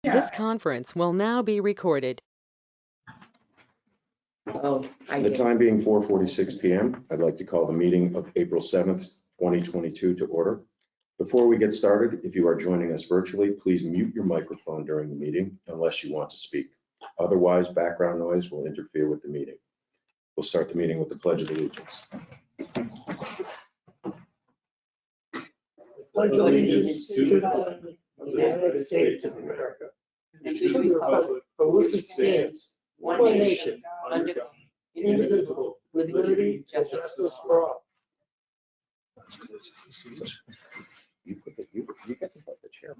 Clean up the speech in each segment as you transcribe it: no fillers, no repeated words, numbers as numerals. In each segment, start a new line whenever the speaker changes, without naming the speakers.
This conference will now be recorded.
Oh,
The time being 4:46 PM, I'd like to call the meeting of April 7th, 2022 to order. Before we get started, if you are joining us virtually, please mute your microphone during the meeting unless you want to speak. Otherwise, background noise will interfere with the meeting. We'll start the meeting with the Pledge of Allegiance.
Pledge allegiance to the flag of the United States of America and to the republic for which it stands, one nation, under God, indivisible, with liberty and justice for all.
You get to put the chair.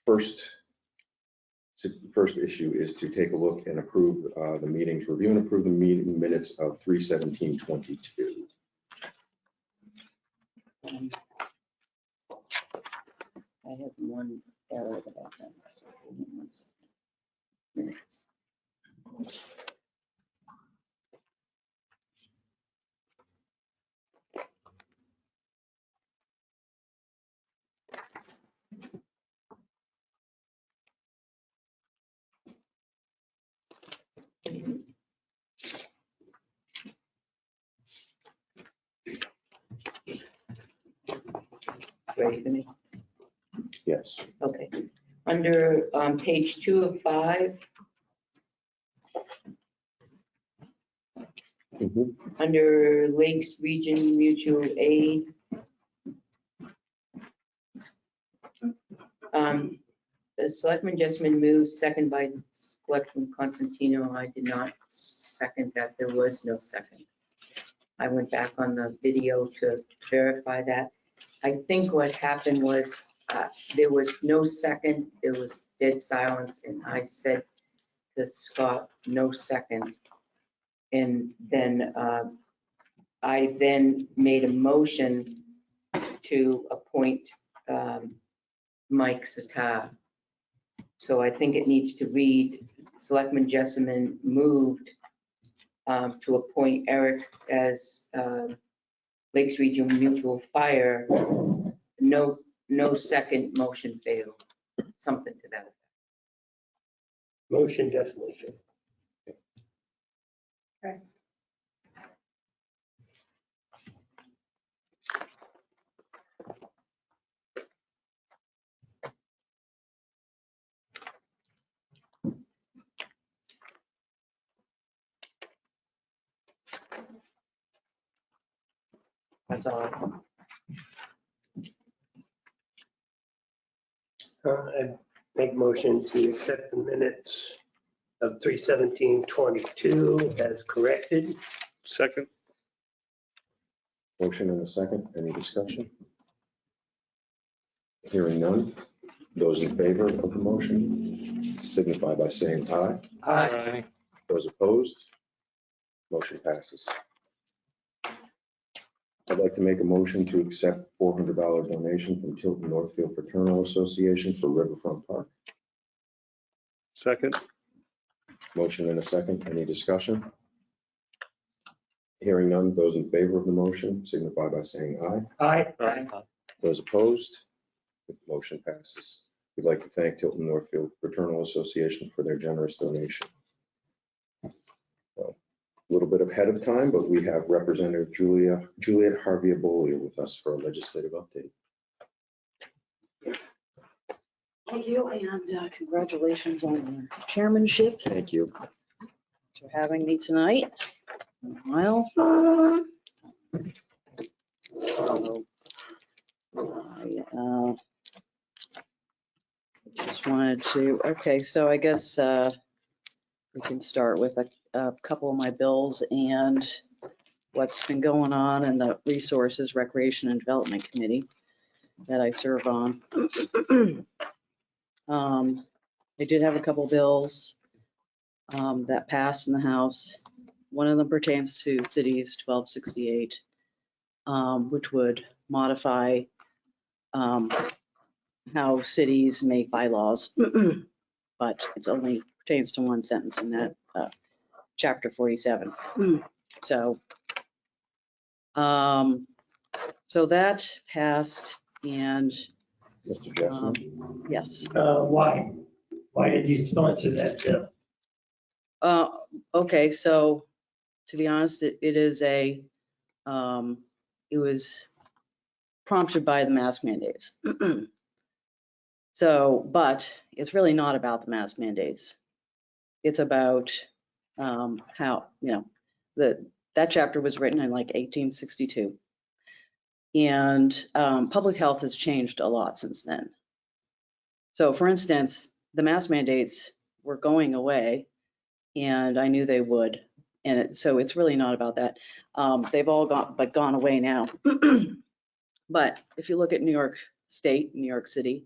First issue is to take a look and approve the meetings, review and approve the meeting minutes of 3/17/22.
I have one error that I found. So hold on 1 second. Ready for me?
Yes.
Okay. Under page 2 of 5, under Lakes Region Mutual Aid, the Selectman Jessamine moved, second by Selectman Constantino. I did not second that. There was no second. I went back on the video to verify that. I think what happened was there was no second, there was dead silence, and I said to Scott, no second. And then I then made a motion to appoint Mike Satar. So I think it needs to read, Selectman Jessamine moved to appoint Eric as Lakes Regional Mutual Fire. No second, motion failed, something to that effect.
Motion definitely failed.
Okay. That's all.
I make motion to accept the minutes of 3/17/22 as corrected.
Second.
Motion and a second. Any discussion? Hearing none. Those in favor of the motion signify by saying aye.
Aye.
Those opposed? Motion passes. I'd like to make a motion to accept $400 donation from Tilton Northfield Fraternal Association for Riverfront Park.
Second.
Motion and a second. Any discussion? Hearing none. Those in favor of the motion signify by saying aye.
Aye.
Those opposed? The motion passes. We'd like to thank Tilton Northfield Fraternal Association for their generous donation. Well, a little bit ahead of time, but we have Representative Juliet Harvey-Abolia with us for a legislative update.
Thank you, and congratulations on your chairmanship.
Thank you.
Thanks for having me tonight. It's been a while. So, I just wanted to, okay, so I guess we can start with a couple of my bills and what's been going on in the Resources, Recreation and Development Committee that I serve on. I did have a couple bills that passed in the House. One of them pertains to cities 1268, which would modify how cities make bylaws, but it's only pertains to one sentence in that chapter 47. So that passed And
Mr. Jessamine?
yes,
Why? Why did you sponsor that bill?
okay, so to be honest, it is it was prompted by the mask mandates. So, but it's really not about the mask mandates. It's about how, that chapter was written in like 1862. And public health has changed a lot since then. So for instance, the mask mandates were going away and I knew they would. And so it's really not about that. They've all gone away now. But if you look at New York State, New York City,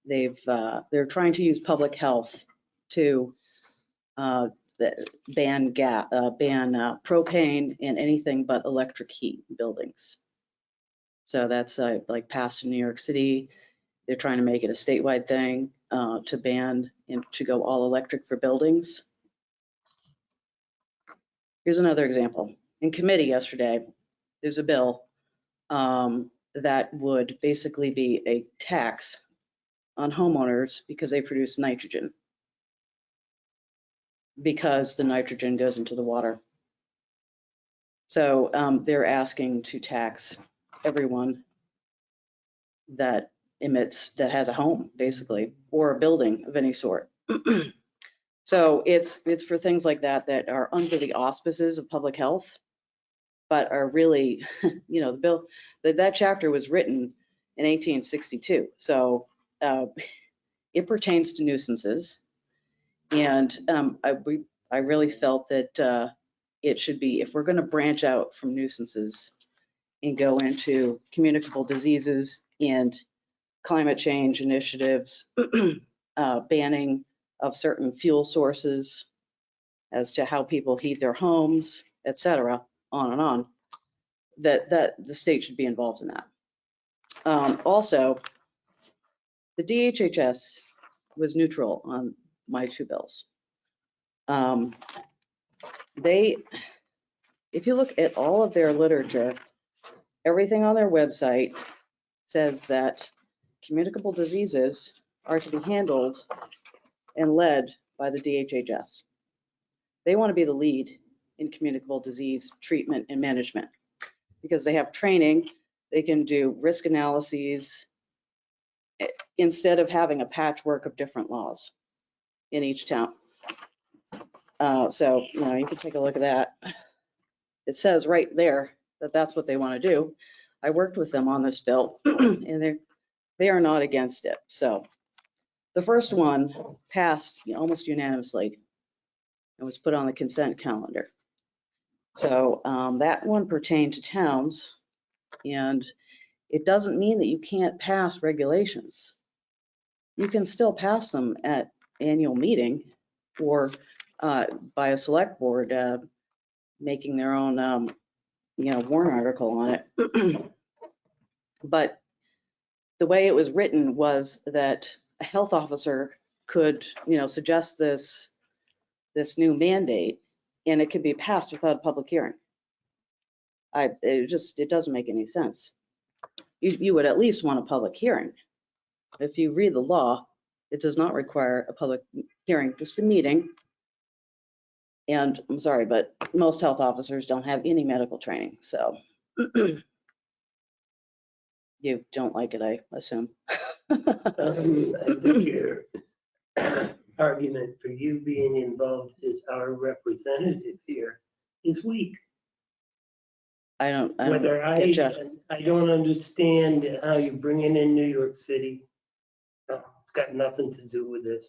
they're trying to use public health to ban propane and anything but electric heat in buildings. So that's like passed in New York City. They're trying to make it a statewide thing to ban and to go all electric for buildings. Here's another example. In committee yesterday, there's a bill that would basically be a tax on homeowners because they produce nitrogen, because the nitrogen goes into the water. So they're asking to tax everyone that emits, that has a home, basically, or a building of any sort. So it's for things like that that are under the auspices of public health, but are really, the bill, that chapter was written in 1862. So it pertains to nuisances. And I really felt that it should be, if we're going to branch out from nuisances and go into communicable diseases and climate change initiatives, banning of certain fuel sources as to how people heat their homes, et cetera, on and on, that the state should be involved in that. Also, the DHHS was neutral on my two bills. If you look at all of their literature, everything on their website says that communicable diseases are to be handled and led by the DHHS. They want to be the lead in communicable disease treatment and management because they have training, they can do risk analyses instead of having a patchwork of different laws in each town. So, you can take a look at that. It says right there that that's what they want to do. I worked with them on this bill and they are not against it. So the first one passed almost unanimously and was put on the consent calendar. So that one pertained to towns, and it doesn't mean that you can't pass regulations. You can still pass them at annual meeting or by a select board making their own warrant article on it. But the way it was written was that a health officer could, suggest this new mandate, and it could be passed without a public hearing. It doesn't make any sense. You would at least want a public hearing. If you read the law, it does not require a public hearing, just a meeting. And I'm sorry, but most health officers don't have any medical training, so you don't like it, I assume.
I think your argument for you being involved as our representative here is weak.
I don't
Whether
get ya.
I don't understand how you bring it in New York City. It's got nothing to do with this.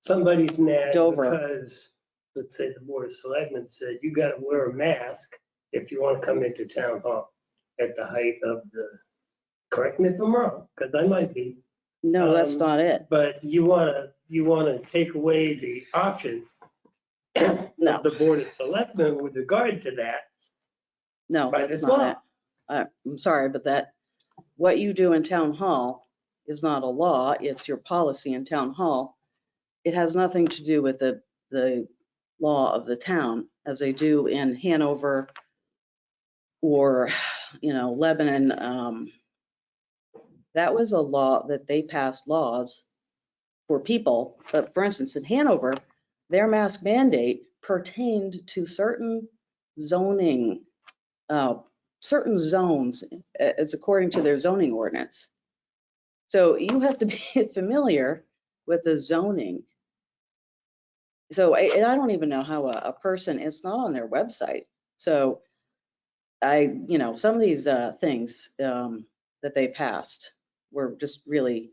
Somebody's mad
Dover.
because, let's say the Board of Selectmen said, you gotta wear a mask if you wanna come into town hall at the height of the, correct me if I'm wrong, because I might be.
No, that's not it.
But you wanna take away the options
No.
of the Board of Selectmen with regard to that.
No,
By
that's
this
not
law.
it. I'm sorry, but what you do in town hall is not a law, it's your policy in town hall. It has nothing to do with the law of the town as they do in Hanover or, Lebanon, That was a law that they passed laws for people. But for instance, in Hanover, their mask mandate pertained to certain zoning, certain zones, as according to their zoning ordinance. So you have to be familiar with the zoning. So and I don't even know how a person, it's not on their website. So some of these things that they passed were just really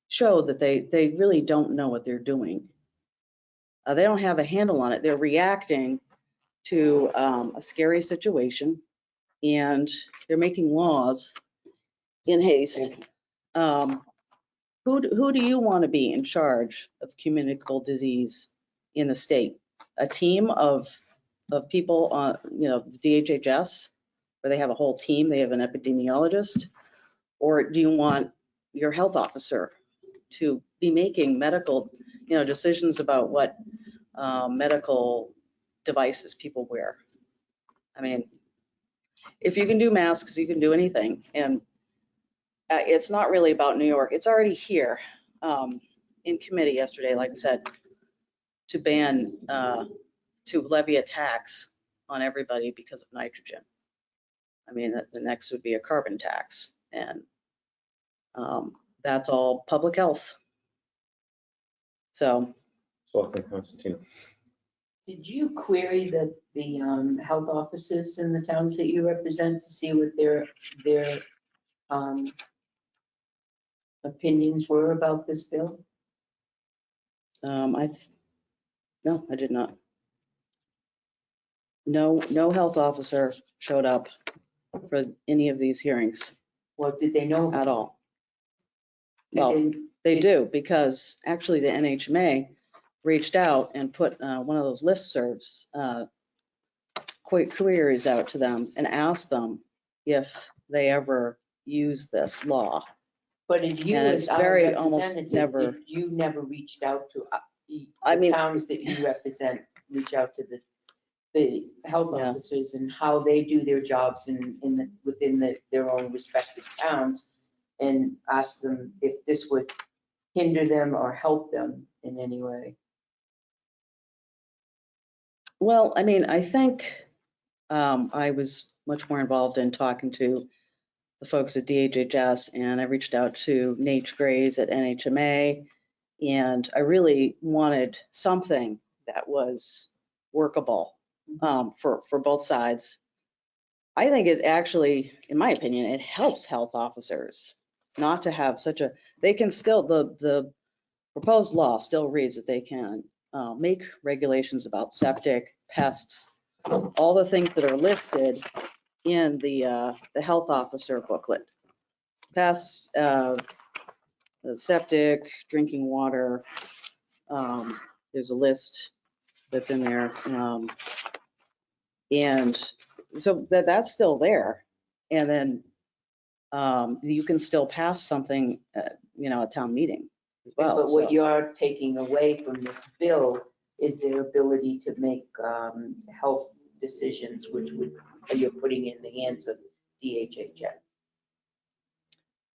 showed that they really don't know what they're doing. They don't have a handle on it. They're reacting to a scary situation, and they're making laws in haste. Who do you want to be in charge of communicable disease in the state? A team of people on, the DHHS, where they have a whole team, they have an epidemiologist? Or do you want your health officer to be making medical, decisions about what medical devices people wear? I mean, if you can do masks, you can do anything. And it's not really about New York. It's already here in committee yesterday, like I said, to ban, to levy a tax on everybody because of nitrogen. I mean, the next would be a carbon tax, and that's all public health. So.
Selectman Constantino.
Did you query the health officers in the towns that you represent to see what their opinions were about this bill?
No, I did not. No health officer showed up for any of these hearings
Well, did they know?
at all.
Did
Well, they do, because actually the NHMA reached out and put one of those listservs, queries out to them and asked them if they ever use this law.
But did you,
And
as
it's
our
very almost
representative,
never.
did you never reached out to
I
the
mean,
towns that you represent, reach out to the health
Yeah.
officers and how they do their jobs within their own respective towns, and ask them if this would hinder them or help them in any way?
Well, I mean, I think I was much more involved in talking to the folks at DHHS, and I reached out to Nate Grays at NHMA, and I really wanted something that was workable for both sides. I think it actually, in my opinion, it helps health officers not to have they can still, the proposed law still reads that they can make regulations about septic, pests, all the things that are listed in the health officer booklet. Pests, the septic, drinking water, there's a list that's in there. And so that's still there. And then you can still pass something, at town meeting as well.
But what
So.
you're taking away from this bill is their ability to make health decisions, which you're putting in the hands of DHHS.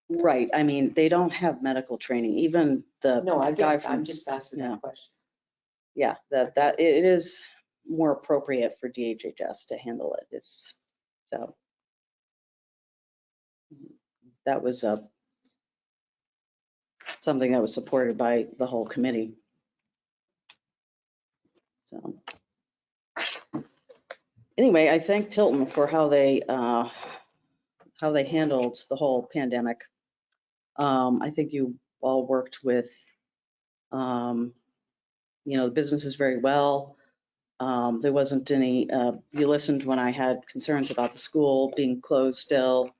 Right, I mean, they don't have medical training, even the
No, I
guy
get,
from.
I'm just asking
Yeah.
that question.
Yeah, that it is more appropriate for DHHS to handle it. It's, so. That was something that was supported by the whole committee. So. Anyway, I thank Tilton for how they handled the whole pandemic. I think you all worked with, the businesses very well. There wasn't any, you listened when I had concerns about the school being closed still.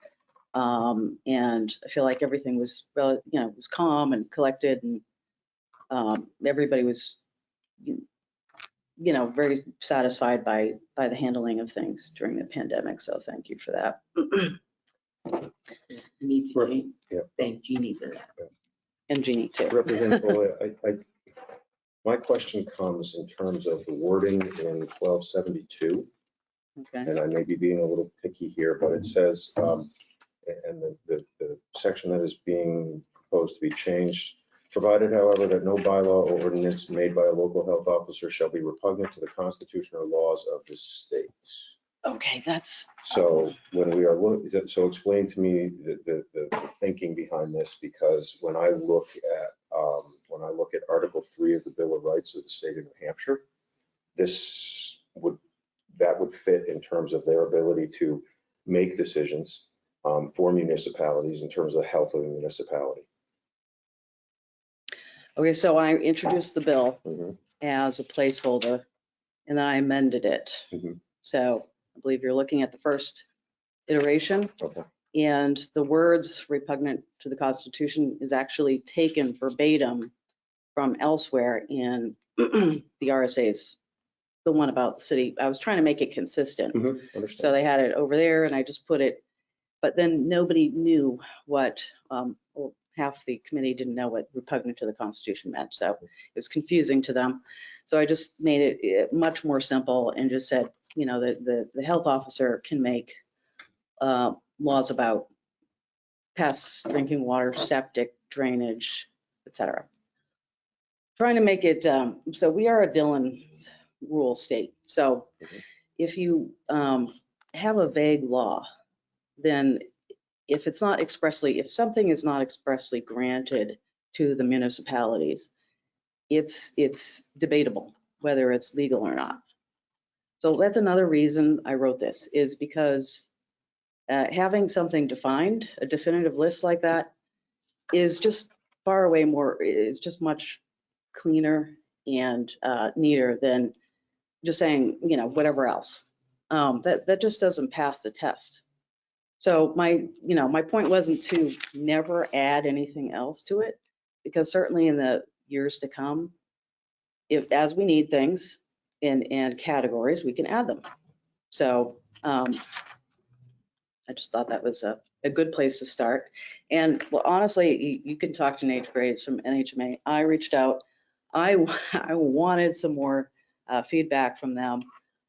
And I feel like everything was, was calm and collected, and everybody was, very satisfied by the handling of things during the pandemic. So thank you for that.
You need
Sure.
to
Yeah.
thank Jeannie for that.
And Jeannie too.
Representative Foley, my question comes in terms of the wording in 1272,
Okay.
and I may be being a little picky here, but it says, and the section that is being proposed to be changed. Provided, however, that no bylaw or ordinance made by a local health officer shall be repugnant to the Constitution or laws of the state.
Okay, that's,
So when we are looking, so explain to me the thinking behind this, because when I look at Article 3 of the Bill of Rights of the state of New Hampshire, that would fit in terms of their ability to make decisions for municipalities in terms of the health of the municipality.
okay, so I introduced the bill
Mhm.
as a placeholder and then I amended it.
Mhm.
So I believe you're looking at the first iteration.
Okay.
And the words repugnant to the Constitution is actually taken verbatim from elsewhere in the RSA's, the one about the city. I was trying to make it consistent.
Mhm.
So
Understand.
they had it over there and I just put it, but then nobody knew what, well, half the committee didn't know what repugnant to the Constitution meant. So it was confusing to them. So I just made it much more simple and just said, you know, the health officer can make laws about pests, drinking water, septic, drainage, etc. Trying to make it, so we are a Dillon rule state. So if you have a vague law, then if something is not expressly granted to the municipalities, it's debatable whether it's legal or not. So that's another reason I wrote this, is because having something defined, a definitive list like that, is just far away more, is just much cleaner and neater than just saying, you know, whatever else. That just doesn't pass the test. So my point wasn't to never add anything else to it, because certainly in the years to come, as we need things and categories, we can add them. So I just thought that was a good place to start. And well, honestly, you can talk to Nate Graves from NHMA. I reached out. I wanted some more feedback from them.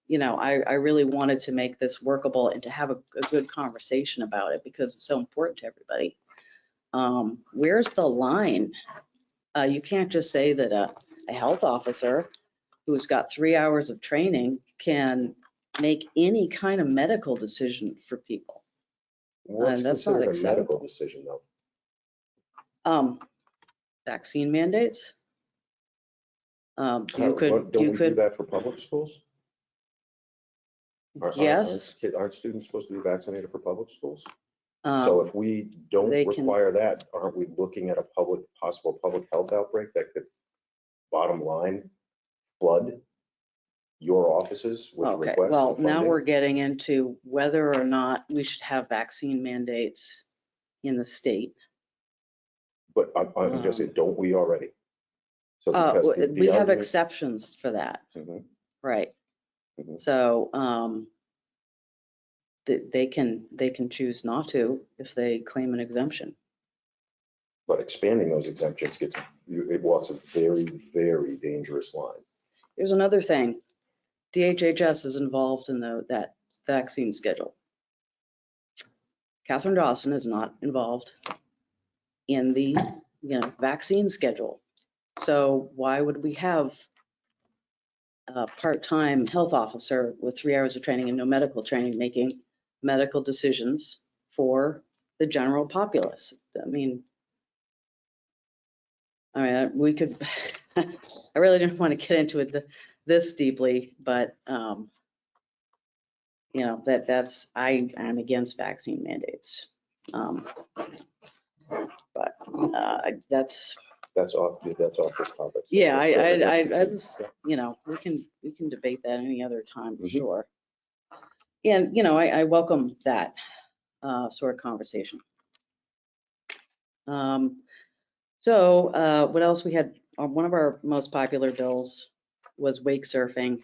You know, I really wanted to make this workable and to have a good conversation about it because it's so important to everybody. Where's the line? You can't just say that a health officer who's got 3 hours of training can make any kind of medical decision for people.
What's
That's not
considered a
acceptable.
medical decision, though?
Vaccine mandates.
Don't we do that for public schools?
Yes.
Aren't students supposed to be vaccinated for public schools? So
Um,
if we don't
they can-
require that, aren't we looking at a possible public health outbreak that could, bottom line, flood your offices with
Okay,
requests
well,
and
now
funding?
we're getting into whether or not we should have vaccine mandates in the state.
But I'm just saying, don't we already? So because
We have
argument-
exceptions for that,
Mhm,
right?
mhm.
So they can choose not to if they claim an exemption.
But expanding those exemptions it walks a very, very dangerous line.
There's another thing. DHHS is involved in that vaccine schedule. Catherine Dawson is not involved in the vaccine schedule. So why would we have a part-time health officer with 3 hours of training and no medical training making medical decisions for the general populace? I mean, we could, I really didn't want to get into it this deeply, but I'm against vaccine mandates. But
That's off this topic. So
yeah,
let's
just, we can debate that any other time for
Mhm.
sure. And, I welcome that sort of conversation. So what else we had? One of our most popular bills was wake surfing.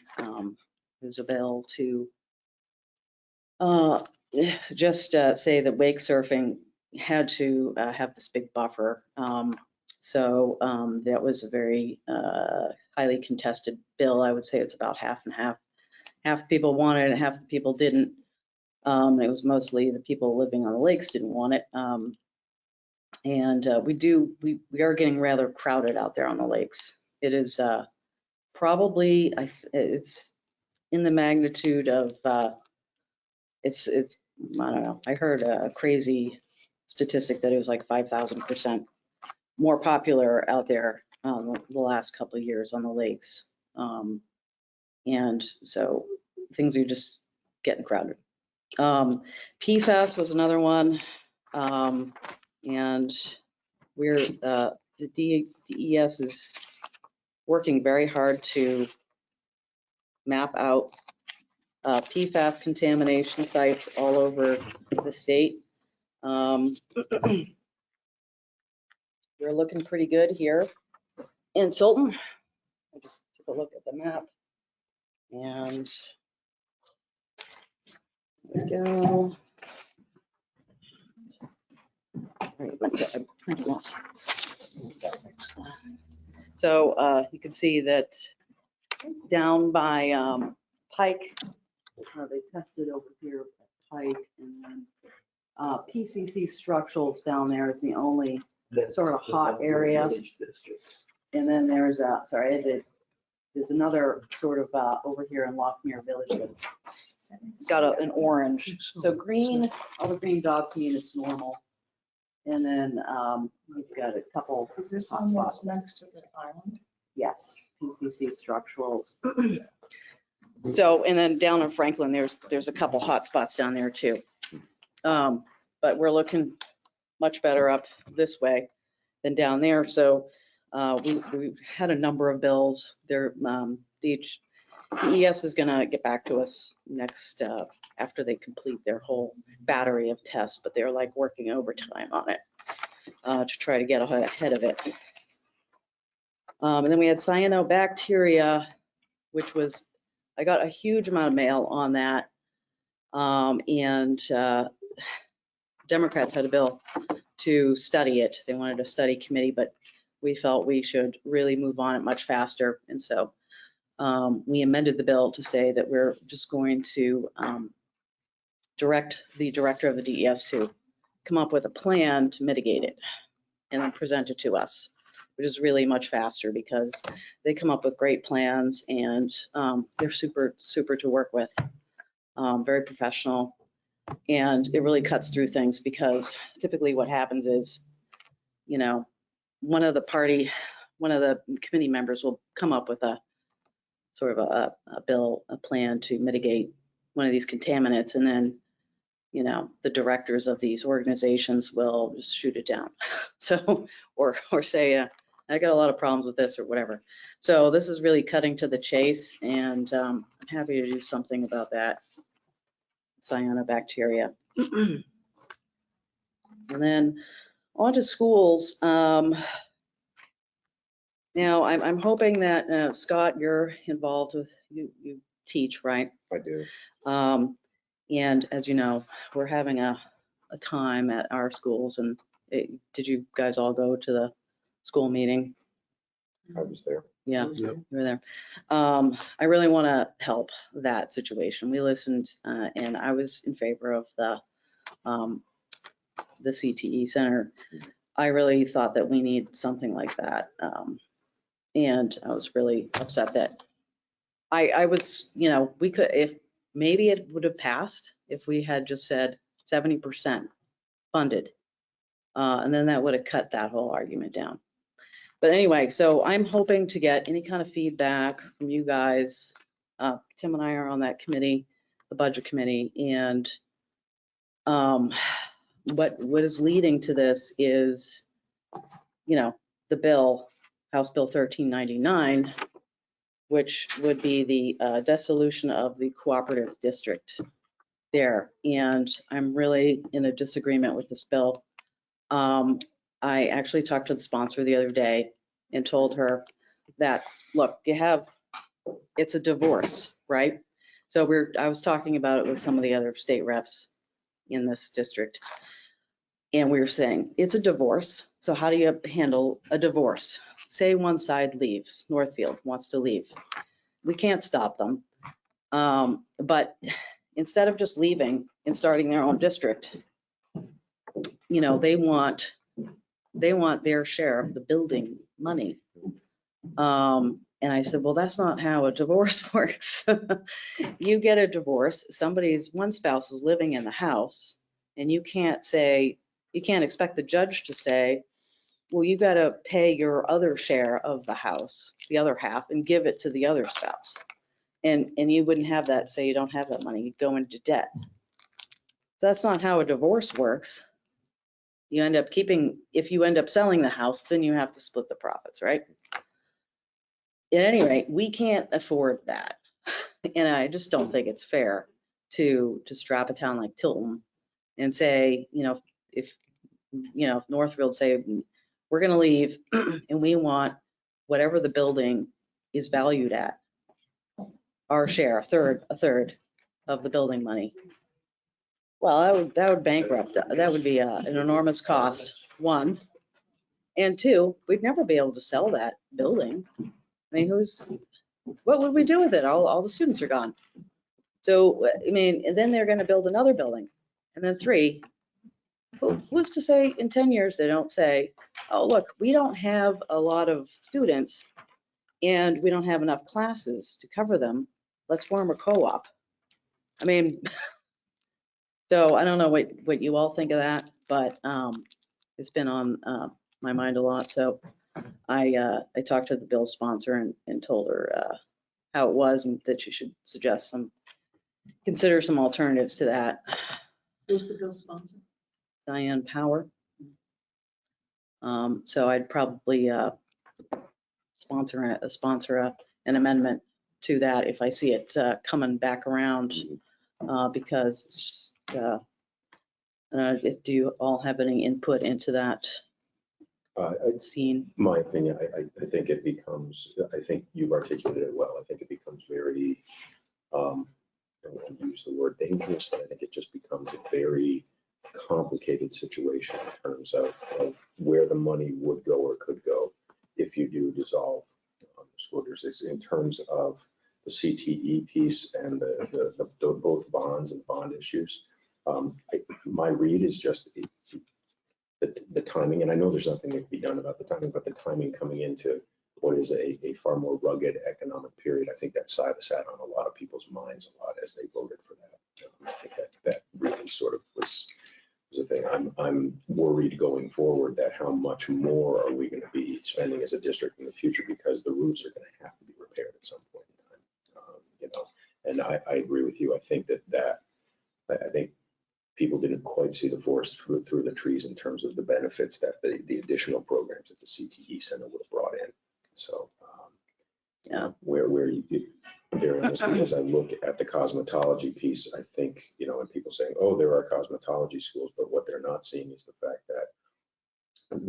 There's a bill to just say that wake surfing had to have this big buffer. So that was a very highly contested bill. I would say it's about half and half. Half the people wanted it, half the people didn't. It was mostly the people living on the lakes didn't want it. And we are getting rather crowded out there on the lakes. It is probably, it's in the magnitude of, it's, I don't know, I heard a crazy statistic that it was like 5,000% more popular out there the last couple of years on the lakes. And so things are just getting crowded. PFAS was another one. And we're, the DES is working very hard to map out PFAS contamination sites all over the state. We're looking pretty good here in Tilton. I just took a look at the map, and there we go. All right, I printed this. So you can see that down by Pike, they tested over here at Pike, and then PCC Structurals down there is the only sort of hot area. And then there's there's another sort of over here in Lockmere Village that's got an orange. So green, all the green dots mean it's normal. And then we've got a couple.
Is this one that's next to the island?
Yes, PCC Structurals. So, and then down in Franklin, there's a couple hot spots down there too. But we're looking much better up this way than down there. So we had a number of bills. The DES is going to get back to us next after they complete their whole battery of tests, but they're like working overtime on it to try to get ahead of it. And then we had cyanobacteria, which was, I got a huge amount of mail on that. And Democrats had a bill to study it. They wanted a study committee, but we felt we should really move on it much faster. And so we amended the bill to say that we're just going to direct the director of the DES to come up with a plan to mitigate it and then present it to us, which is really much faster because they come up with great plans and they're super to work with, very professional. And it really cuts through things because typically what happens is, you know, one of the committee members will come up with a sort of a plan to mitigate one of these contaminants, and then, you know, the directors of these organizations will just shoot it down. So, or say, I got a lot of problems with this or whatever. So this is really cutting to the chase, and I'm happy to do something about that cyanobacteria. And then on to schools. Now I'm hoping that Scott, you're involved with, you teach, right?
I do.
And as you know, we're having a time at our schools, and did you guys all go to the school meeting?
I was there.
Yeah,
Yep.
you were there. I really want to help that situation. We listened, and I was in favor of the CTE center. I really thought that we need something like that. And I was really upset that I was, you know, we could, if maybe it would have passed if we had just said 70% funded. And then that would have cut that whole argument down. But anyway, so I'm hoping to get any kind of feedback from you guys. Tim and I are on that committee, the budget committee, and what is leading to this is, you know, the bill, House Bill 1399, which would be the dissolution of the cooperative district there. And I'm really in a disagreement with this bill. I actually talked to the sponsor the other day and told her that, look, it's a divorce, right? So I was talking about it with some of the other state reps in this district. And we were saying, it's a divorce. So how do you handle a divorce? Say one side leaves, Northfield wants to leave. We can't stop them. But instead of just leaving and starting their own district, you know, they want They want their share of the building money. And I said, well, that's not how a divorce works. You get a divorce, one spouse is living in the house, and you can't expect the judge to say, well, you got to pay your other share of the house, the other half, and give it to the other spouse. And you wouldn't have that, say you don't have that money, you'd go into debt. So that's not how a divorce works. If you end up selling the house, then you have to split the profits, right? At any rate, we can't afford that. And I just don't think it's fair to strap a town like Tilton and say, if Northfield say, we're going to leave and we want whatever the building is valued at, our share, a third of the building money. Well, that would bankrupt, that would be an enormous cost, one. And two, we'd never be able to sell that building. I mean, what would we do with it? All the students are gone. So, I mean, and then they're going to build another building. And then three, who's to say in 10 years they don't say, oh, look, we don't have a lot of students and we don't have enough classes to cover them. Let's form a co-op. I mean, so I don't know what you all think of that, but it's been on my mind a lot. So I talked to the bill sponsor and told her how it was and that she should consider some alternatives to that.
Who's the bill sponsor?
Diane Power. So I'd probably sponsor an amendment to that if I see it coming back around, because it's just, do you all have any input into that scene?
My opinion, I think it becomes, I think you've articulated it well. I think it becomes very, I don't want to use the word dangerous, but I think it just becomes a very complicated situation in terms of where the money would go or could go if you do dissolve school districts, in terms of the CTE piece and the both bonds and bond issues. My read is just the timing, and I know there's nothing that can be done about the timing, but the timing coming into what is a far more rugged economic period, I think that sat on a lot of people's minds a lot as they voted for that. I think that really sort of was a thing. I'm worried going forward that how much more are we going to be spending as a district in the future, because the roofs are going to have to be repaired at some point in time. And I agree with you. I think I think people didn't quite see the forest through the trees in terms of the benefits that the additional programs that the CTE Center would have brought in. So, where you very honestly, as I look at the cosmetology piece, I think, and people saying, oh, there are cosmetology schools, but what they're not seeing is the fact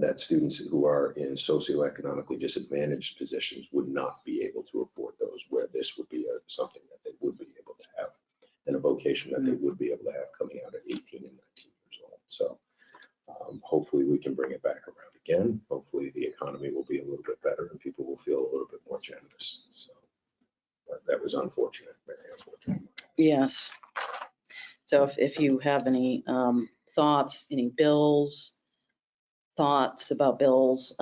that students who are in socioeconomically disadvantaged positions would not be able to afford those, where this would be something that they would be able to have, and a vocation that they would be able to have coming out at 18 and 19 years old. So hopefully we can bring it back around again. Hopefully the economy will be a little bit better and people will feel a little bit more generous. So that was unfortunate, very unfortunate.
Yes. So if you have any thoughts, any thoughts about bills,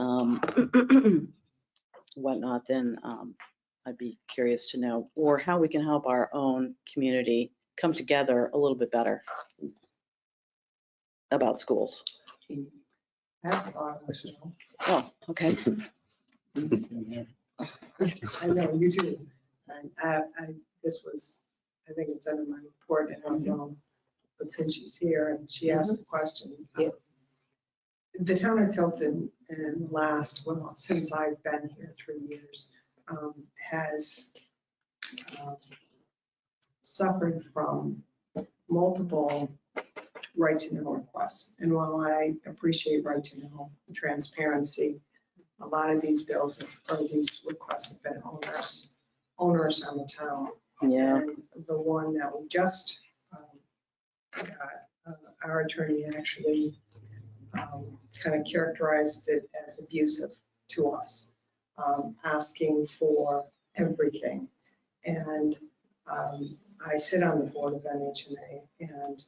whatnot, then I'd be curious to know, or how we can help our own community come together a little bit better about schools. Oh, okay.
I know, you do. And I think it's under my report, and I don't know, but since she's here and she asked the question. The town of Tilton in the last, since I've been here 3 years, has suffered from multiple right to know requests. And while I appreciate right to know transparency, a lot of these bills or these requests have been onerous on the town.
Yeah.
And the one that we just got, our attorney actually kind of characterized it as abusive to us, asking for everything. And I sit on the board of NHMA, and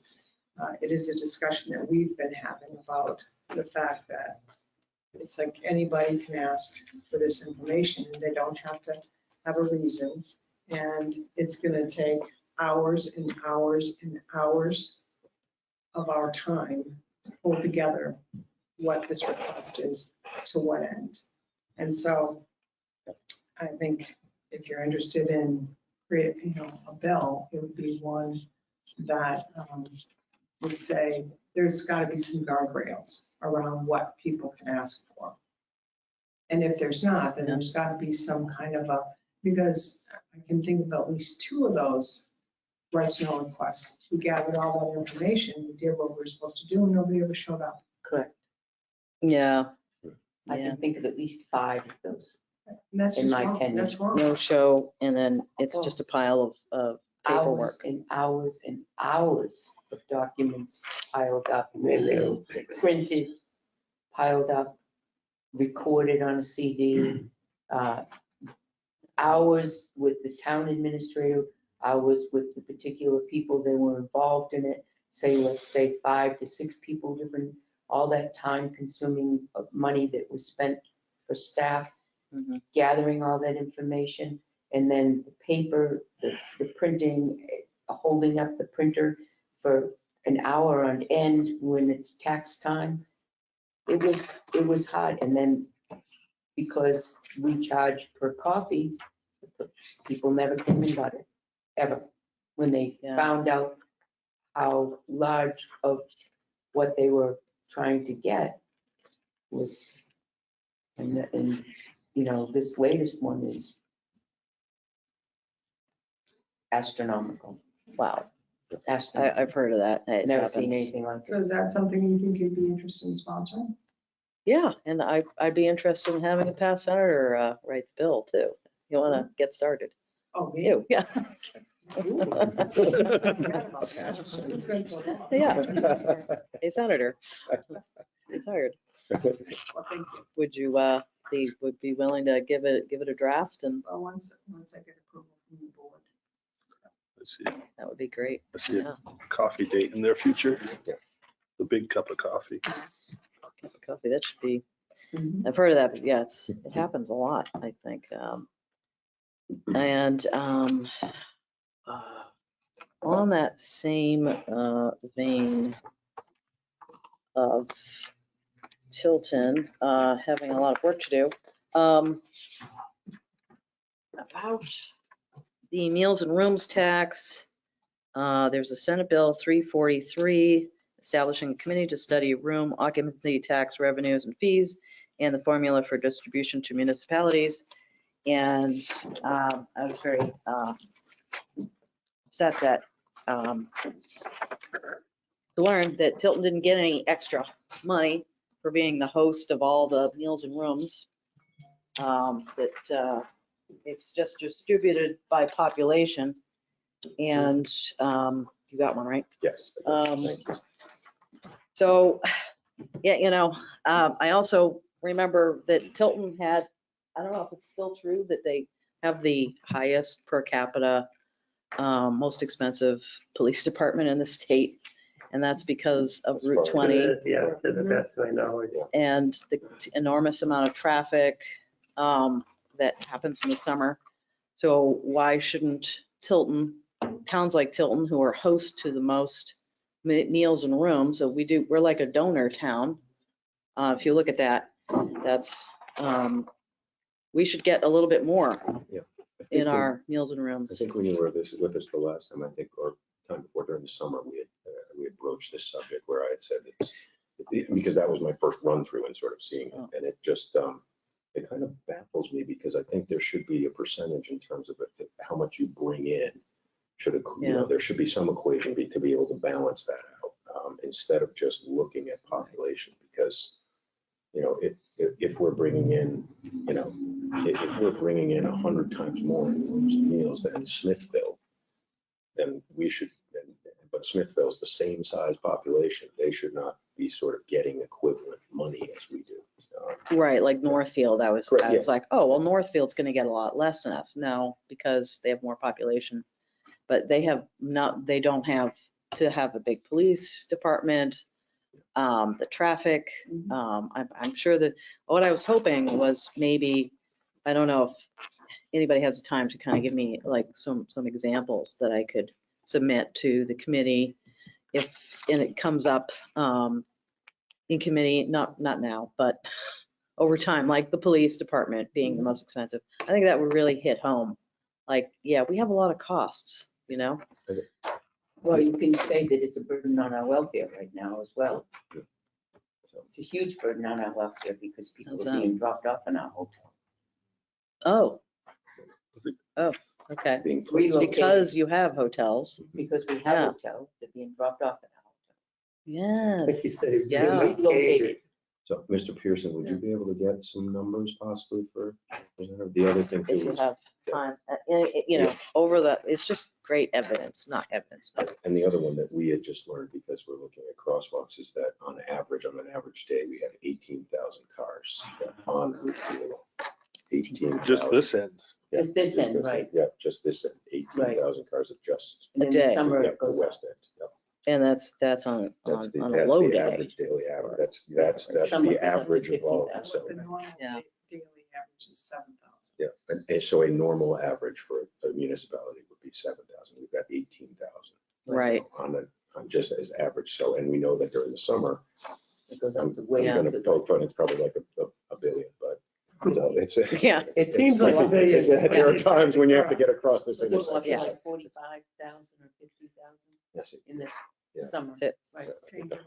it is a discussion that we've been having about the fact that It's like anybody can ask for this information and they don't have to have a reason. And it's gonna take hours and hours and hours of our time to pull together what this request is to what end. And so I think if you're interested in creating, a bill, it would be one that would say, there's got to be some guardrails around what people can ask for. And if there's not, then there's got to be some kind of because I can think of at least 2 of those rights no requests. We gathered all that information, we did what we were supposed to do, and nobody ever showed up.
Correct.
Yeah.
I
Yeah.
can think of at least 5 of those.
And that's
In
just
my
wrong.
tenure.
That's wrong.
No show, and then it's just a pile of
Hours
paperwork.
and hours and hours of documents piled up, printed, piled up, recorded on a CD. Hours with the town administrator, hours with the particular people that were involved in it. Say, let's say 5 to 6 people, different, all that time consuming of money that was spent for staff,
Mhm.
gathering all that information, and then the paper, the printing, holding up the printer for an hour on end when it's tax time. It was hard. And then because we charge per copy, people never came and got it, ever. When they
Yeah.
found out how large of what they were trying to get was, and this latest one is astronomical.
Wow,
Astronomical.
I've heard of that. It
Never seen
happens.
anything like
So
it.
is that something you think you'd be interested in sponsoring?
Yeah, and I'd be interested in having a past senator write the bill too. You want to get started?
Oh, me?
You, yeah.
Ooh. It's been so long.
Yeah. A senator. Retired.
Well, thank you.
Would you be willing to give it a draft, and
Well, once I get approval from the board.
Let's see,
that would be great.
let's see
Yeah.
a coffee date in their future.
Yeah.
The big cup of coffee.
Cup of coffee, that should be,
Mhm.
I've heard of that, but yeah, it happens a lot, I think. And on that same vein of Tilton having a lot of work to do, about the meals and rooms tax, there's a Senate Bill 343 establishing a committee to study room occupancy tax revenues and fees and the formula for distribution to municipalities. And I was very upset that to learn that Tilton didn't get any extra money for being the host of all the meals and rooms. That it's just distributed by population. And you got one, right?
Yes. Thank you.
So, yeah, I also remember that Tilton had, I don't know if it's still true, that they have the highest per capita, most expensive police department in the state. And that's because of Route 20
Yeah, to the best of my knowledge.
and the enormous amount of traffic that happens in the summer. So why shouldn't Tilton, towns like Tilton, who are host to the most meals and rooms, so we're like a donor town. If you look at that, that's, we should get a little bit more
Yeah.
in our meals and
I
rooms.
think when you were with us the last time, I think, or time before during the summer, we had broached this subject where I had said because that was my first run through and sort of seeing it.
Oh.
And it just, it kind of baffles me because I think there should be a percentage in terms of how much you bring in. There should be some equation to be able to balance that out instead of just looking at population because, if we're bringing in, if we're bringing in 100 times more in rooms and meals than Smithville, then we should, but Smithville's the same size population. They should not be sort of getting equivalent money as we do.
Right, like Northfield, I was
Correct, yeah.
like, oh, well, Northfield's gonna get a lot less than us. No, because they have more population. But they don't have to have a big police department. the traffic. I'm sure that, what I was hoping was maybe, I don't know if anybody has the time to kind of give me like some examples that I could submit to the committee if, and it comes up in committee, not now, but over time, like the police department being the most expensive. I think that would really hit home. Like, yeah, we have a lot of costs, you know?
Well, you can say that it's a burden on our welfare right now as well.
Yeah.
So it's a huge burden on our welfare because people
How's
are
that?
being dropped off in our hotels.
Oh, okay.
Being placed.
Relocated.
Because you have hotels.
Because we
Yeah.
have hotels, they're being dropped off in our hotels.
Like you
Yes.
say,
Yeah.
relocated.
So, Mr. Pearson, would you be able to get some numbers possibly for the other thing
If
too
you
was,
have time, you know, over it's just great evidence, not evidence, but
and the other one that we had just learned because we're looking at crosswalks is that on an average day, we have 18,000 cars that on route wheel. 18,000.
Just this end.
Yeah,
Just this end, right.
Yeah, just this end, 18,000 cars that just,
And then
A
in the
day.
summer
yeah,
it
the
goes up.
west end. Yep.
and that's on
That's the,
a
that's
low
the
day.
average daily average. That's
Summer
the
goes up to
average of all of them.
50,000.
So,
The normal
Yeah.
daily average is 7,000.
yeah, and so a normal average for a municipality would be 7,000. We've got 18,000.
Right.
On just as average. So, and we know that during the summer,
It goes
I'm
up to way
going
up
to
to
poke fun, it's probably like a billion, but no, it's.
Yeah.
It seems like a billion.
There are times when you have to get across this
It goes up to
intersection.
like 45,000 or 50,000
Yes, it-
in the
Yeah.
summer.
Fit.
Right.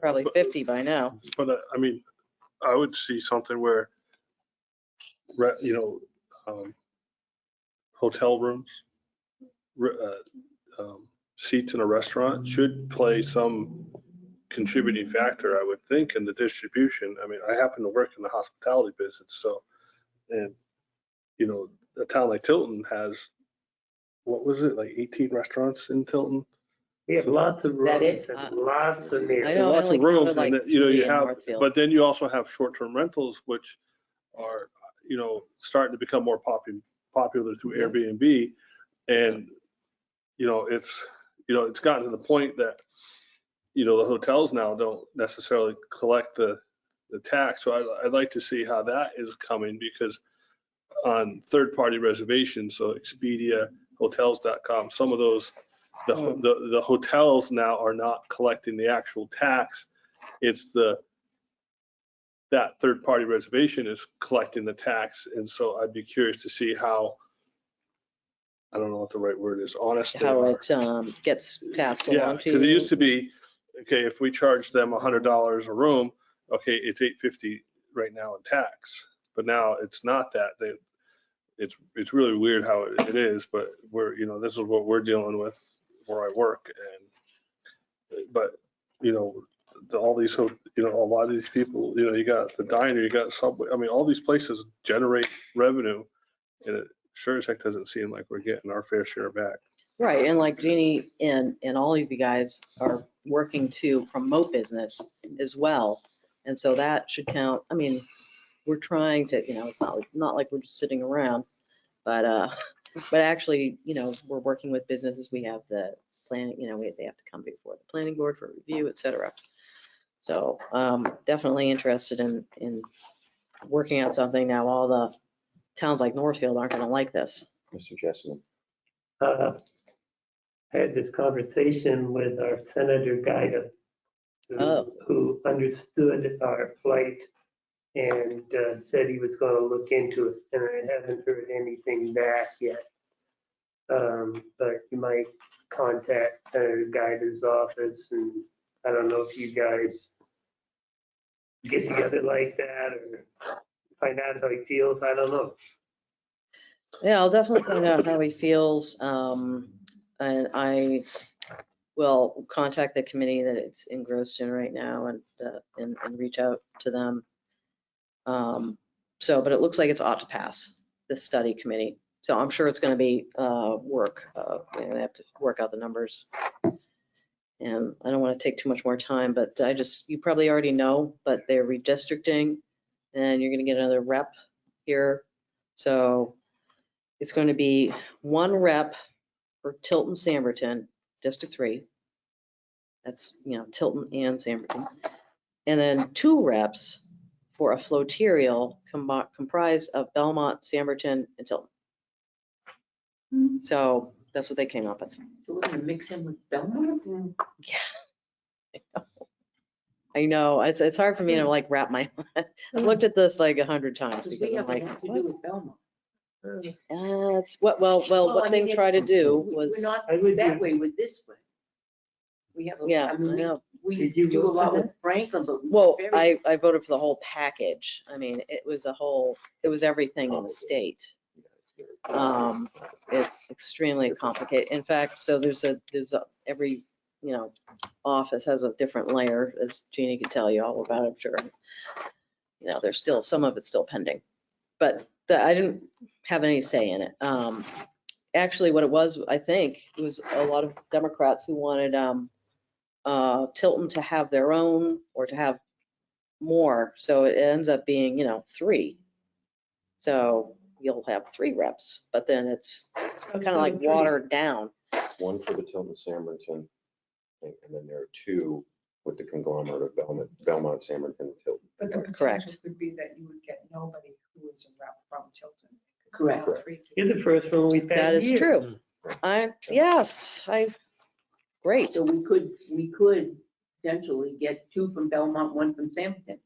Probably 50 by now.
But I mean, I would see something where, you know, hotel rooms, seats in a restaurant should play some contributing factor, I would think, in the distribution. I mean, I happen to work in the hospitality business, so, and, you know, a town like Tilton has, what was it, like 18 restaurants in Tilton?
We have lots of
Is that
rooms
it?
and lots of meals.
I know, I
Lots of
only
rooms,
counted like
and, you know,
3
you
in
have,
Northfield.
but then you also have short-term rentals, which are, you know, starting to become more popular through Airbnb. And, you know, it's gotten to the point that, you know, the hotels now don't necessarily collect the tax. So I'd like to see how that is coming, because on third-party reservations, so Expedia, hotels.com, some of those, the hotels now are not collecting the actual tax. It's that third-party reservation is collecting the tax. And so I'd be curious to see how, I don't know what the right word is, honest they
How
are.
it gets passed
Yeah,
along to
because it
you.
used to be, okay, if we charge them $100 a room, okay, it's $850 right now in tax. But now it's not that. It's really weird how it is, but you know, this is what we're dealing with where I work. But, you know, all these, you know, a lot of these people, you know, you got the diner, you got Subway. I mean, all these places generate revenue, and it sure as heck doesn't seem like we're getting our fair share back.
Right, and like Jeannie and all of you guys are working to promote business as well. And so that should count. I mean, we're trying to, you know, it's not like we're just sitting around, but actually, you know, we're working with businesses. We have the planning, you know, they have to come before the planning board for review, et cetera. So definitely interested in working out something. Now, all the towns like Northfield aren't going to like this.
Mr. Jessamine.
I had this conversation with our Senator Gaida, who understood our plight and said he was going to look into it, and I haven't heard anything back yet. But you might contact Senator Gaida's office, and I don't know if you guys get together like that or find out how he feels. I don't know.
Yeah, I'll definitely find out how he feels. And I will contact the committee that it's engrossed in right now and reach out to them. But it looks like it's ought to pass, this study committee. So I'm sure it's going to be work. They have to work out the numbers. And I don't want to take too much more time, but you probably already know, but they're redistricting and you're going to get another rep here. So it's going to be one rep for Tilton, Samberton, District 3. That's, you know, Tilton and Samberton. And then 2 reps for a floterial comprised of Belmont, Samberton, and Tilton. So that's what they came up with.
So we're gonna mix him with Belmont?
I know, it's hard for me to like wrap my, I've looked at this like 100 times
Because
because
we
I'm
have
like,
nothing to do with Belmont.
it's what, well, what
I
they
mean,
try to do
We're
was,
not
I would
that
do-
way with this one. We have,
yeah,
I
I
mean,
know.
we
Did you
do a
vote for
lot with
that?
Franklin, but.
Well,
very-
I voted for the whole package. I mean, it was it was everything in the state. It's extremely complicated. In fact, so there's every, office has a different layer, as Jeannie could tell you all about, I'm sure. There's still, some of it's still pending, but I didn't have any say in it. Actually, what it was, I think, it was a lot of Democrats who wanted Tilton to have their own or to have more. So it ends up being, 3. So you'll have 3 reps, but then it's kind of like watered down.
1 for the Tilton Samberton, and then there are 2 with the conglomerate of Belmont, Samberton, and Tilton.
But the potential
Correct.
could be that you would get nobody who is a rep from Tilton.
Correct.
You're the first one we've had
That is
here.
true. Great.
So we could potentially get 2 from Belmont, 1 from Sampson.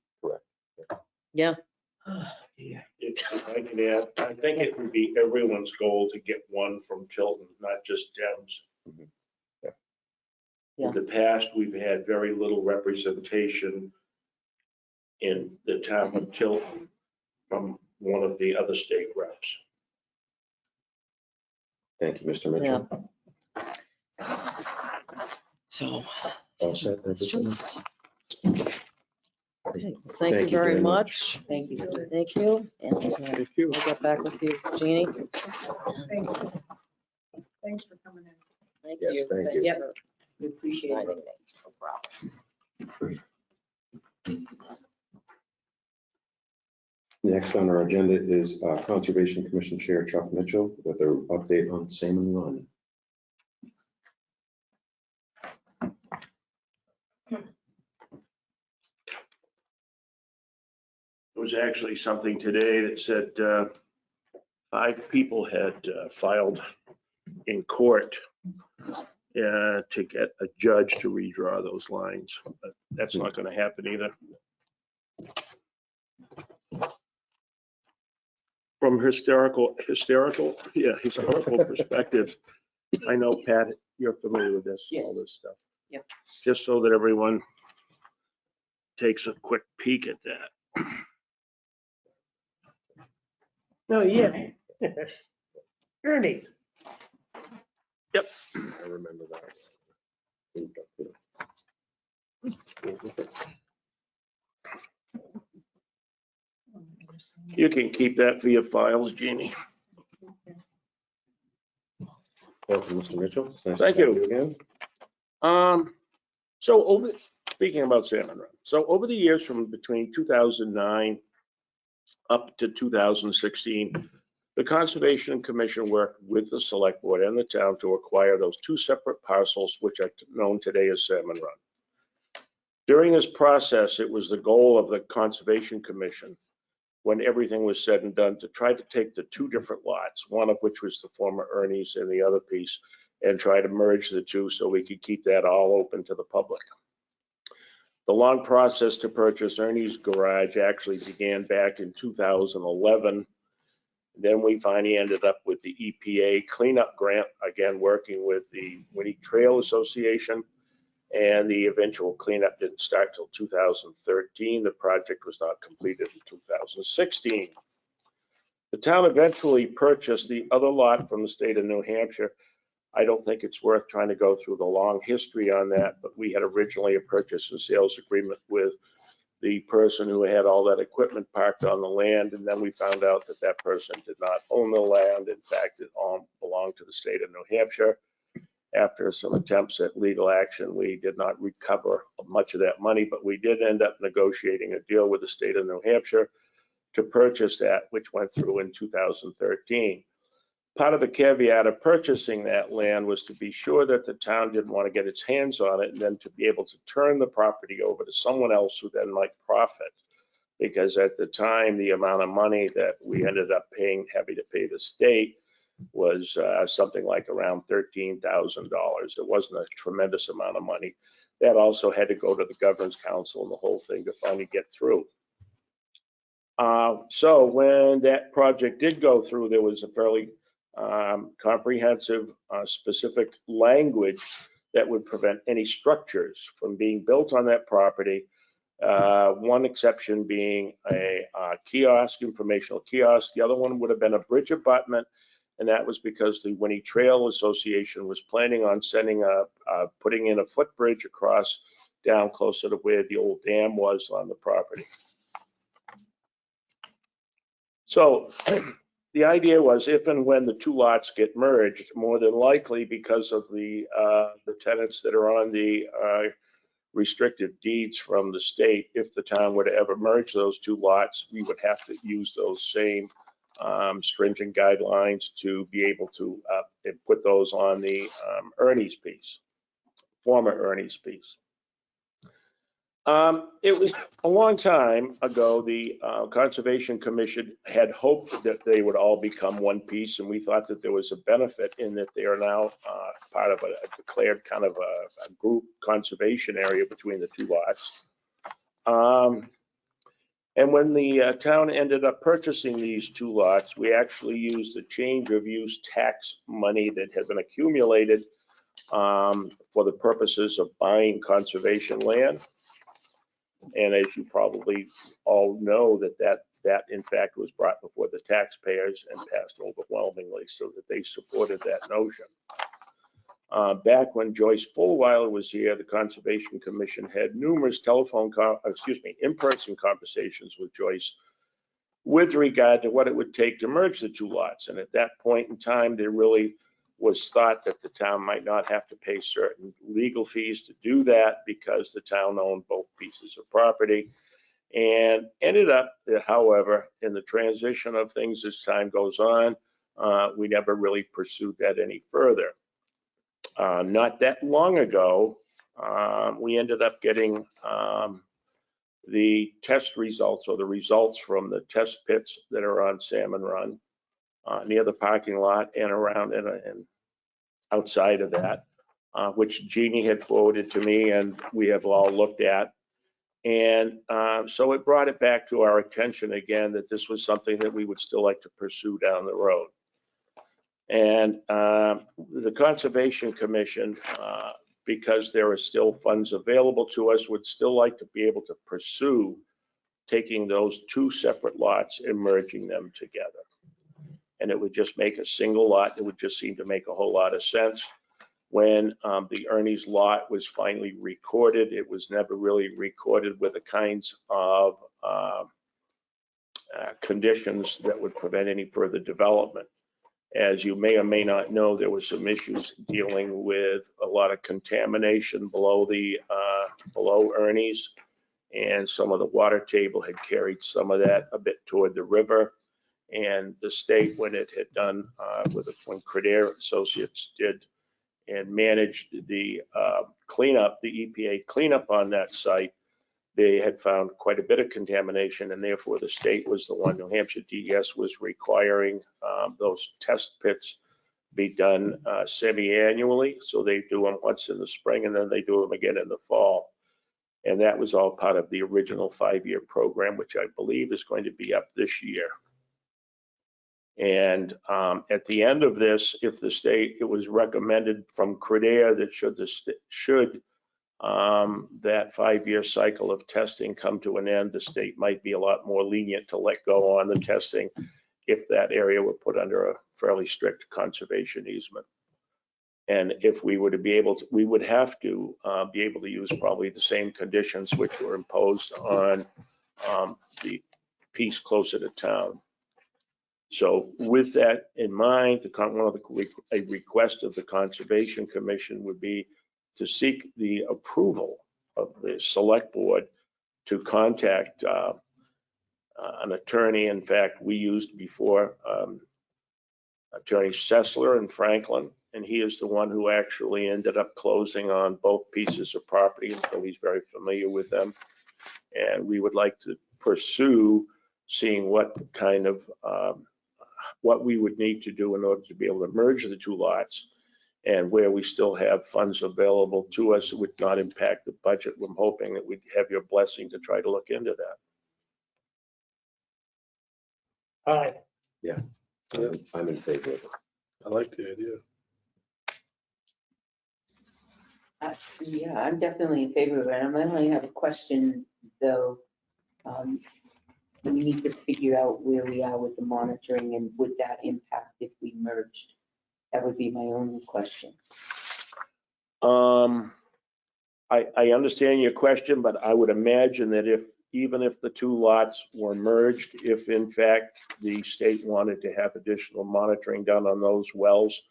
Yeah.
If I can add, I think it would be everyone's goal to get 1 from Tilton, not just Deb's.
Mhm.
Yeah.
In the past, we've had very little representation in the town of Tilton from one of the other state reps.
Thank you, Mr. Mitchell.
So.
All set, everything?
Okay, thank you very much.
Thank you.
Thank you. And
Thank you.
I'll get back with you, Jeannie.
Thank you. Thanks for coming in.
Thank
Yes,
you.
thank you.
Thanks
Yep.
for
We appreciate
reminding
it.
me. No problem.
Next on our agenda is Conservation Commission Chair Chuck Mitchell with an update on Salmon Run.
There was actually something today that said 5 people had filed in court to get a judge to redraw those lines. But that's not going to happen either. From historical perspective, I know, Pat, you're familiar with this, all this stuff.
Yep.
Just so that everyone takes a quick peek at that.
Oh, yeah. Ernie.
Yep.
I remember that.
You can keep that for your files, Jeannie.
Welcome, Mr. Mitchell. It's nice to
Thank
have
you.
again.
So speaking about Salmon Run, so over the years from between 2009 up to 2016, the Conservation Commission worked with the Select Board and the town to acquire those 2 separate parcels, which are known today as Salmon Run. During this process, it was the goal of the Conservation Commission, when everything was said and done, to try to take the 2 different lots, one of which was the former Ernie's and the other piece, and try to merge the 2 so we could keep that all open to the public. The long process to purchase Ernie's garage actually began back in 2011. Then we finally ended up with the EPA cleanup grant, again, working with the Winnie Trail Association. And the eventual cleanup didn't start till 2013. The project was not completed in 2016. The town eventually purchased the other lot from the state of New Hampshire. I don't think it's worth trying to go through the long history on that, but we had originally a purchase and sales agreement with the person who had all that equipment parked on the land, and then we found out that that person did not own the land. In fact, it all belonged to the state of New Hampshire. After some attempts at legal action, we did not recover much of that money, but we did end up negotiating a deal with the state of New Hampshire to purchase that, which went through in 2013. part of the caveat of purchasing that land was to be sure that the town didn't want to get its hands on it and then to be able to turn the property over to someone else who then might profit. Because at the time, the amount of money that we ended up having to pay the state was something like around $13,000. It wasn't a tremendous amount of money. That also had to go to the Governor's Council and the whole thing to finally get through. So when that project did go through, there was a fairly comprehensive, specific language that would prevent any structures from being built on that property. One exception being a kiosk, informational kiosk. The other one would have been a bridge abutment, and that was because the Winnie Trail Association was planning on putting in a footbridge across down closer to where the old dam was on the property. So the idea was if and when the two lots get merged, more than likely because of the tenants that are on the restrictive deeds from the state, if the town were to ever merge those two lots, we would have to use those same stringent guidelines to be able to put those on the Ernie's piece, former Ernie's piece. It was a long time ago, the Conservation Commission had hoped that they would all become one piece, and we thought that there was a benefit in that they are now part of a declared kind of a group conservation area between the two lots. And when the town ended up purchasing these two lots, we actually used the change of use tax money that had been accumulated for the purposes of buying conservation land. And as you probably all know, that in fact was brought before the taxpayers and passed overwhelmingly, so that they supported that notion. Back when Joyce Fullwiler was here, the Conservation Commission had numerous in-person conversations with Joyce with regard to what it would take to merge the two lots. And at that point in time, there really was thought that the town might not have to pay certain legal fees to do that because the town owned both pieces of property. And ended up, however, in the transition of things as time goes on, we never really pursued that any further. Not that long ago, we ended up getting the test results, or the results from the test pits that are on Salmon Run near the parking lot and around and outside of that, which Jeannie had forwarded to me and we have all looked at. And so it brought it back to our attention again that this was something that we would still like to pursue down the road. And the Conservation Commission, because there are still funds available to us, would still like to be able to pursue taking those two separate lots and merging them together. And it would just make a single lot. It would just seem to make a whole lot of sense. When the Ernie's lot was finally recorded, it was never really recorded with the kinds of conditions that would prevent any further development. As you may or may not know, there were some issues dealing with a lot of contamination below Ernie's, and some of the water table had carried some of that a bit toward the river. And the state, when it had done when Cradair Associates did and managed the cleanup, the EPA cleanup on that site, they had found quite a bit of contamination, and therefore the state was the one, New Hampshire DES was requiring those test pits be done semi-annually. So they do them once in the spring and then they do them again in the fall. And that was all part of the original 5-year program, which I believe is going to be up this year. And at the end of this, if the state, it was recommended from Cradair that should that 5-year cycle of testing come to an end, the state might be a lot more lenient to let go on the testing if that area were put under a fairly strict conservation easement. And if we were to be able to, we would have to be able to use probably the same conditions which were imposed on the piece closer to town. So with that in mind, a request of the Conservation Commission would be to seek the approval of the Select Board to contact an attorney. In fact, we used before
Attorney Sessler in Franklin, and he is the one who actually ended up closing on both pieces of property, and so he's very familiar with them. And we would like to pursue seeing what kind of, what we would need to do in order to be able to merge the two lots, and where we still have funds available to us, it would not impact the budget. I'm hoping that we'd have your blessing to try to look into that.
Aye.
I'm in favor of it.
I like the idea.
Yeah, I'm definitely in favor of it. I only have a question, though. We need to figure out where we are with the monitoring, and would that impact if we merged? That would be my only question.
I understand your question, but I would imagine that even if the two lots were merged, if in fact the state wanted to have additional monitoring done on those wells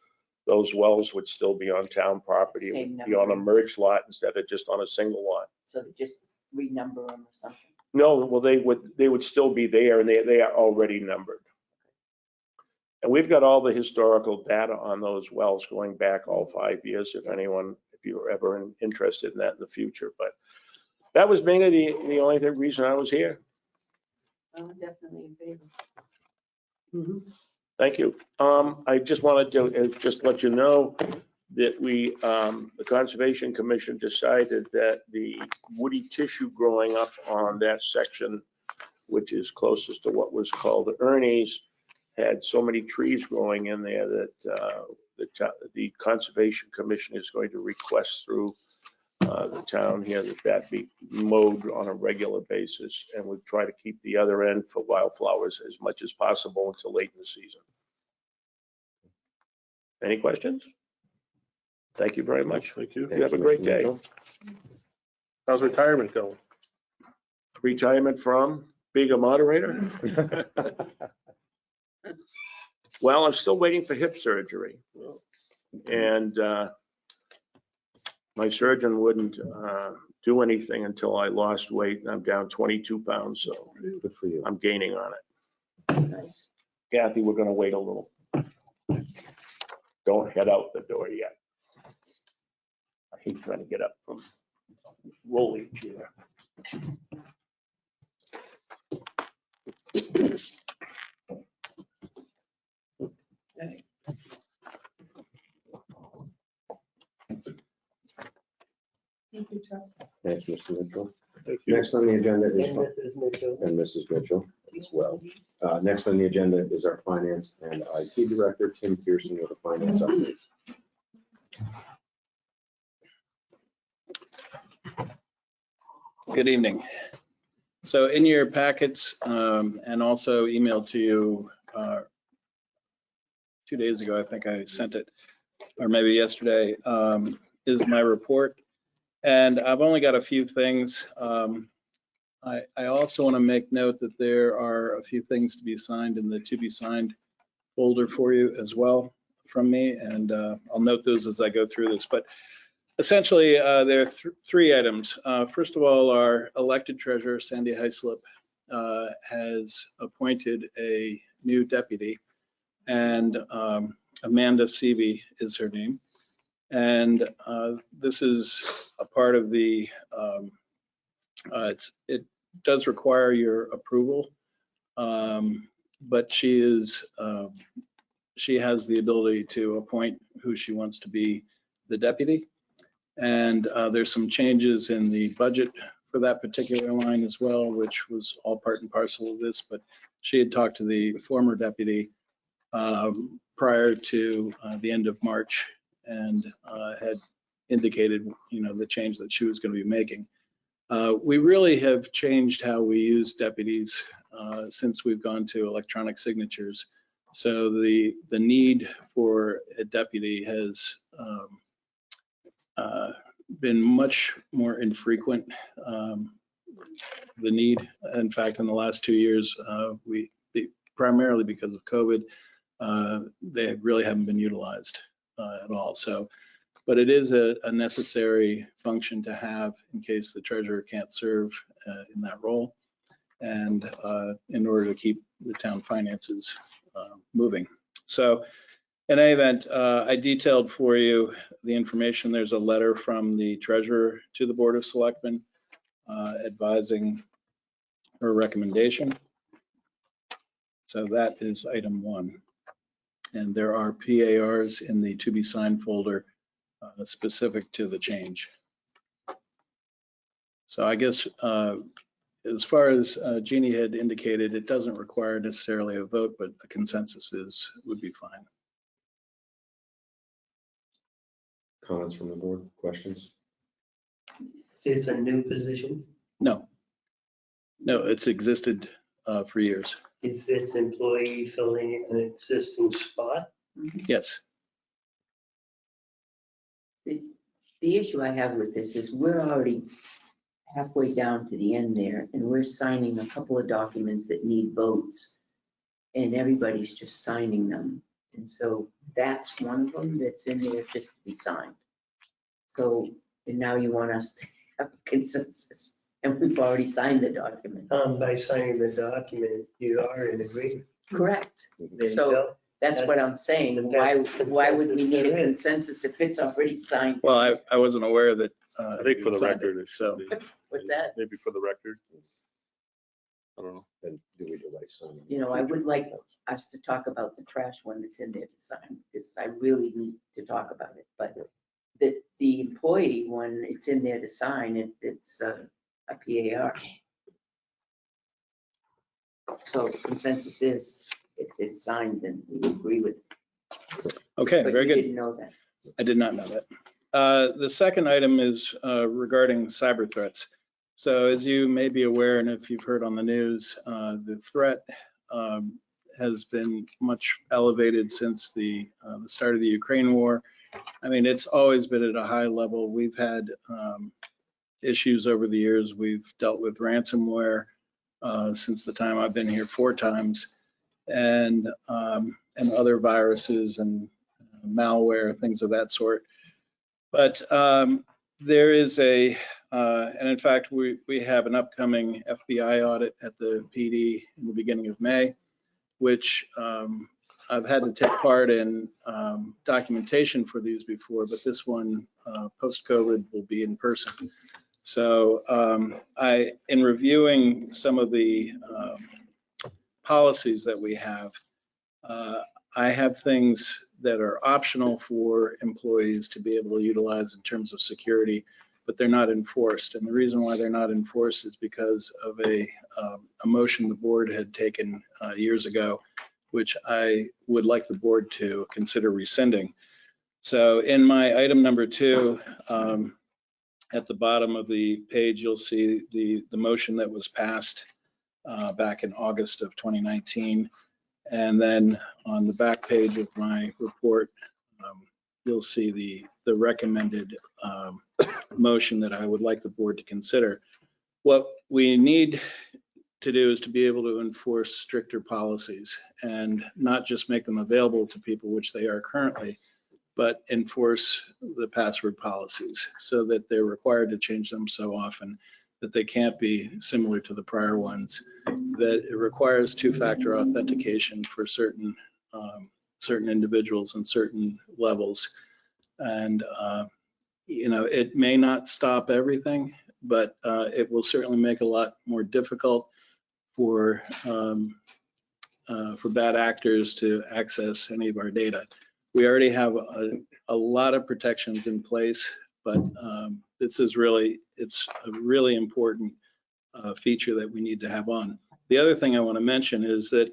would still be on town property. It
Same
would be on a
number.
merged lot instead of just on a single lot.
So they just renumber them or something?
No, well, they would still be there, and they are already numbered. And we've got all the historical data on those wells going back all 5 years, if you're ever interested in that in the future. But that was mainly the only reason I was here.
I'm definitely in favor.
Thank you. I just wanted to just let you know that the Conservation Commission decided that the woody tissue growing up on that section, which is closest to what was called Ernie's, had so many trees growing in there that the Conservation Commission is going to request through the town here that be mowed on a regular basis, and we try to keep the other end for wildflowers as much as possible until late in the season. Any questions? Thank you very much.
Thank you.
You have a great day.
How's retirement going?
Retirement from being a moderator? Well, I'm still waiting for hip surgery. And my surgeon wouldn't do anything until I lost weight, and I'm down 22 pounds, so
Good for you.
I'm gaining on it.
Nice.
Kathy, we're gonna wait a little. Don't head out the door yet. I hate trying to get up from rolling chair.
Thank you, Chuck.
Thank you, Mr. Mitchell.
Thank you.
Next on the agenda
And
is,
Mrs. Mitchell.
and Mrs. Mitchell as well. Next on the agenda is our Finance and IT Director, Tim Pearson, with a finance update.
Good evening. So in your packets, and also emailed to you 2 days ago, I think I sent it, or maybe yesterday, is my report. And I've only got a few things. I also want to make note that there are a few things to be signed in the to be signed folder for you as well from me. And I'll note those as I go through this. But essentially, there are three items. First of all, our elected treasurer, Sandy Heislip, has appointed a new deputy, and Amanda Seavey is her name. And this is a part of the, it does require your approval, but she has the ability to appoint who she wants to be the deputy. And there's some changes in the budget for that particular line as well, which was all part and parcel of this, but she had talked to the former deputy prior to the end of March and had indicated, the change that she was going to be making. We really have changed how we use deputies since we've gone to electronic signatures. So the need for a deputy has been much more infrequent. The need, in fact, in the last 2 years, primarily because of COVID, they really haven't been utilized at all. So, but it is a necessary function to have in case the treasurer can't serve in that role, and in order to keep the town finances moving. So In any event, I detailed for you the information. There's a letter from the treasurer to the Board of Selectmen advising her recommendation. So that is item 1. And there are PARs in the to be signed folder specific to the change. So I guess as far as Jeannie had indicated, it doesn't require necessarily a vote, but a consensus would be fine.
Comments from the board, questions?
Is this a new position?
No, it's existed for years.
Is this employee filling an existing spot?
Yes.
The issue I have with this is we're already halfway down to the end there, and we're signing a couple of documents that need votes, and everybody's just signing them. And so that's one of them that's in there just to be signed. So, and now you want us to have a consensus, and we've already signed the document.
By signing the document, you are in agreement.
Correct.
There you
So
go.
that's what I'm saying.
The best
Why would we
consensus
need a
there is.
consensus if it's already signed?
Well, I wasn't aware that.
I think for the
you signed it,
record, it
So,
should be.
What's that?
Maybe for the record. I don't know.
Then do we delay signing?
You know, I would like us to talk about the trash one that's in there to sign, because I really need to talk about it. But the employee one, it's in there to sign, it's a PAR. So consensus is, if it's signed, then we agree with it.
okay,
But
very
you
good.
didn't know that.
I did not know that. The second item is regarding cyber threats. So as you may be aware, and if you've heard on the news, the threat has been much elevated since the start of the Ukraine war. I mean, it's always been at a high level. We've had issues over the years. We've dealt with ransomware since the time I've been here 4 times, and other viruses and malware, things of that sort. But there is and in fact, we have an upcoming FBI audit at the PD in the beginning of May, which I've had to take part in documentation for these before, but this one, post-COVID, will be in person. So in reviewing some of the policies that we have, I have things that are optional for employees to be able to utilize in terms of security, but they're not enforced. And the reason why they're not enforced is because of a motion the board had taken years ago, which I would like the board to consider rescinding. So in my item number 2, at the bottom of the page, you'll see the motion that was passed back in August of 2019. And then on the back page of my report, you'll see the recommended motion that I would like the board to consider. What we need to do is to be able to enforce stricter policies and not just make them available to people, which they are currently, but enforce the password policies so that they're required to change them so often that they can't be similar to the prior ones, that it requires 2-factor authentication for certain individuals and certain levels. And, you know, it may not stop everything, but it will certainly make it a lot more difficult for bad actors to access any of our data. We already have a lot of protections in place, but it's a really important feature that we need to have on. The other thing I want to mention is that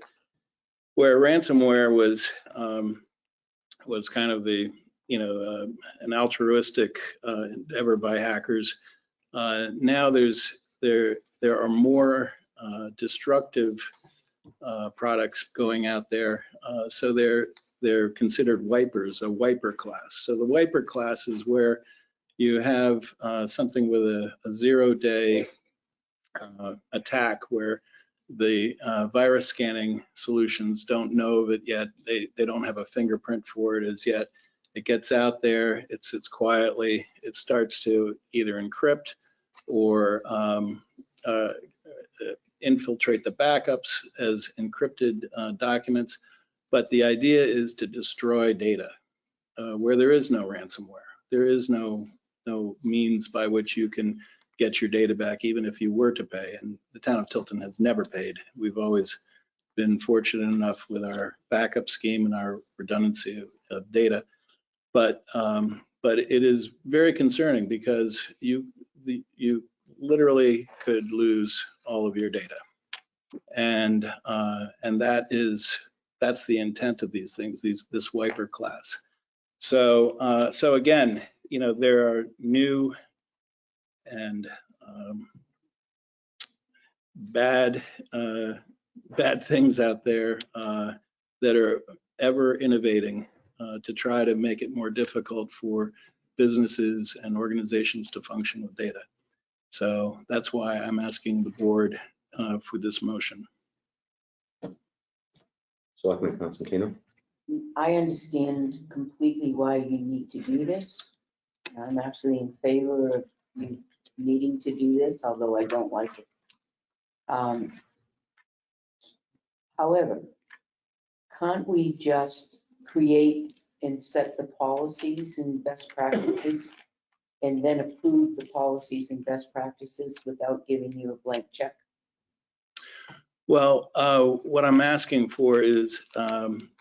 where ransomware was kind of the, you know, an altruistic endeavor by hackers, now there are more destructive products going out there. So they're considered wipers, a wiper class. So the wiper class is where you have something with a 0-day attack where the virus scanning solutions don't know of it yet. They don't have a fingerprint for it as yet. It gets out there, it sits quietly, it starts to either encrypt or infiltrate the backups as encrypted documents. But the idea is to destroy data where there is no ransomware. There is no means by which you can get your data back, even if you were to pay. And the town of Tilton has never paid. We've always been fortunate enough with our backup scheme and our redundancy of data. But it is very concerning because you literally could lose all of your data. And that's the intent of these things, this wiper class. So again, there are new and bad things out there that are ever innovating to try to make it more difficult for businesses and organizations to function with data. So that's why I'm asking the board for this motion.
Selectman Constantino?
I understand completely why you need to do this. I'm actually in favor of you needing to do this, although I don't like it. However, can't we just create and set the policies and best practices and then approve the policies and best practices without giving you a blank check?
Well, what I'm asking for is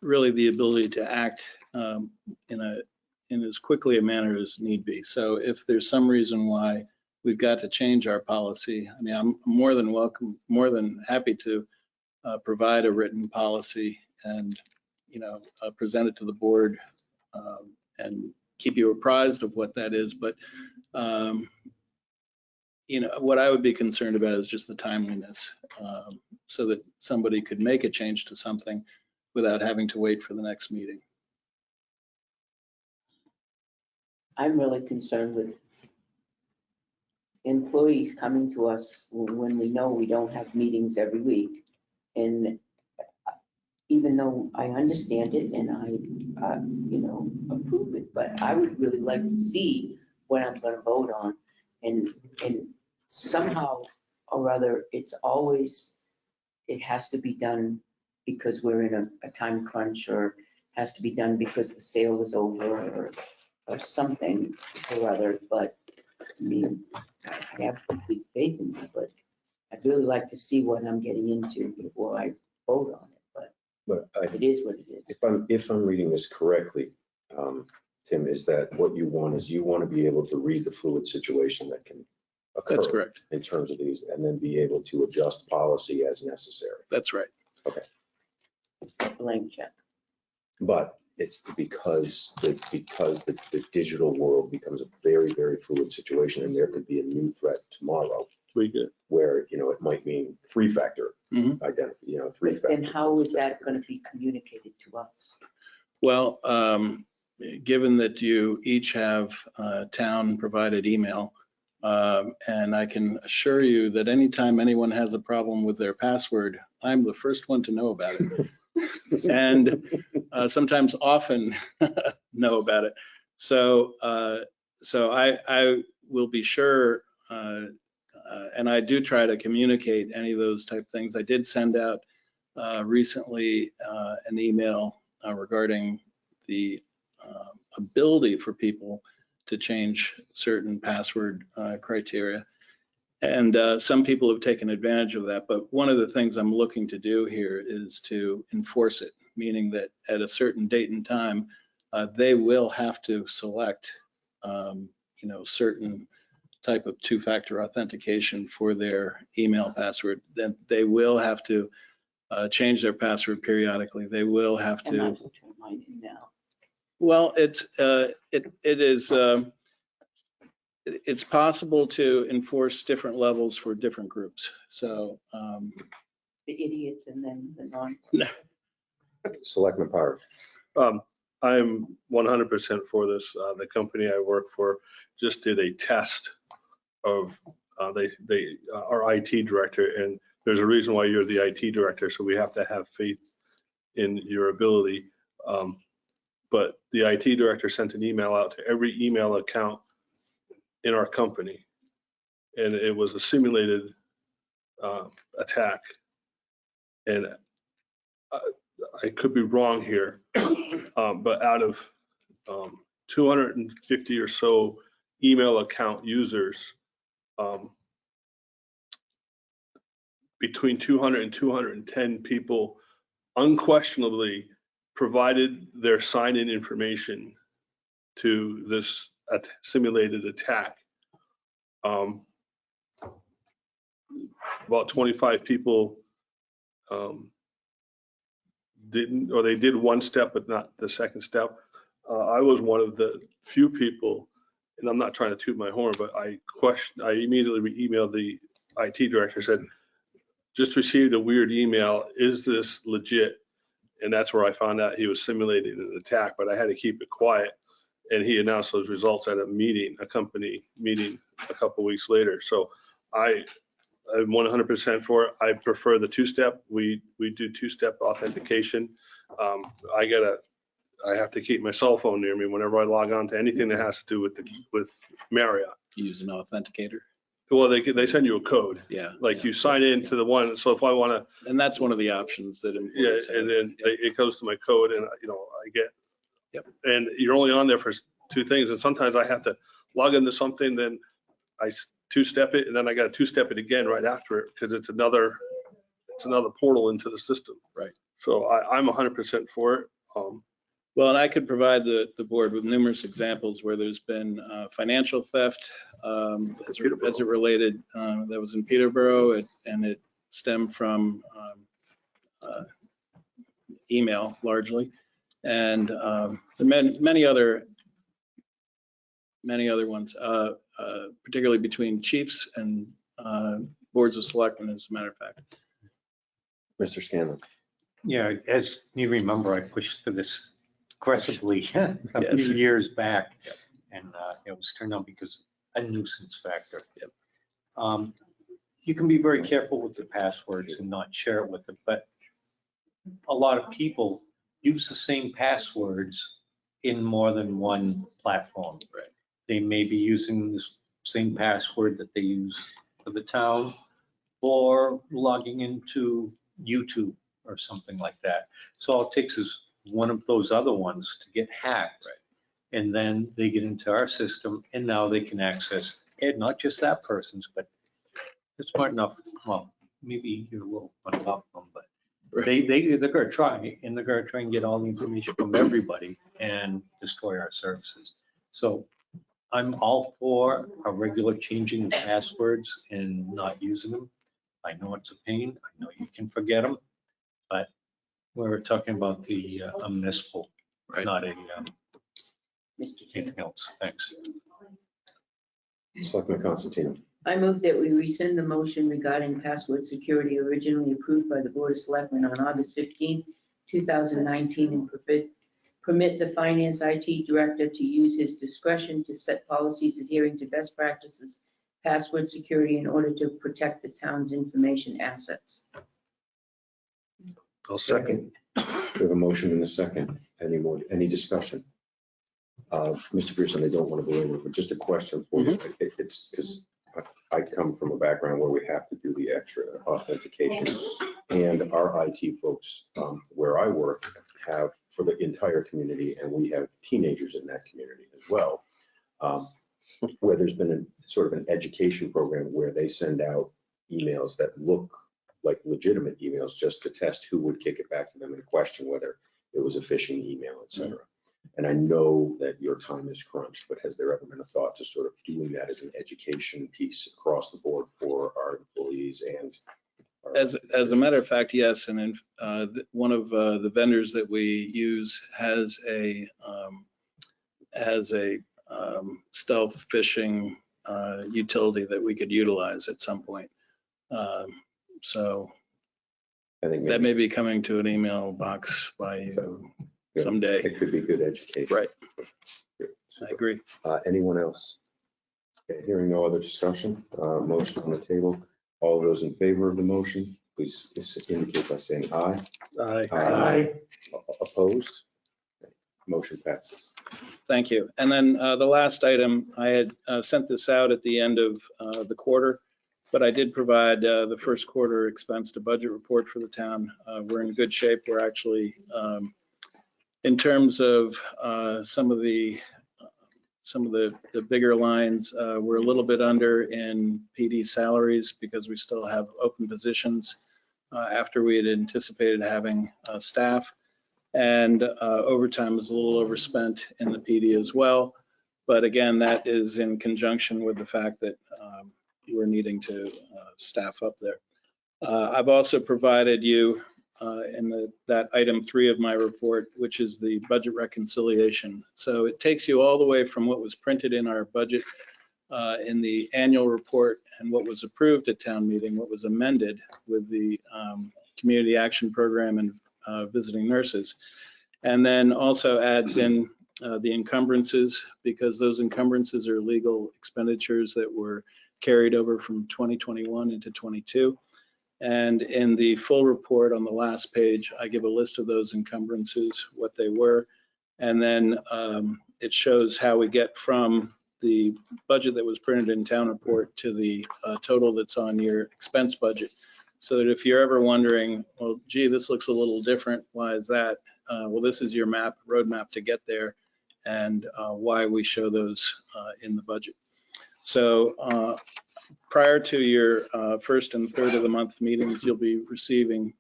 really the ability to act in as quickly a manner as need be. So if there's some reason why we've got to change our policy, I mean, I'm more than happy to provide a written policy and present it to the board and keep you apprised of what that is. But what I would be concerned about is just the timeliness, so that somebody could make a change to something without having to wait for the next meeting.
I'm really concerned with employees coming to us when we know we don't have meetings every week. And even though I understand it and I, approve it, but I would really like to see what I'm gonna vote on. And somehow or other, it has to be done because we're in a time crunch, or has to be done because the sale is over, or something or other. But I mean, I have complete faith in you, but I'd really like to see what I'm getting into before I vote on it. But it is what it is.
If I'm reading this correctly, Tim, is that what you want is you want to be able to read the fluid situation that can occur.
That's correct.
In terms of these, and then be able to adjust policy as necessary.
That's right.
Okay.
Blank check.
But it's because the digital world becomes a very, very fluid situation, and there could be a new threat tomorrow. Where, it might mean three-factor identity, three-factor.
And how is that going to be communicated to us?
Well, given that you each have town-provided email, and I can assure you that anytime anyone has a problem with their password, I'm the first one to know about it. And sometimes often know about it. So I will be sure, and I do try to communicate any of those type of things. I did send out recently an email regarding the ability for people to change certain password criteria. And some people have taken advantage of that. But one of the things I'm looking to do here is to enforce it, meaning that at a certain date and time, they will have to select, certain type of two-factor authentication for their email password. Then they will have to change their password periodically. They will have to.
And I will turn mine in now.
Well, it's possible to enforce different levels for different groups. So
The idiots and then the non.
Selectman Power.
I'm 100% for this. The company I work for just did a test of our IT director, and there's a reason why you're the IT director, so we have to have faith in your ability. But the IT director sent an email out to every email account in our company, and it was a simulated attack. And I could be wrong here, but out of 250 or so email account users, between 200 and 210 people unquestionably provided their sign-in information to this simulated attack. About 25 people didn't, or they did one step, but not the second step. I was one of the few people, and I'm not trying to toot my horn, but I immediately emailed the IT director, said, just received a weird email. Is this legit? And that's where I found out he was simulating an attack, but I had to keep it quiet. And he announced those results at a company meeting a couple weeks later. So I'm 100% for it. I prefer the two-step. We do two-step authentication. I have to keep my cell phone near me whenever I log on to anything that has to do with Marriott.
Use an authenticator.
Well, they send you a code.
Yeah.
Like you sign in to the one. So if I want to,
And that's one of the options that employees have.
and then it goes to my code, and I get.
Yep.
And you're only on there for two things, and sometimes I have to log into something, then I two-step it, and then I got to two-step it again right after it because it's another portal into the system.
Right.
So I'm 100% for it.
Well, and I could provide the board with numerous examples where there's been financial theft as it related, that was in Peterborough, and it stemmed from email largely. And many other ones, particularly between chiefs and boards of selectmen, as a matter of fact.
Mr. Scanlon.
Yeah, as you remember, I pushed for this aggressively a
Yes.
few years back, and it was turned on because a nuisance factor.
Yep.
You can be very careful with the passwords and not share it with them, but a lot of people use the same passwords in more than one platform.
Right.
They may be using the same password that they use for the town or logging into YouTube or something like that. So all it takes is one of those other ones to get hacked. Right. And then they get into our system, and now they can access, and not just that person's, but it's smart enough. Well, maybe you're a little on top of them, but
Right.
they're going to try, and they're going to try and get all the information from everybody and destroy our services. So I'm all for a regular changing of passwords and not using them. I know it's a pain. I know you can forget them, but we're talking about the municipal,
Right.
not anything else. Thanks.
Selectman Constantino.
I move that we rescind the motion regarding password security originally approved by the Board of Selectmen on August 15, 2019, and permit the Finance IT Director to use his discretion to set policies adhering to best practices, password security in order to protect the town's information assets.
I'll second.
We have a motion and a second. Any discussion? Mr. Pearson, I don't want to belabor, but just a question for you. It's because I come from a background where we have to do the extra authentication, and our IT folks where I work have for the entire community, and we have teenagers in that community as well, where there's been a sort of an education program where they send out emails that look like legitimate emails just to test who would kick it back to them and question whether it was a phishing email, et cetera. And I know that your time is crunched, but has there ever been a thought to sort of doing that as an education piece across the board for our employees and
As a matter of fact, yes, and one of the vendors that we use has a stealth phishing utility that we could utilize at some point. So
I think
that may be coming to an email box by you someday.
It could be good education.
Right.
Good.
I agree.
Anyone else? Okay, hearing no other discussion, motion on the table. All those in favor of the motion, please indicate by saying aye.
Aye.
Opposed? Motion passes.
Thank you. And then the last item, I had sent this out at the end of the quarter. But I did provide the first quarter expense to budget report for the town. We're in good shape. We're actually, in terms of some of the bigger lines, we're a little bit under in PD salaries because we still have open positions after we had anticipated having staff. And overtime is a little overspent in the PD as well. But again, that is in conjunction with the fact that we're needing to staff up there. I've also provided you in that item 3 of my report, which is the budget reconciliation. So it takes you all the way from what was printed in our budget in the annual report and what was approved at town meeting, what was amended with the community action program and visiting nurses, and then also adds in the encumbrances, because those encumbrances are legal expenditures that were carried over from 2021 into 22. And in the full report on the last page, I give a list of those encumbrances, what they were, and then it shows how we get from the budget that was printed in town report to the total that's on your expense budget. So that if you're ever wondering, well, gee, this looks a little different, why is that? Well, this is your roadmap to get there, and why we show those in the budget. So prior to your first and third of the month meetings, you'll be receiving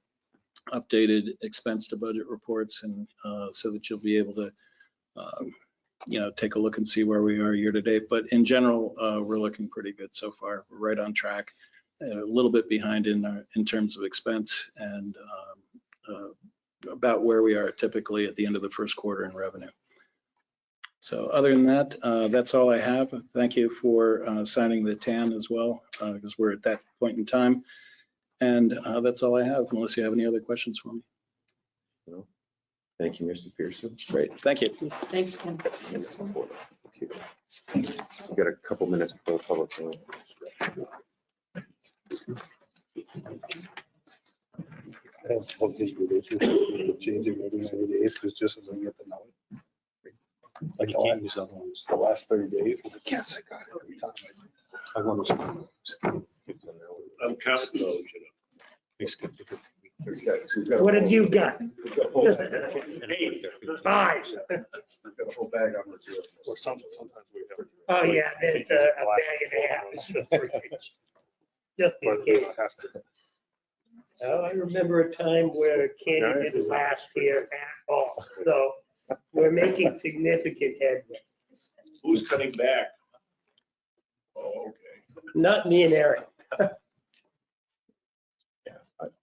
updated expense to budget reports, and so that you'll be able to take a look and see where we are year to date. But in general, we're looking pretty good so far. We're right on track, a little bit behind in terms of expense, and about where we are typically at the end of the first quarter in revenue. So other than that, that's all I have. Thank you for signing the TAN as well, because we're at that point in time. And that's all I have, unless you have any other questions for me.
No. Thank you, Mr. Pearson.
Great, thank you.
Thanks, Tim.
We've got a couple minutes before public hearing.
I have healthy relationship with changing every 90 days, because just as I get to know it. Like the last 30 days, I'm like, yes, I got it every time. I want to.
I'm counting those,
What have you got?
We've got a whole bag.
5.
We've got a whole bag on reserve. Or sometimes we have.
Oh, yeah, there's a bag and a half. Just in
But
case.
it has to.
Oh, I remember a time where Candy didn't last here at all, so we're making significant headway.
Who's cutting back? Oh, okay.
Not me and Eric.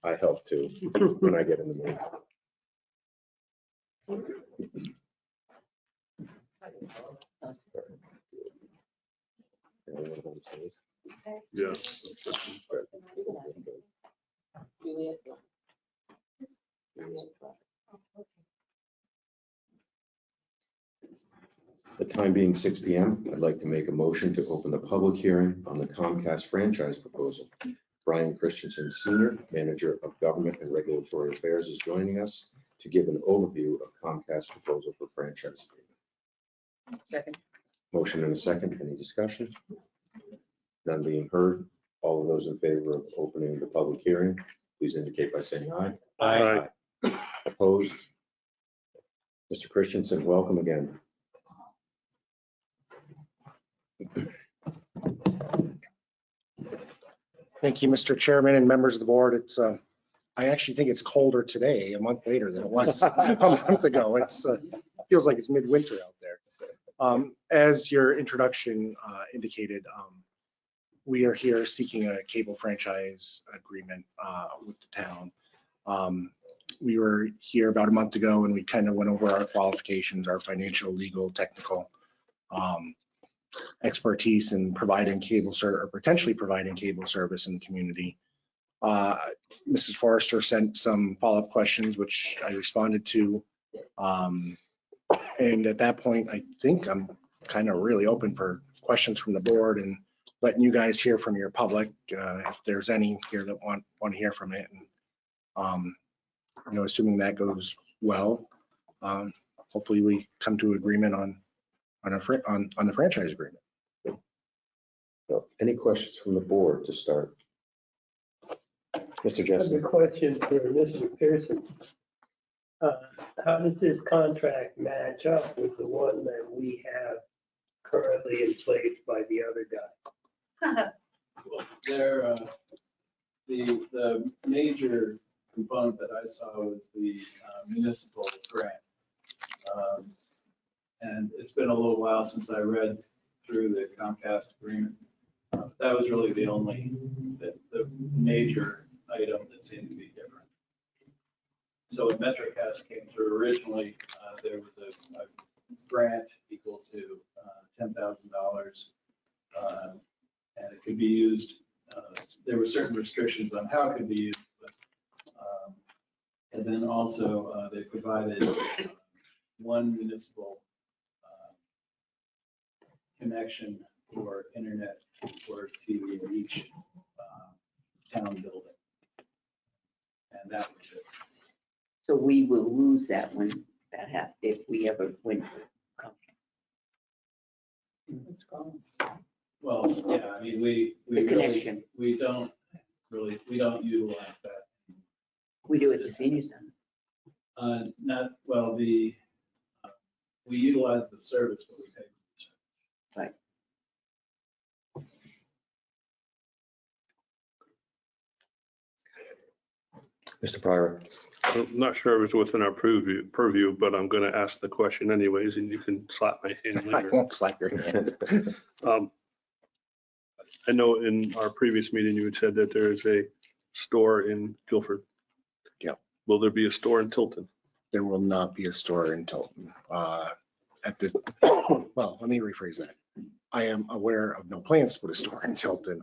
I help too when I get in the mood.
Yeah.
The time being 6 p.m., I'd like to make a motion to open the public hearing on the Comcast franchise proposal. Brian Christensen, Senior Manager of Government and Regulatory Affairs, is joining us to give an overview of Comcast's proposal for franchise agreement.
Second.
Motion and a second. Any discussion? None being heard. All of those in favor of opening the public hearing, please indicate by saying aye.
Aye.
Opposed? Mr. Christensen, welcome again.
Thank you, Mr. Chairman and members of the board. It's, I actually think it's colder today, a month later than it was a month ago. It's feels like it's midwinter out there. As your introduction indicated, we are here seeking a cable franchise agreement with the town. We were here about a month ago and we kind of went over our qualifications, our financial, legal, technical expertise in providing cable service or potentially providing cable service in the community. Mrs. Forrester sent some follow-up questions, which I responded to. And at that point, I think I'm kind of really open for questions from the board and letting you guys hear from your public, if there's any here that want to hear from it. And, assuming that goes well, hopefully we come to agreement on the franchise agreement.
So, any questions from the board to start? Mr.
I have
Jessamine.
a question for Mr. Pearson. How does this contract match up with the one that we have currently in place by the other guy?
There, the major component that I saw was the municipal grant. And it's been a little while since I read through the Comcast agreement. That was really the only, the major item that seemed to be different. So when MetroCast came through originally, there was a grant equal to $10,000. And it could be used, there were certain restrictions on how it could be used. But, and then also they provided one municipal connection for internet or TV in each town building. And that was it.
So we will lose that one, if we ever win. It's gone.
Well, yeah, I mean, we
The
really,
connection.
we don't utilize that.
We do at the senior center.
Not, well, we utilize the service, but we pay for the service.
Right.
Mr. Pryor.
I'm not sure if it's within our purview, but I'm going to ask the question anyways, and you can slap my hand
I
later.
won't slap your hand.
I know in our previous meeting, you had said that there is a store in Guilford.
Yep.
Will there be a store in Tilton?
There will not be a store in Tilton. Well, let me rephrase that. I am aware of no plans to put a store in Tilton.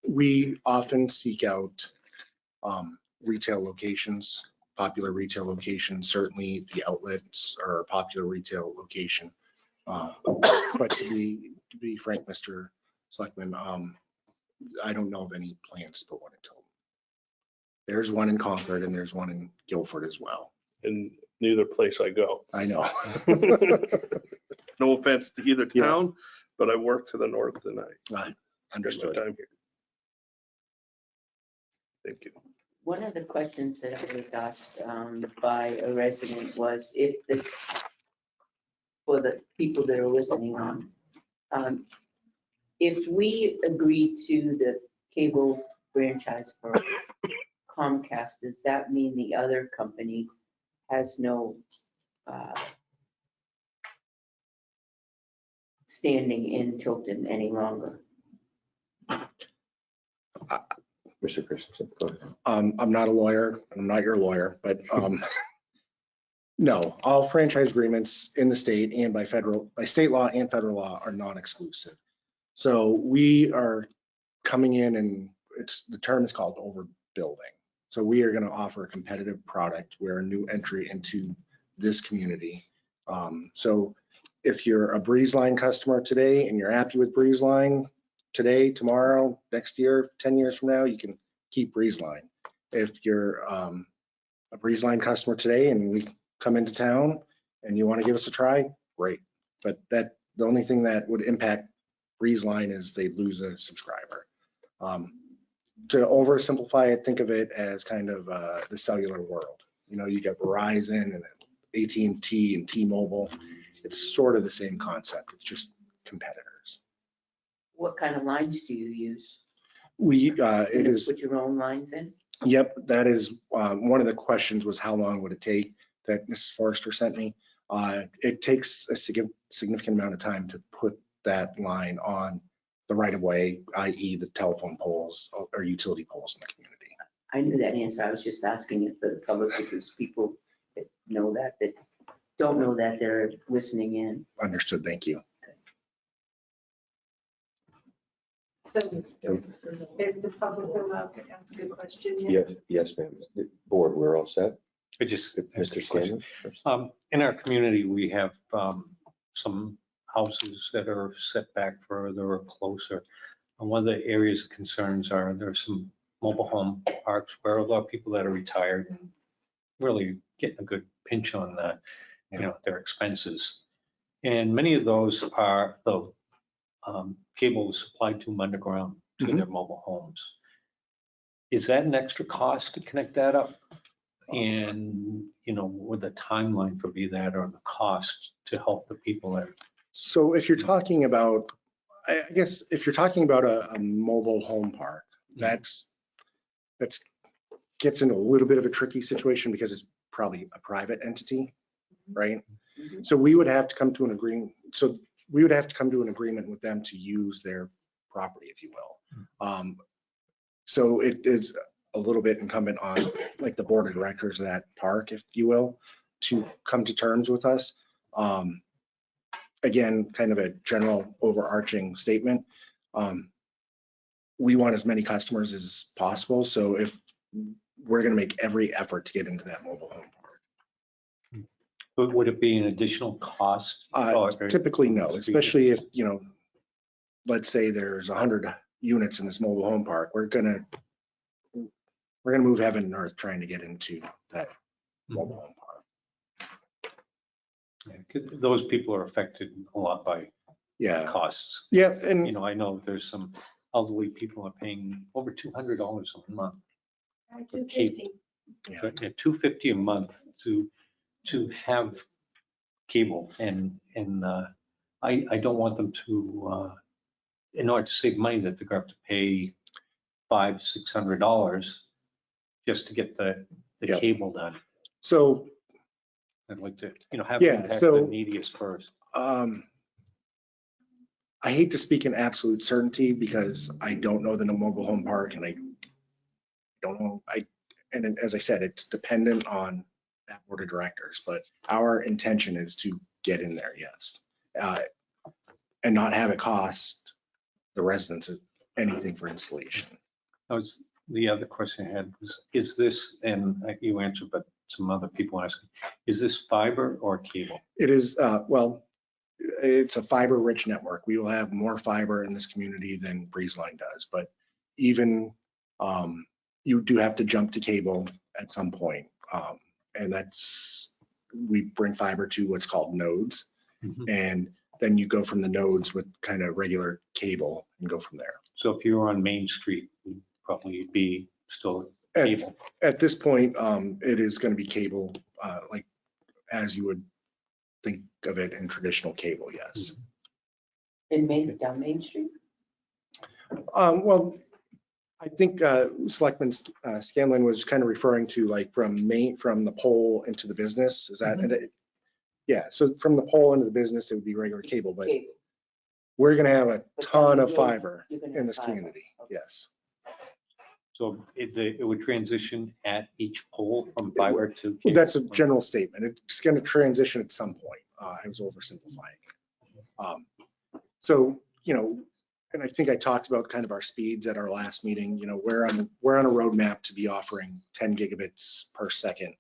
We often seek out retail locations, popular retail locations. Certainly the outlets are a popular retail location. But to be frank, Mr. Selectman, I don't know of any plans to put one in Tilton. There's one in Concord and there's one in Guilford as well.
In neither place I go.
I know.
No offense to either
Yeah.
town, but I work to the north and I spend my
Understood.
time here. Thank you.
One of the questions that I was asked by a resident was for the people that are listening on, if we agree to the cable franchise for Comcast, does that mean the other company has no standing in Tilton any longer?
Mr. Christensen, go ahead.
I'm not a lawyer. I'm not your lawyer, but no, all franchise agreements in the state and by state law and federal law are non-exclusive. So we are coming in and the term is called overbuilding. So we are going to offer a competitive product. We're a new entry into this community. So if you're a BreezeLine customer today and you're happy with BreezeLine today, tomorrow, next year, 10 years from now, you can keep BreezeLine. If you're a BreezeLine customer today and we come into town and you want to give us a try, great. But the only thing that would impact BreezeLine is they lose a subscriber. To oversimplify it, think of it as kind of the cellular world. You know, you get Verizon and AT&T and T-Mobile. It's sort of the same concept. It's just competitors.
What kind of lines do you use?
It is.
Put your own lines in?
Yep, that is one of the questions was how long would it take that Mrs. Forrester sent me. It takes a significant amount of time to put that line on the right of way, i.e. the telephone poles or utility poles in the community.
I knew that answer. I was just asking it for the public because people that know that don't know that they're listening in.
Understood, thank you.
So is the public allowed to ask a question yet?
Yes, ma'am. The board, we're all set.
I just,
Mr. Scanlon.
in our community, we have some houses that are set back further or closer. And one of the areas of concerns are there's some mobile home parks where a lot of people that are retired really getting a good pinch on their expenses. And many of those are the cable is supplied to them underground to their mobile homes. Is that an extra cost to connect that up? And, would the timeline for be that or the cost to help the people there?
So if you're talking about, I guess, if you're talking about a mobile home park, that's gets into a little bit of a tricky situation because it's probably a private entity, right? So we would have to come to an agreement. So we would have to come to an agreement with them to use their property, if you will. So it is a little bit incumbent on like the board of directors of that park, if you will, to come to terms with us. Again, kind of a general overarching statement. We want as many customers as possible. So if we're going to make every effort to get into that mobile home park.
But would it be an additional cost?
Typically, no, especially if, let's say there's 100 units in this mobile home park. We're gonna move heaven and earth trying to get into that mobile home park.
Yeah, 'cause those people are affected a lot by costs.
Yeah, and
I know there's some elderly people are paying over $200 a month.
$250.
Yeah.
$250 a month to have cable, and I don't want them to, in order to save money, that they're going to have to pay $500-600 just to get the cable done.
So
I'd like to, have them impact the neediest first.
I hate to speak in absolute certainty because I don't know the mobile home park, and I don't know. And as I said, it's dependent on that board of directors, but our intention is to get in there, yes, and not have it cost the residents anything for installation.
The other question I had was, is this, and you answered, but some other people asking, is this fiber or cable?
It is, well, it's a fiber-rich network. We will have more fiber in this community than Breezeline does, but even you do have to jump to cable at some point, and we bring fiber to what's called nodes, and then you go from the nodes with kind of regular cable and go from there.
So if you were on Main Street, you'd probably be still cable.
At this point, it is going to be cable, like as you would think of it in traditional cable, yes.
Down Main Street?
Well, I think Selectman Scanlon was kind of referring to like from the pole into the business. Is that? Yeah, so from the pole into the business, it would be regular cable, but we're going to have a ton of fiber in this community. Yes.
So it would transition at each pole from fiber to cable?
Well, that's a general statement. It's going to transition at some point. I was oversimplifying it. So, and I think I talked about kind of our speeds at our last meeting. We're on a roadmap to be offering 10 gigabits per second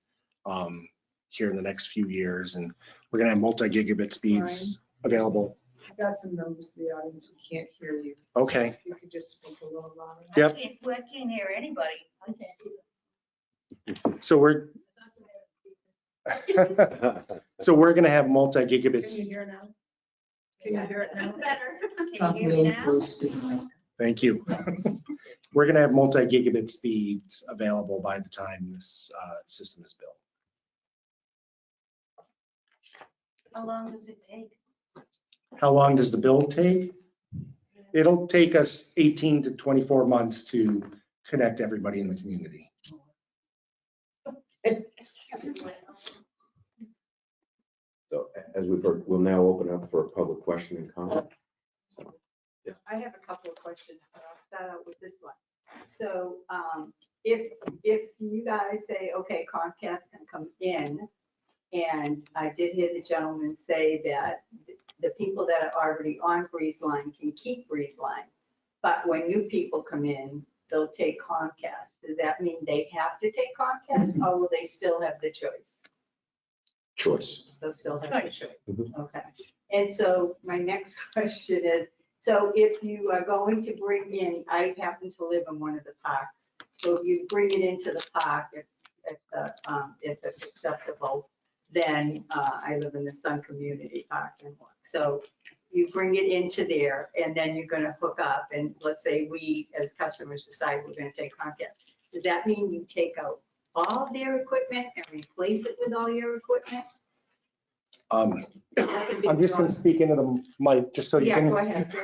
here in the next few years, and we're going to have multi-gigabit speeds available.
I've got some numbers in the audience who can't hear you.
Okay.
If you could just speak a little louder.
Yep.
I can't hear anybody. I can't either.
So we're going to have multi-gigabits.
Can you hear now? Can you hear it now?
Better. Can
Talk
you hear me
really
now?
close to the mic.
Thank you. We're going to have multi-gigabit speeds available by the time this system is built.
How long does it take?
How long does the build take? It'll take us 18 to 24 months to connect everybody in the community.
So as we've heard, we'll now open up for public question and comment.
I have a couple of questions, but I'll start out with this one. So if you guys say, okay, Comcast can come in, and I did hear the gentleman say that the people that are already on Breezeline can keep Breezeline, but when new people come in, they'll take Comcast. Does that mean they have to take Comcast, or will they still have the choice?
Choice.
They'll still have the choice.
Mhm.
Okay. And so my next question is, so if you are going to bring in, I happen to live in one of the parks. So if you bring it into the park, if it's acceptable, then I live in the Sun Community Park. So you bring it into there, and then you're gonna hook up, and let's say we, as customers, decide we're gonna take Comcast. Does that mean you take out all of their equipment and replace it with all your equipment? That's a big
I'm just going
draw.
to speak into the mic, just so you
Yeah,
can.
go ahead.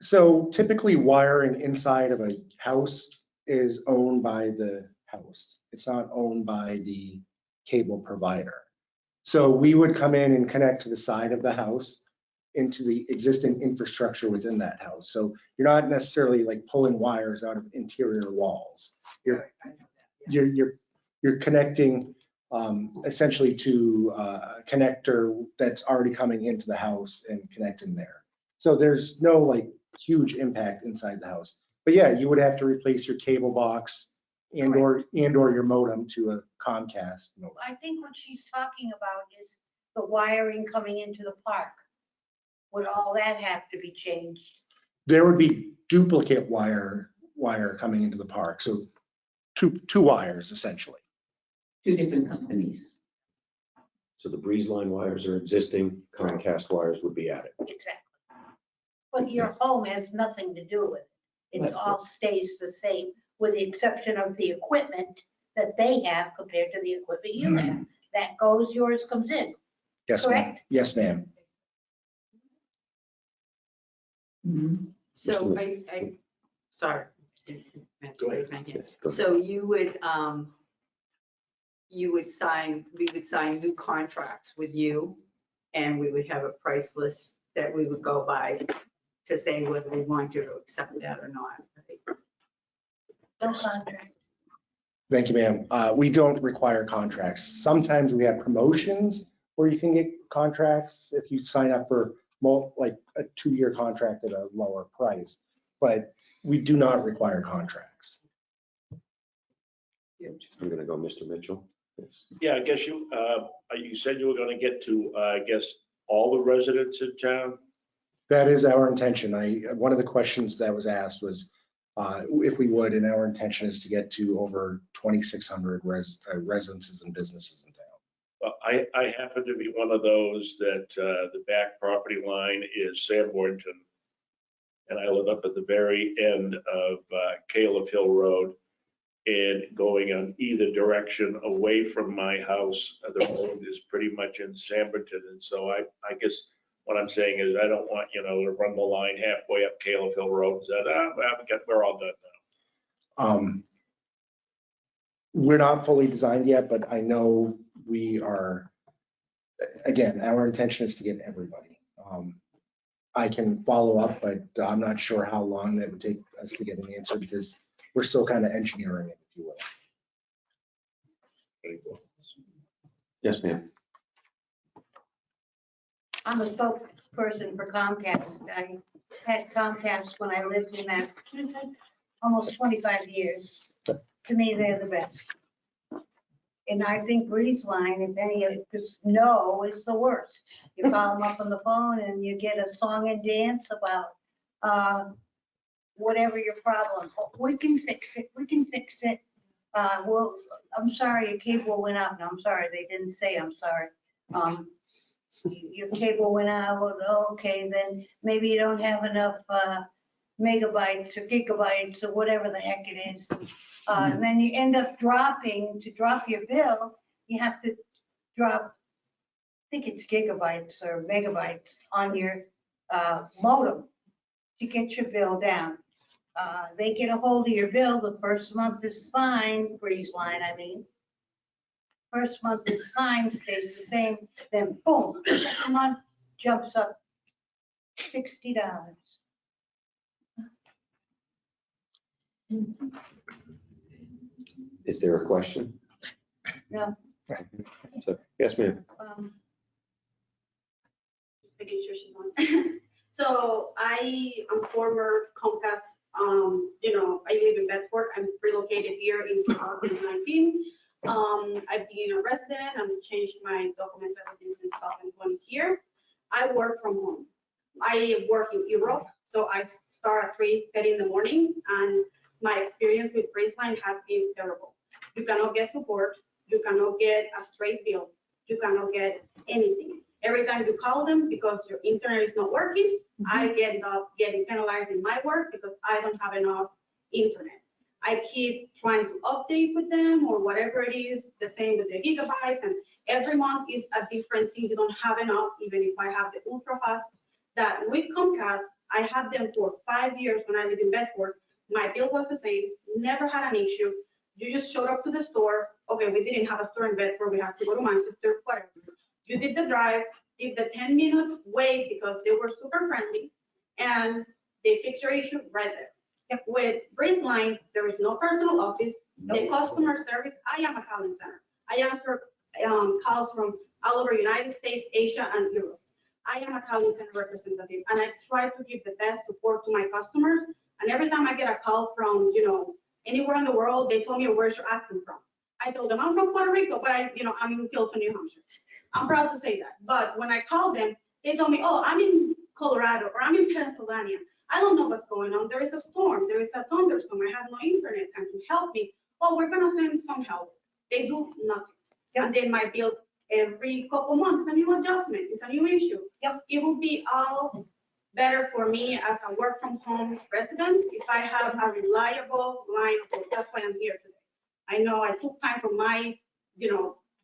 So typically wiring inside of a house is owned by the house. It's not owned by the cable provider. So we would come in and connect to the side of the house into the existing infrastructure within that house. So you're not necessarily like pulling wires out of interior walls. You're connecting essentially to a connector that's already coming into the house and connecting there. So there's no like huge impact inside the house. But yeah, you would have to replace your cable box and/or your modem to a Comcast modem.
I think what she's talking about is the wiring coming into the park. Would all that have to be changed?
There would be duplicate wire coming into the park. So two wires essentially.
Two different companies.
So the breeze line wires are existing, Comcast wires would be added.
Exactly. But your home has nothing to do with it. It's all stays the same, with the exception of the equipment that they have compared to the equipment you have. That goes, yours comes in.
Yes, ma'am.
Correct?
Yes, ma'am.
So sorry.
Go ahead. Yes, go ahead.
So we would sign new contracts with you, and we would have a price list that we would go by to say whether we want to accept that or not. Right?
No contract.
Thank you, ma'am. We don't require contracts. Sometimes we have promotions where you can get contracts if you sign up for like a 2-year contract at a lower price, but we do not require contracts.
I'm going to go Mr. Mitchell. Yes.
Yeah, I guess you said you were gonna get to, I guess, all the residents in town?
That is our intention. One of the questions that was asked was if we would, and our intention is to get to over 2,600 residences and businesses in town.
Well, I happen to be one of those that the back property line is Sanbornton. And I live up at the very end of Caleb Hill Road. And going on either direction away from my house, the road is pretty much in Sanbornton. And so I guess what I'm saying is I don't want, to run the line halfway up Caleb Hill Road and say, we're all done now.
We're not fully designed yet, but I know we are, again, our intention is to get everybody. I can follow up, but I'm not sure how long that would take us to get an answer because we're still kind of engineering it, if you will.
Yes, ma'am.
I'm a spokesperson for Comcast. I had Comcast when I lived in Massachusetts, almost 25 years. To me, they're the best. And I think Breeze Line, if any of it, because no is the worst. You call them up on the phone and you get a song and dance about whatever your problem. We can fix it. We can fix it. Well, I'm sorry, your cable went out. No, I'm sorry. They didn't say I'm sorry. Your cable went out. Well, okay, then maybe you don't have enough megabytes or gigabytes or whatever the heck it is. And then you end up to drop your bill, you have to drop, I think it's gigabytes or megabytes on your modem to get your bill down. They get a hold of your bill, the first month is fine, Breeze Line, I mean. First month is fine, stays the same, then boom, second month jumps up $60.
Is there a question?
No.
So, yes, ma'am.
I can share someone. So I am former Comcast, I live in Bedford. I'm relocated here in 2019. I've been a resident. I'm changed my documents, everything since 2020 here. I work from home. I work in Europe, so I start at 3:30 in the morning, and my experience with Breezeline has been terrible. You cannot get support. You cannot get a straight bill. You cannot get anything. every time you call them because your internet is not working, I end up getting penalized in my work because I don't have enough internet. I keep trying to update with them or whatever it is, the same with the gigabytes, and every month is a different thing. You don't have enough, even if I have the ultra fast. That with Comcast, I had them for 5 years when I lived in Bedford. My bill was the same, never had an issue. You just showed up to the store. Okay, we didn't have a store in Bedford. We had to go to Manchester, whatever. You did the drive, did the 10-minute wait because they were super friendly, and they fixed your issue right there. With Breezeline, there is no personal office. The customer service, I am a calling center. I answer calls from all over United States, Asia, and Europe. I am a calling center representative, and I try to give the best support to my customers. And every time I get a call from, anywhere in the world, they told me, where's your accent from? I told them, I'm from Puerto Rico, but I'm in Tilton, New Hampshire. I'm proud to say that. But when I called them, they told me, oh, I'm in Colorado, or I'm in Pennsylvania. I don't know what's going on. There is a storm. There is a thunderstorm. I have no internet. Can you help me? Oh, we're going to send some help. They do nothing. And then my bill every couple months, it's a new adjustment. It's a new issue. It will be all better for me as a work from home resident if I have a reliable line. That's why I'm here today. I know I took time from my,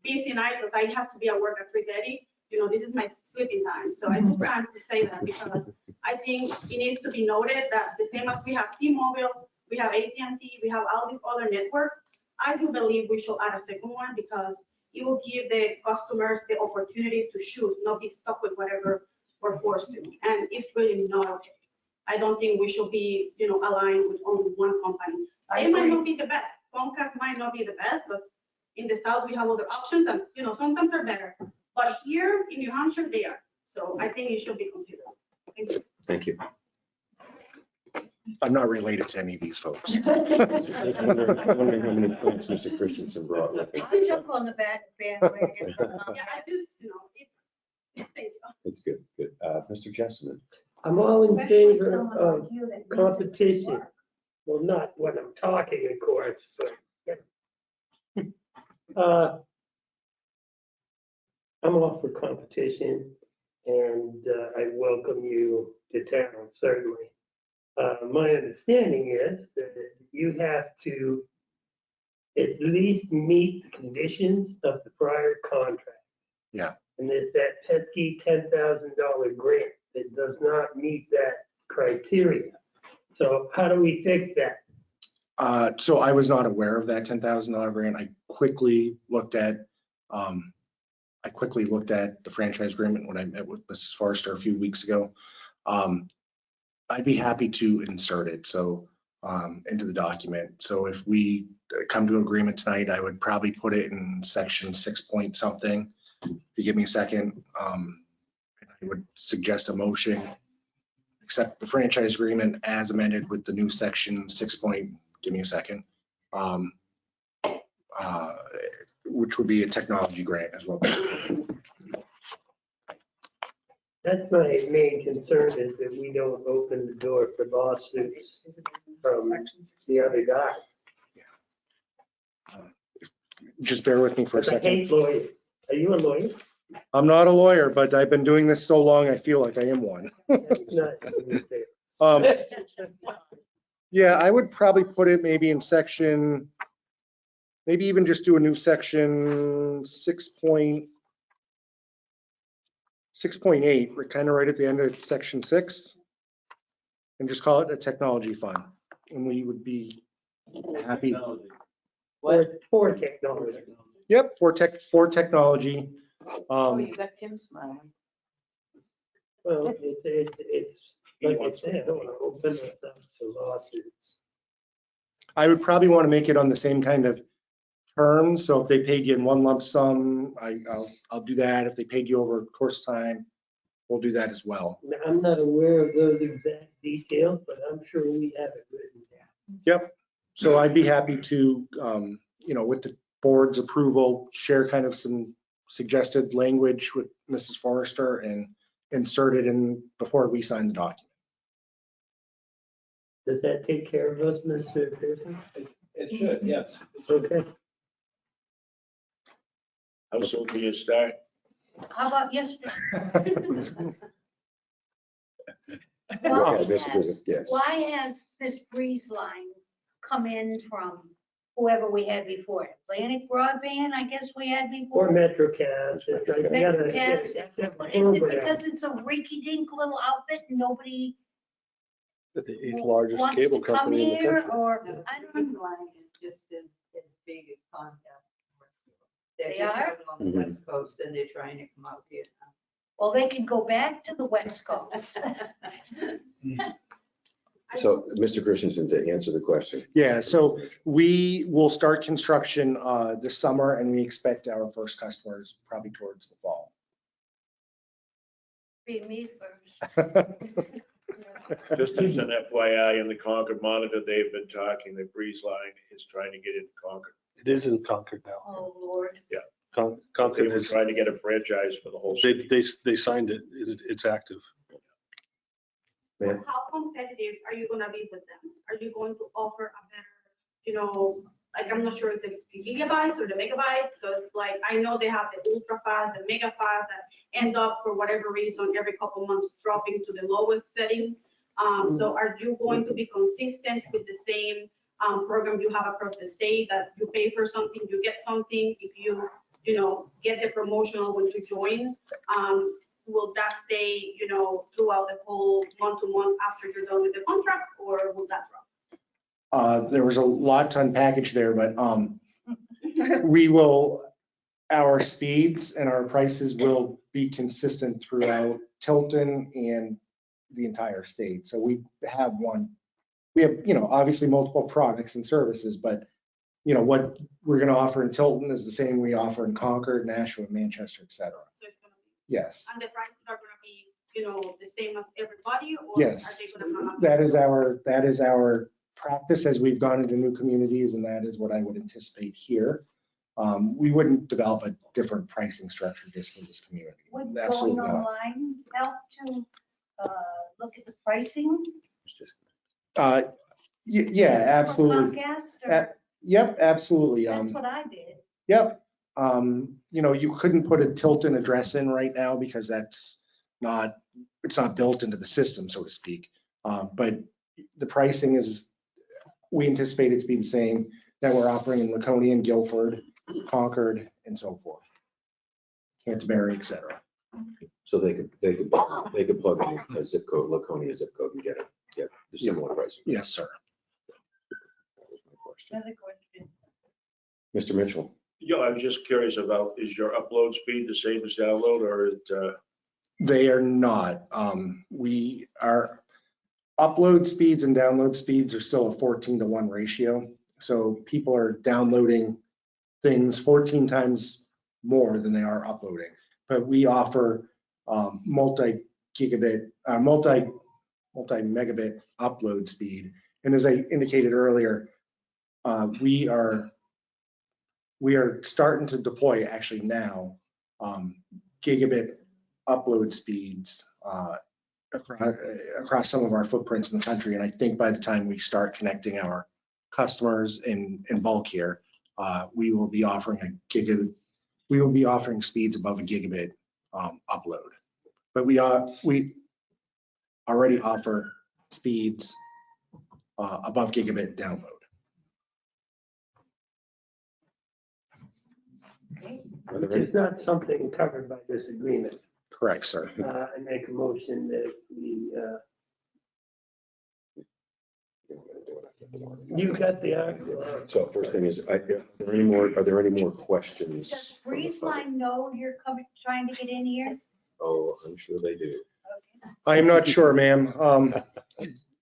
busy night because I have to be at work at 3:30. This is my sleeping time. So I took time to say that because I think it needs to be noted that the same as we have T-Mobile, we have AT&T, we have all these other networks. I do believe we should add a second one because it will give the customers the opportunity to choose, not be stuck with whatever we're forced to. And it's really not okay. I don't think we should be, aligned with only one company. They might not be the best. Comcast might not be the best because in the South we have other options and, sometimes they're better. But here in New Hampshire, they are. So I think it should be considered. Thank you.
Thank you.
I'm not related to any of these folks.
I'm wondering how many plants Mr. Christensen brought with him.
I jump on the bandwagon.
Yeah, I just, thank you.
It's good, good. Mr. Jessamine.
I'm all in
Especially
favor
someone
of
like you that needs to
competition.
work.
Well, not when I'm talking, of course, but I'm all for competition, and I welcome you to town, certainly. My understanding is that you have to at least meet the conditions of the prior contract.
Yeah.
And there's that pesky $10,000 grant that does not meet that criteria. So how do we fix that?
So I was not aware of that $10,000 grant. I quickly looked at the franchise agreement when I met with Mrs. Forrester a few weeks ago. I'd be happy to insert it into the document. So if we come to agreement tonight, I would probably put it in section 6 point something. If you give me a second, I would suggest a motion, accept the franchise agreement as amended with the new section 6 point, give me a second, which would be a technology grant as well.
That's my main concern, is that we don't open the door for lawsuits from the other guy.
Just bear with me for a
Because I
second.
hate lawyers. Are you a lawyer?
I'm not a lawyer, but I've been doing this so long, I feel like I am one.
That's not fair.
Yeah, I would probably put it maybe in section, maybe even just do a new section 6.8, we're kind of right at the end of section 6, and just call it a technology fund. And we would be happy.
For technology.
Yep, for technology.
Oh, you got Tim smiling.
Well, it's like I said, I don't want to open us up to lawsuits.
I would probably want to make it on the same kind of terms. So if they paid you in one lump sum, I'll do that. If they paid you over course time, we'll do that as well.
I'm not aware of those exact details, but I'm sure we have it written down.
Yep. So I'd be happy to, with the board's approval, share kind of some suggested language with Mrs. Forrester and insert it in before we sign the document.
Does that take care of us, Mr. Pearson?
It should, yes.
Okay.
How soon can you start?
How about yesterday?
Go
Why
ahead, Mr.
has,
President. Yes.
why has this breeze line come in from whoever we had before? Atlantic Broadband, I guess we had
Or
before?
MetroCast. It's like, you gotta-
MetroCast.
you have to have a
But is it
program.
because it's a rinky-dink little outfit and nobody
The eighth largest
wants
cable
to come
company in the
here,
country.
or,
No,
I don't
Breeze
know.
line is just as big as Comcast. They're
They
just
are?
having on the
Mhm.
west coast and they're trying to come out here now.
Well, they can go back to the West Coast.
So, Mr. Christensen, to answer the question.
Yeah, so we will start construction this summer, and we expect our first customers probably towards the fall.
Be me first.
Just as an FYI, in the Concord Monitor, they've been talking, the Breeze Line is trying to get into Concord.
It is in Concord now.
Oh, Lord.
They
Concord
were
is,
trying to get a franchise for the whole city.
they signed it. It's active.
Ma'am?
How competitive are you gonna be with them? Are you going to offer a better, like, I'm not sure if the gigabytes or the megabytes, because like, I know they have the ultra fast, the mega fast that end up for whatever reason, every couple months dropping to the lowest setting. So are you going to be consistent with the same program you have across the state, that you pay for something, you get something, if you get the promotional when you join? Will that stay, throughout the whole month to month after you're done with the contract, or will that drop?
There was a lot to unpackage there, but our speeds and our prices will be consistent throughout Tilton and the entire state. So we have obviously multiple products and services, but what we're going to offer in Tilton is the same we offer in Concord, Nashua, Manchester, et cetera.
So it's gonna be,
Yes.
and the prices are gonna be, the same as everybody, or
Yes,
are they gonna come up?
that is our practice as we've gone into new communities, and that is what I would anticipate here. We wouldn't develop a different pricing structure just for this community.
Would going
Absolutely not.
online help to look at the pricing?
Yeah, absolutely.
For Comcast, or-
Yep, absolutely.
That's what I did.
Yep. You couldn't put a Tilton address in right now because it's not built into the system, so to speak. But the pricing we anticipate it to be the same that we're offering in Laconia and Guilford, Concord, and so forth. Canterbury, et cetera.
So they could plug in a zip code, Laconia zip code, and get the similar pricing.
Yes, sir.
That was my question.
Another question.
Mr. Mitchell?
Yeah, I was just curious about, is your upload speed the same as download, or is it?
They are not. Our upload speeds and download speeds are still a 14-to-1 ratio. So people are downloading things 14 times more than they are uploading. But we offer multi-megabit upload speed. And as I indicated earlier, we are starting to deploy actually now gigabit upload speeds across some of our footprints in the country. And I think by the time we start connecting our customers in bulk here, we will be offering speeds above a gigabit upload. But we already offer speeds above gigabit download.
Which is not something covered by this agreement.
Correct, sir.
I make a motion that you got the article.
So first thing is, are there any more questions?
Does
from the
Breeze
public?
Line know you're trying to get in here?
Oh, I'm sure they do.
Okay.
I'm not sure, ma'am.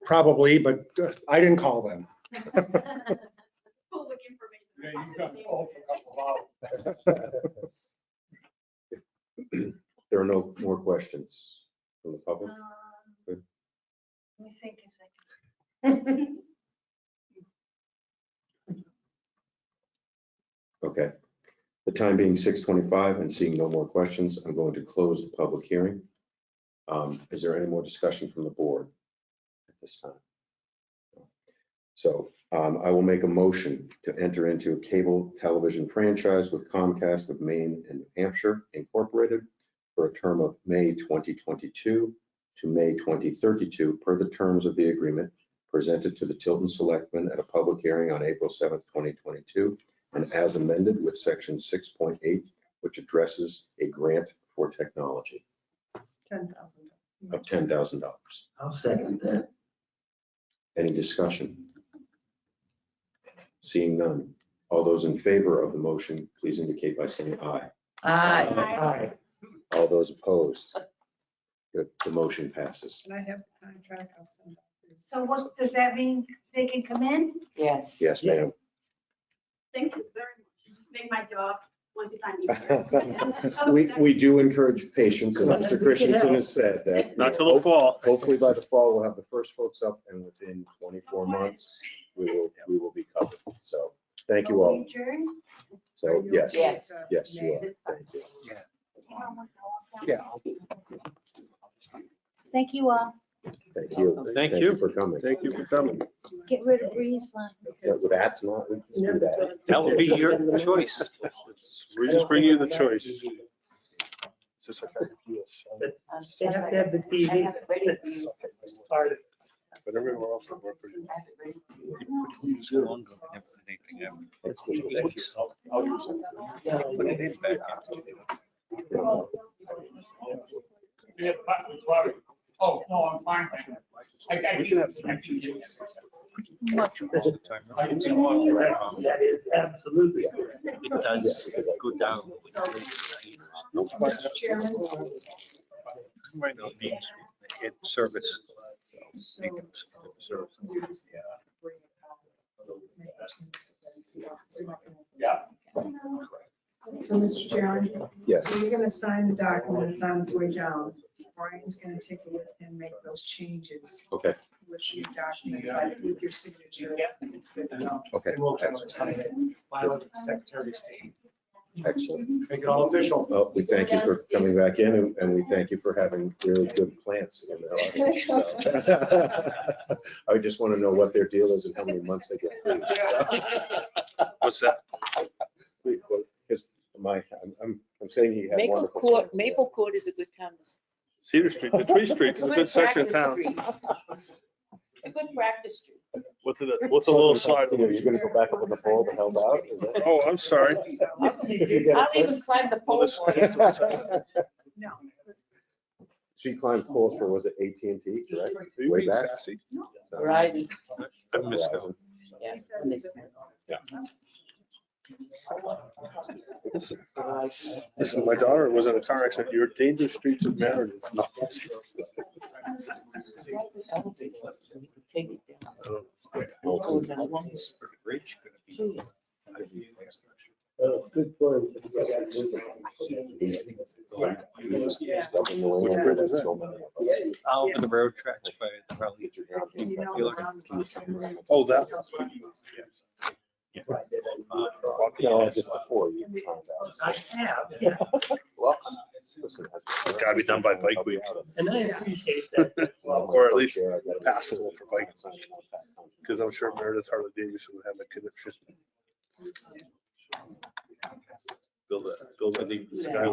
Probably, but I didn't call them.
Public information.
Yeah, you got called for a couple of hours.
There are no more questions from the public? Good.
Let me think a second.
Okay. The time being 6:25 and seeing no more questions, I'm going to close the public hearing. Is there any more discussion from the board at this time? So I will make a motion to enter into a cable television franchise with Comcast of Maine and New Hampshire Incorporated for a term of May 2022 to May 2032 per the terms of the agreement presented to the Tilton Selectmen at a public hearing on April 7th, 2022, and as amended with section 6.8, which addresses a grant for technology
$10,000.
of $10,000.
I'll second that.
Any discussion? Seeing none. All those in favor of the motion, please indicate by saying aye.
Aye.
All those opposed? Good, the motion passes.
And I have the contract, I'll send it.
So what, does that mean they can come in?
Yes.
Yes, ma'am.
Thank you very much. This made my job 20 times easier.
We do encourage patience, and Mr. Christensen has said that.
Not till the fall.
Hopefully by the fall, we'll have the first folks up, and within 24 months, we will be covered. So, thank you all.
Adjourn?
So, yes,
Yes.
yes, you are. Thank you.
Yeah.
Thank you all.
Thank you.
Thank you.
For coming.
Thank you for coming.
Get rid of Breeze Line.
That's not, we can do that.
That will be your choice.
We just bring you the choice. It's just like, yes.
They have to have the TV. Started.
But everywhere else, we're pretty.
So long ago, I never did anything ever.
I'll use it.
Put it in back into
Oh, no, I'm fine.
We can have
much all the time.
That is absolutely.
It does go down.
Mr. Chairman,
Right now, Main Street, it service.
Yeah.
So, Mr. Chairman,
Yes.
so you're gonna sign the document, it's on its way down. Brian's gonna take a look and make those changes
Okay,
with your document, but with your signature, it's good to go.
okay.
And we'll sign it, file it with the Secretary of State,
Excellent.
make it all official.
Well, we thank you for coming back in, and we thank you for having really good plants in the audience. So. I just want to know what their deal is and how many months they get free.
What's that?
Because I'm saying he had
Maple
wonderful
Court,
plants.
Maple Court is a good town.
Cedar Street, the Tree Street is a good section of town
A good practice street.
with a little side.
You're gonna go back up on the pole that held out? Is that-
Oh, I'm sorry.
If you get a
I'll even climb the pole for you.
No.
She climbed poles for, was it AT&T, correct?
Are you
Way
being
back?
sassy?
Verizon.
I miss Phil.
Verizon.
Yeah.
He said it's-
Listen, my daughter was in a car accident. Your dangerous streets of Meredith.
Take it down.
Oh,
Goes down. How long is the bridge gonna be?
It's good for him.
Out of the road tracks by the rally.
You know,
Feel like-
around-
Oh, that.
No, just before you found out.
I have,
Well, listen,
It's gotta be done by bike week.
and I appreciate that.
Or at least passable for bikes. Because I'm sure Meredith Harley Davidson would have a connection. Build a deep sky.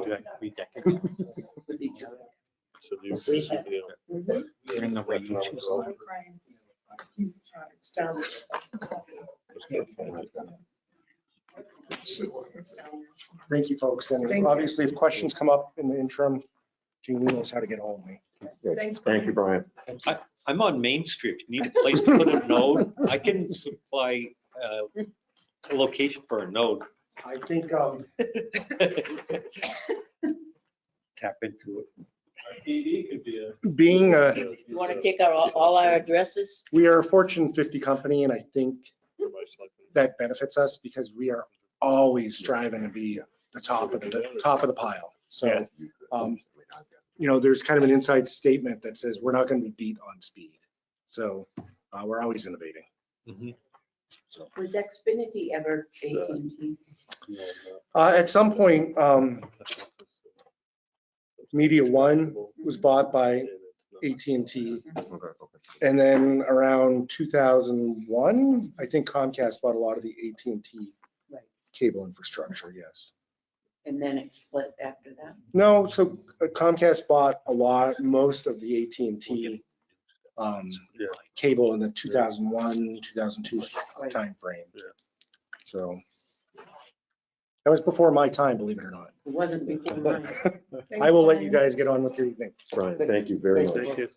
So you.
During the rain, she was like,
He's, it's down. It's down.
Thank you, folks.
Thank
And
you.
obviously, if questions come up in the interim, Jean knows how to get hold of me.
Thanks,
Thank you, Brian.
I'm on Main Street. If you need a place to put a node, I can supply a location for a node.
I think
Tap into it.
being
You want to take all our addresses?
we are a Fortune 50 company, and I think that benefits us because we are always striving to be the top of the pile. So, there's kind of an inside statement that says we're not going to be beat on speed. So we're always innovating.
Was Xfinity ever AT&T?
At some point, Media One was bought by AT&T. And then around 2001, I think Comcast bought a lot of the AT&T cable infrastructure, yes.
And then it split after that?
No, so Comcast bought most of the AT&T
Yeah.
cable in the 2001, 2002 timeframe.
Yeah.
So that was before my time, believe it or not.
It wasn't before mine.
I will let you guys get on with your evening.
Brian, thank you very much.
Thank you.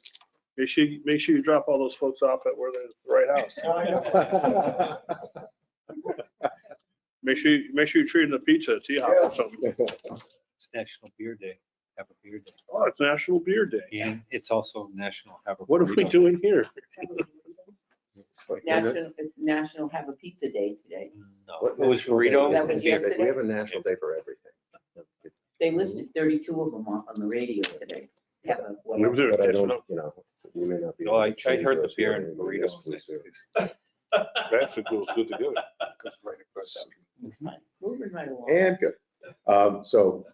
Make sure you drop all those folks off at where the right house. Make sure you treat them to pizza at T-Hop or something.
It's National Beer Day. Have a beer day.
Oh, it's National Beer Day.
And it's also National Have a
What are we
Burrito.
doing here?
It's National Have a Pizza Day today.
No, it was burrito.
That was yesterday?
We have a national day for everything.
They listed 32 of them off on the radio today. Have a
We were
whatever.
there.
But I don't, you may not be.
No, I heard the
able to
beer
hear
and
us.
burrito.
Yes, please do.
That should go good together.
It's fine. Moving right along.
And good. So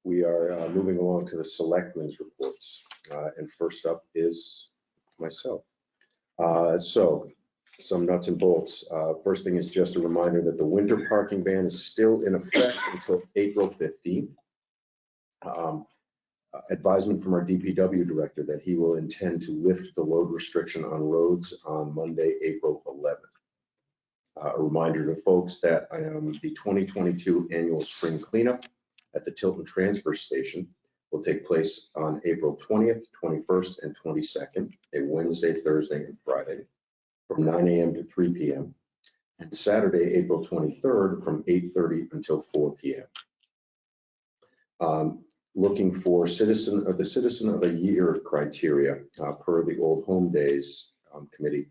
we are moving along to the selectmen's reports. And first up is myself. So some nuts and bolts. First thing is just a reminder that the winter parking ban is still in effect until April 15th. Advisement from our DPW director that he will intend to lift the load restriction on roads on Monday, April 11th. A reminder to folks that the 2022 annual spring cleanup at the Tilton transfer station will take place on April 20th, 21st, and 22nd, a Wednesday, Thursday, and Friday, from 9 a.m. to 3 p.m., and Saturday, April 23rd, from 8:30 until 4 p.m. Looking for the Citizen of the Year criteria per the Old Home Days Committee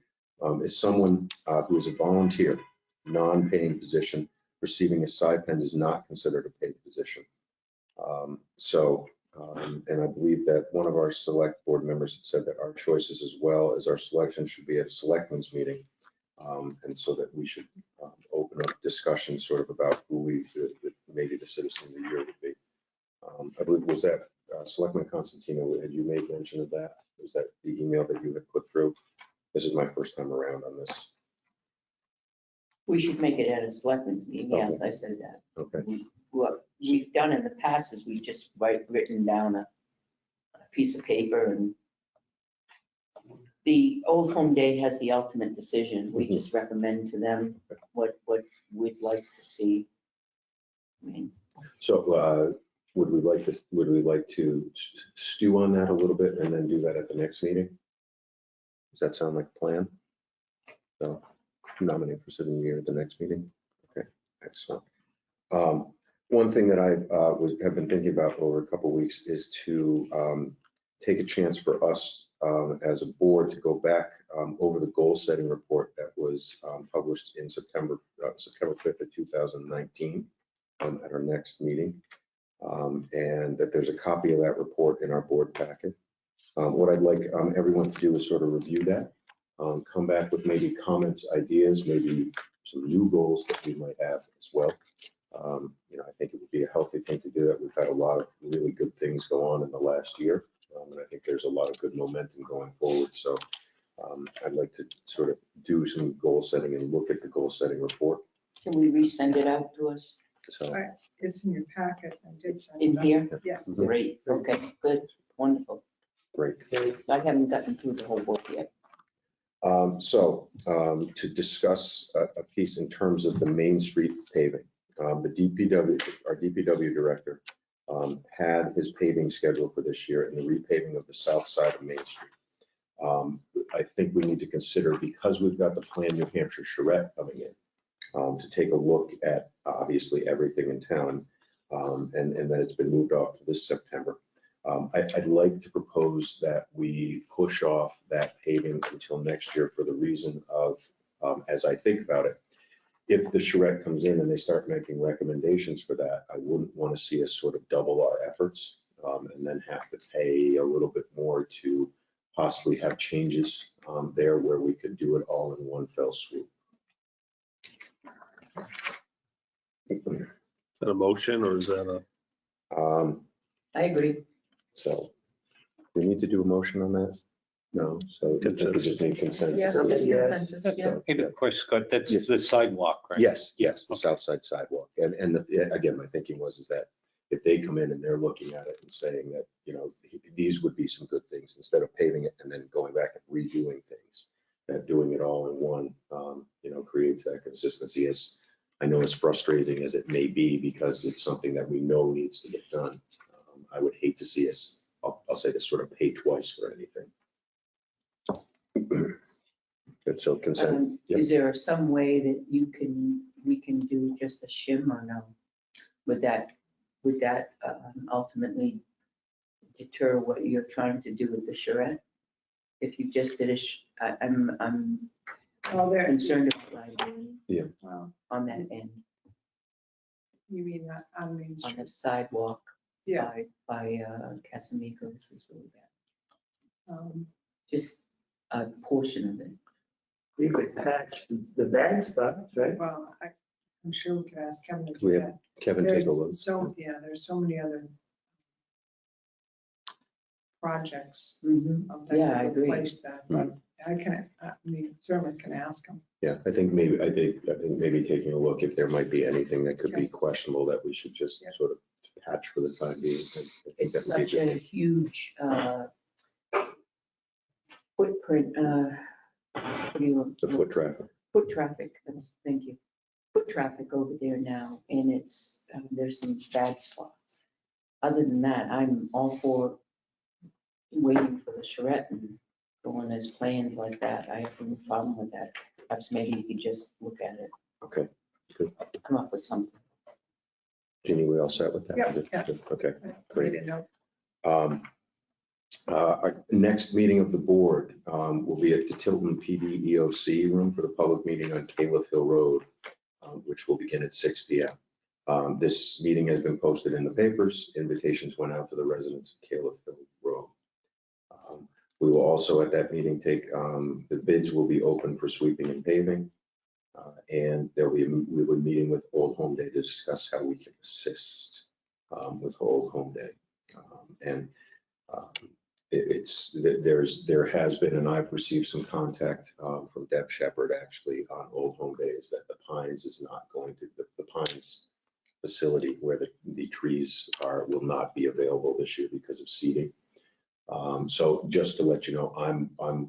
is someone who is a volunteer, non-paying position. Receiving a stipend is not considered a paid position. And I believe that one of our select board members had said that our choices as well as our selection should be at a selectmen's meeting. And so that we should open up discussion sort of about who maybe the Citizen of the Year would be. I believe was that Selectman Constantino, had you made mention of that? Was that the email that you had put through? This is my first time around on this.
We should make it at a selectmen's meeting. Yes,
Okay.
I said that.
Okay.
What we've done in the past is we've just written down a piece of paper, and the Old Home Day has the ultimate decision. We just recommend to them what we'd like to see. I mean,
So would we like to stew on that a little bit and then do that at the next meeting? Does that sound like a plan? So nominate for Citizen of the Year at the next meeting. Okay, excellent. One thing that I have been thinking about over a couple of weeks is to take a chance for us as a board to go back over the goal setting report that was published in September 5th of 2019 at our next meeting. And that there's a copy of that report in our board packet. What I'd like everyone to do is sort of review that, come back with maybe comments, ideas, maybe some new goals that we might have as well. I think it would be a healthy thing to do that. We've had a lot of really good things go on in the last year. And I think there's a lot of good momentum going forward. So I'd like to sort of do some goal setting and look at the goal setting report.
can we resend it out to us
So
It's in your packet. I did send
in
it.
here?
Yes.
Great. Okay, good, wonderful.
great.
I haven't gotten through the whole book yet.
To discuss a piece in terms of the Main Street paving. Our DPW director had his paving schedule for this year in the repaving of the south side of Main Street. I think we need to consider, because we've got the Plan New Hampshire charrette coming in, to take a look at obviously everything in town, and that it's been moved off to this September. I'd like to propose that we push off that paving until next year for the reason of, as I think about it, if the charrette comes in and they start making recommendations for that, I wouldn't want to see us sort of double our efforts and then have to pay a little bit more to possibly have changes there where we could do it all in one fell swoop.
Is that a motion or is that a?
I agree.
So we need to do a motion on that. No, so I think we just need consensus.
Yeah, just consensus, yeah.
And of course, Scott, that's
Yes.
the sidewalk, right?
Yes, yes, the
Okay.
south side sidewalk. And again, my thinking was is that if they come in and they're looking at it and saying that, you know, these would be some good things instead of paving it and then going back and redoing things, that doing it all in one, you know, creates that consistency. As I know as frustrating as it may be because it's something that we know needs to get done. I would hate to see us, I'll say this, sort of pay twice for anything. Good, so consent. Yep.
Is there some way that we can do just a shim or no? Would that ultimately deter what you're trying to do with the charrette? If you just did I'm
Well, there,
concerned about liability
well,
on that end,
you mean that on Main
on the
Street?
sidewalk
Yeah.
by Casamigos is really bad.
Um,
Just a portion of it.
You could patch the bad spots, right?
Well, I'm sure we could ask Kevin to
We
do
have
that.
Kevin take a look.
There's so many other projects. That
Yeah, I
could
agree.
replace that, but I mean, certainly can ask him.
Yeah, I think maybe taking a look if there might be anything that could be
Okay.
questionable that we should just sort of patch for the time being. I think
It's
that would be
such
good.
a huge footprint, what do you?
The foot traffic.
Foot traffic, thank you. Foot traffic over there now, and it's, there's some bad spots. Other than that, I'm all for waiting for the charrette and going as planned like that. I have no problem with that. Perhaps maybe you could just look at it,
Okay, good.
come up with something.
Jeannie, we all set with that?
Yeah,
Good,
yes.
good. Okay,
I
great.
didn't know.
Our next meeting of the board will be at the Tilton PD EOC room for the public meeting on Caleb Hill Road, which will begin at 6 p.m. This meeting has been posted in the papers. Invitations went out to the residents of Caleb Hill Road. We will also at that meeting take, the bids will be open for sweeping and paving. And we will be meeting with Old Home Day to discuss how we can assist with Old Home Day. There has been, and I've received some contact from Deb Shepherd actually on Old Home Days that the Pines is not going to, the Pines facility where the trees are, will not be available this year because of seeding. So just to let you know,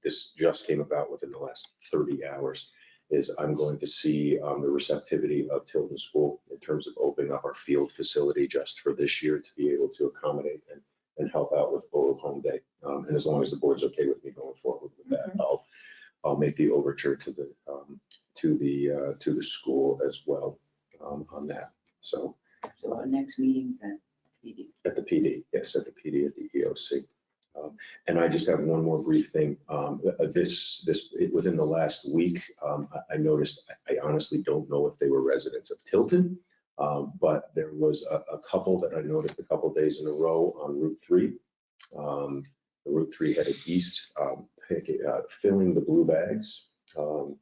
this just came about within the last 30 hours, is I'm going to see the receptivity of Tilton School in terms of opening up our field facility just for this year to be able to accommodate and help out with Old Home Day. And as long as the board's okay with me going forward with that, I'll make the overture to the school as well on that. So
our next meeting's at PD.
at the PD, yes, at the PD at the EOC. And I just have one more brief thing. Within the last week, I noticed, I honestly don't know if they were residents of Tilton, but there was a couple that I noticed a couple days in a row on Route 3. The Route 3 headed east, filling the blue bags,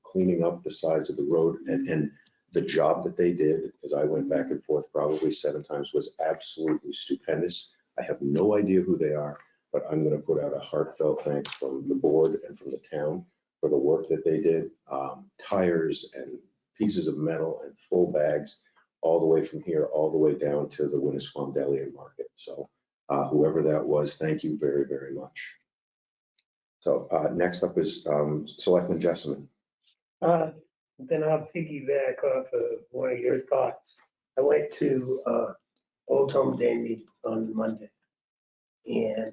cleaning up the sides of the road, and the job that they did, because I went back and forth probably 7 times, was absolutely stupendous. I have no idea who they are, but I'm going to put out a heartfelt thanks from the board and from the town for the work that they did. Tires and pieces of metal and full bags all the way from here, all the way down to the Winnisquam Deli and Market. So whoever that was, thank you very, very much. So next up is Selectman Jessamine.
Then I'll piggyback off of one of your thoughts. I went to Old Home Day meeting on Monday. And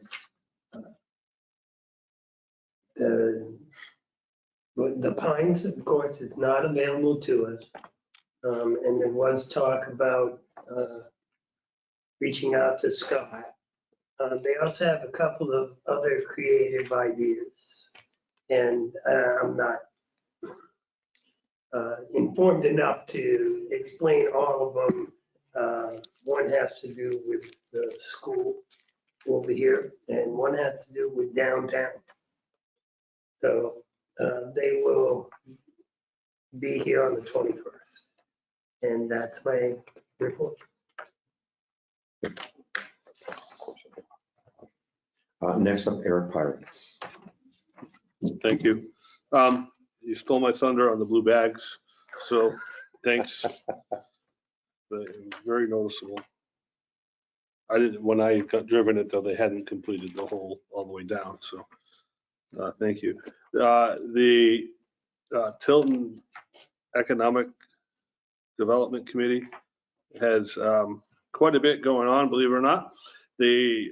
the Pines, of course, is not available to us. And there was talk about reaching out to Scott. They also have a couple of other creative ideas. And I'm not informed enough to explain all of them. One has to do with the school over here, and one has to do with downtown. So they will be here on the 21st. And that's my report.
Next up, Eric Pyron.
Thank you. You stole my thunder on the blue bags, so thanks. But it was very noticeable. I didn't, when I got driven it, though, they hadn't completed the whole, all the way down, so thank you. The Tilton Economic Development Committee has quite a bit going on, believe it or not. They,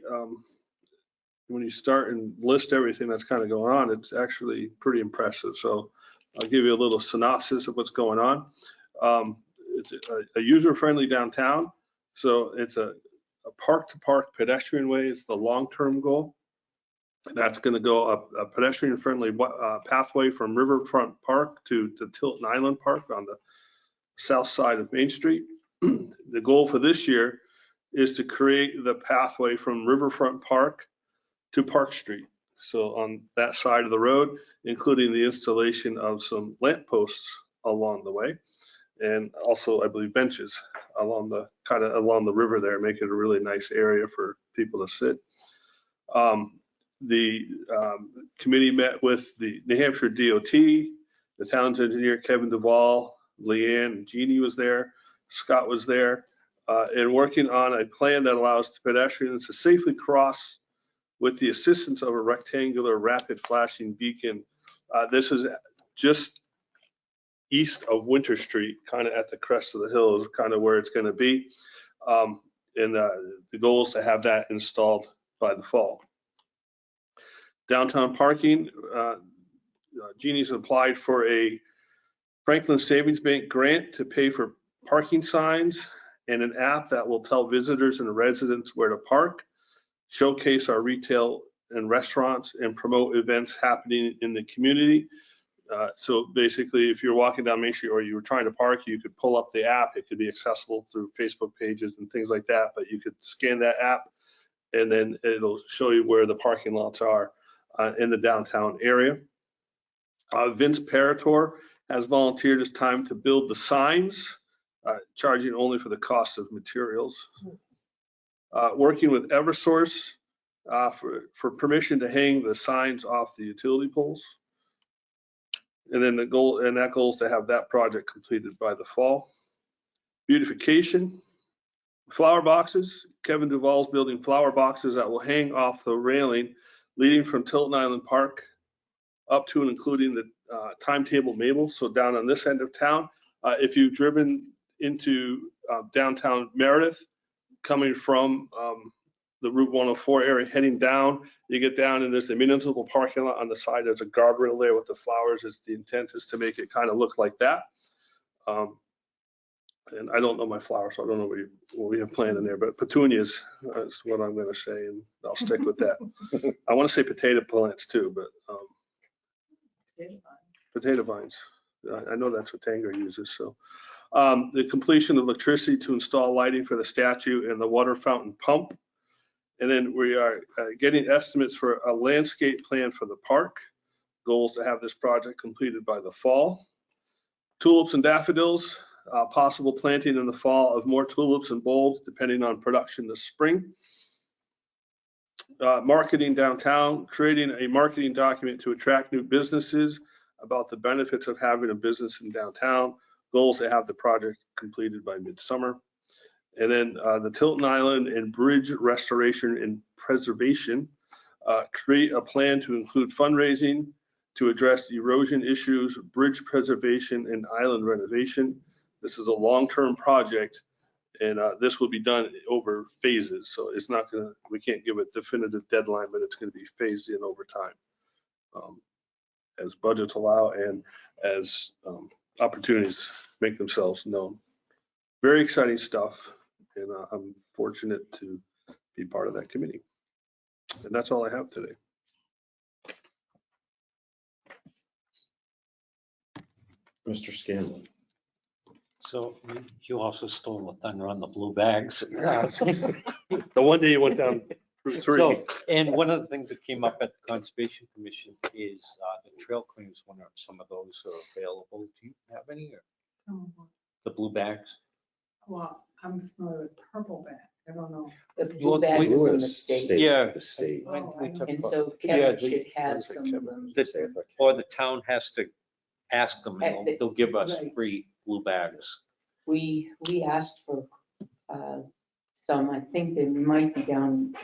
when you start and list everything that's kind of going on, it's actually pretty impressive. So I'll give you a little synopsis of what's going on. It's a user-friendly downtown. So it's a park-to-park pedestrian way is the long-term goal. And that's going to go up a pedestrian-friendly pathway from Riverfront Park to Tilton Island Park on the south side of Main Street. The goal for this year is to create the pathway from Riverfront Park to Park Street. So on that side of the road, including the installation of some lamp posts along the way. And also, I believe, benches along the kind of along the river there, make it a really nice area for people to sit. The committee met with the New Hampshire DOT, the town's engineer, Kevin Duvall, Leanne, and Jeannie was there, Scott was there, and working on a plan that allows pedestrians to safely cross with the assistance of a rectangular rapid flashing beacon. This is just east of Winter Street, kind of at the crest of the hill is kind of where it's going to be. And the goal is to have that installed by the fall. Downtown parking, Jeannie's applied for a Franklin Savings Bank grant to pay for parking signs and an app that will tell visitors and residents where to park, showcase our retail and restaurants, and promote events happening in the community. So basically, if you're walking down Main Street or you were trying to park, you could pull up the app. It could be accessible through Facebook pages and things like that, but you could scan that app and then it'll show you where the parking lots are in the downtown area. Vince Parator has volunteered his time to build the signs, charging only for the cost of materials. Working with Eversource for permission to hang the signs off the utility poles. And then that goal is to have that project completed by the fall. Beautification, flower boxes. Kevin Duvall's building flower boxes that will hang off the railing leading from Tilton Island Park up to and including the timetable Mabel. So down on this end of town, if you've driven into downtown Meredith, coming from the Route 104 area, heading down, you get down and there's a municipal parking lot on the side. There's a guardrail there with the flowers. The intent is to make it kind of look like that. And I don't know my flowers, so I don't know what we have planned in there, but petunias is what I'm going to say, and I'll stick with that. I want to say potato plants too, but potato vines. I know that's what Tanger uses. So the completion of electricity to install lighting for the statue and the water fountain pump. And then we are getting estimates for a landscape plan for the park. Goals to have this project completed by the fall. Tulips and daffodils, possible planting in the fall of more tulips and bulbs depending on production this spring. Marketing downtown, creating a marketing document to attract new businesses about the benefits of having a business in downtown. Goals to have the project completed by midsummer. And then the Tilton Island and Bridge Restoration and Preservation, create a plan to include fundraising to address erosion issues, bridge preservation, and island renovation. This is a long-term project, and this will be done over phases. So it's not going to, we can't give a definitive deadline, but it's going to be phased in over time as budgets allow and as opportunities make themselves known. Very exciting stuff. And I'm fortunate to be part of that committee. And that's all I have today.
Mr. Scanlon.
So you also stole the thunder on the blue bags.
The one day you went down Route 3.
So, and one of the things that came up at the Conservation Commission is the trail cleaners, wonder if some of those are available. Do you have any? Or the blue bags?
Well, I'm familiar with purple bag. I don't know.
The blue bags are
Blue
from the
is
state.
Yeah.
The state.
Oh, I don't-
And so
Yeah,
Kevin
they-
should have
Does it
some of
Kevin?
them.
Did you say? I thought
Or the town has to ask them,
At
and
the-
they'll give us
right.
free blue bags.
We asked for some, I think they might be down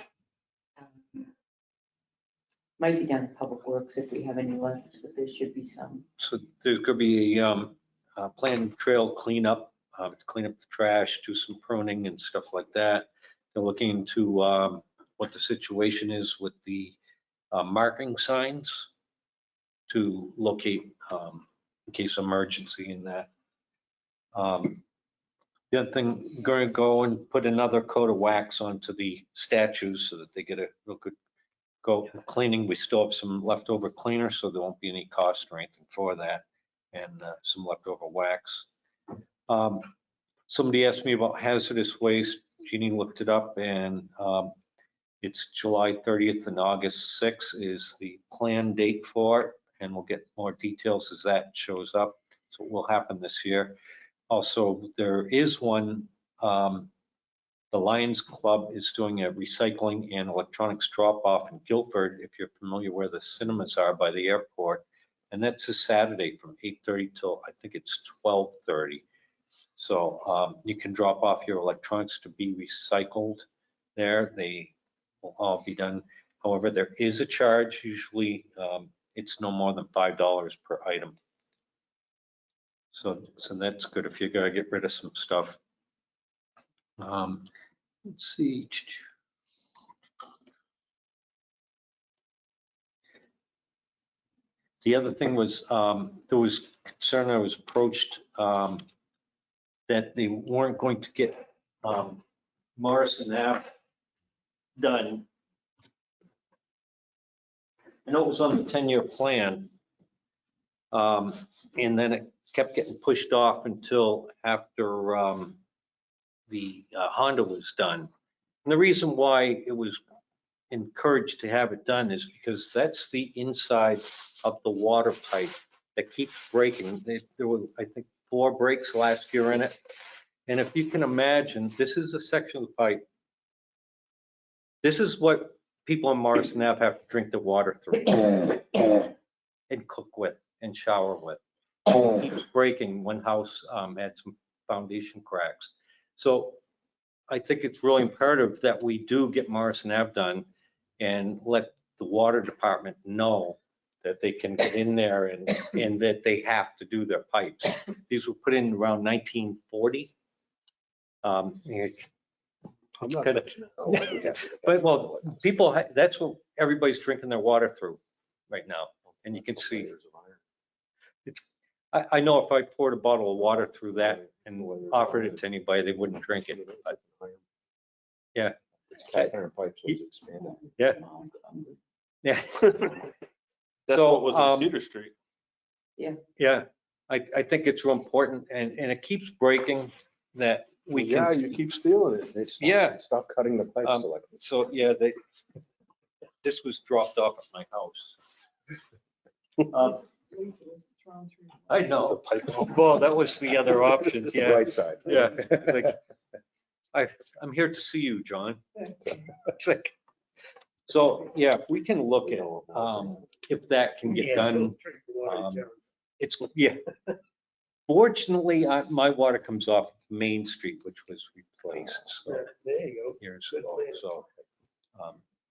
in Public Works if we have any left, but there should be some.
So there's gonna be a planned trail cleanup, to clean up the trash, do some pruning and stuff like that. They're looking into what the situation is with the marking signs to locate in case of emergency in that. The other thing, going to go and put another coat of wax onto the statues so that they get a real good go cleaning. We still have some leftover cleaner, so there won't be any cost or anything for that, and some leftover wax. Somebody asked me about hazardous waste. Jeannie looked it up, and it's July 30th and August 6th is the planned date for it, and we'll get more details as that shows up. So it will happen this year. Also, there is one, the Lions Club is doing a recycling and electronics drop-off in Guilford, if you're familiar where the cinemas are by the airport. And that's a Saturday from 8:30 till, I think it's 12:30. So you can drop off your electronics to be recycled there. They will all be done. However, there is a charge. Usually it's no more than $5 per item. So that's good if you're gonna get rid of some stuff. Let's see. The other thing was, there was concern, I was approached that they weren't going to get Morrison Ave done. I know it was on the 10-year plan. And then it kept getting pushed off until after the Honda was done. And the reason why it was encouraged to have it done is because that's the inside of the water pipe that keeps breaking. There were, I think, 4 breaks last year in it. And if you can imagine, this is a section of the pipe. This is what people in Morrison Ave have to drink the water through and cook with and shower with. It keeps breaking. One house had some foundation cracks. So I think it's really imperative that we do get Morrison Ave done and let the water department know that they can get in there and that they have to do their pipes. These were put in around 1940.
I'm not
Kinda-
touching it.
Oh, yeah.
But well, people, that's what everybody's drinking their water through right now. And you can see, I know if I poured a bottle of water through that and offered it to anybody, they wouldn't drink it. But yeah.
It's cast iron pipe, so it's expanded.
Yeah. Yeah.
That's
So,
what was on Cedar Street.
Yeah, I think it's real important and it keeps breaking that we
Yeah,
can,
you keep stealing it.
They stopped-
Yeah.
Stop cutting the pipe,
Um,
Selectmen.
so yeah, this was dropped off at my house. I know. Well, that was the other option,
It's the
yeah.
bright side.
Yeah, like, I'm here to see you, John. It's like, so, yeah, if we can look at, if that can get done. It's, yeah. Fortunately, my water comes off Main Street, which was replaced, so
There you
years ago, so,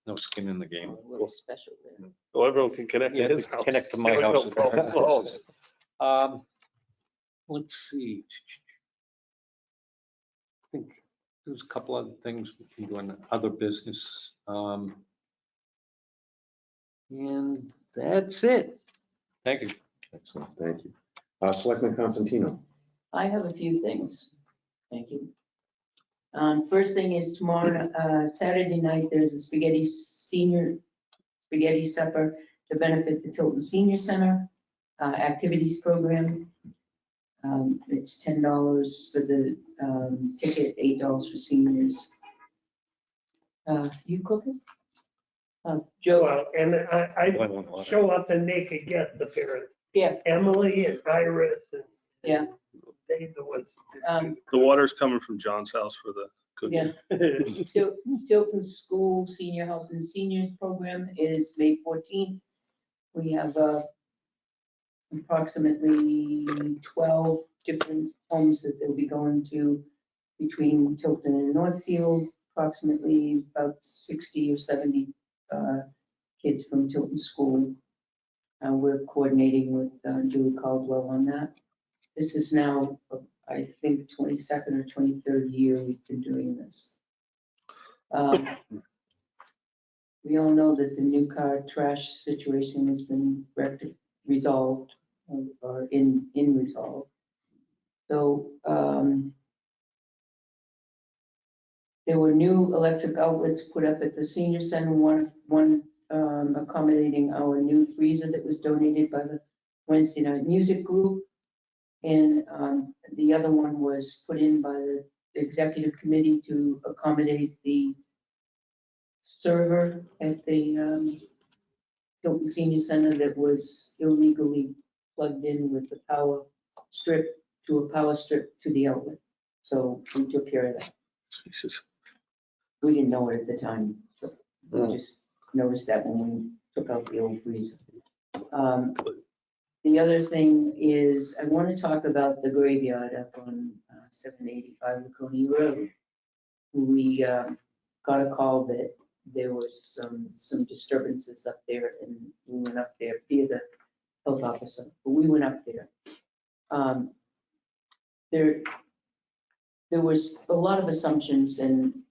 no skin in the game.
A little special there.
So everyone can connect to
Yeah,
his house.
connect to my
No
house.
problem solved.
Let's see. I think there's a couple other things we can do in other business. And that's it. Thank you.
Excellent, thank you. Selectman Constantino.
I have a few things. Thank you. First thing is tomorrow, Saturday night, there's a spaghetti supper to benefit the Tilton Senior Center activities program. It's $10 for the ticket, $8 for seniors. You cooking? Joe?
Well, and I show up and make a guest appearance.
Yeah.
Emily and Iris and
Yeah.
They the ones.
The water's coming from John's house for the cooking.
Yeah. Tilton School Senior Health and Seniors Program is May 14th. We have approximately 12 different homes that they'll be going to between Tilton and Northfield, approximately about 60 or 70 kids from Tilton School. We're coordinating with Julie Caldwell on that. This is now, I think, 22nd or 23rd year we've been doing this. We all know that the new car trash situation has been resolved or in resolve. So there were new electric outlets put up at the senior center, one accommodating our new freezer that was donated by the Wednesday night music group. And the other one was put in by the executive committee to accommodate the server at the Tilton Senior Center that was illegally plugged in with the power strip to the outlet. So we took care of that.
Jesus.
We didn't know it at the time. So we just noticed that when we took out the old freezer. The other thing is I want to talk about the graveyard up on 785 Laconia Road. We got a call that there was some disturbances up there, and we went up there via the health officer. But we went up there. There was a lot of assumptions, and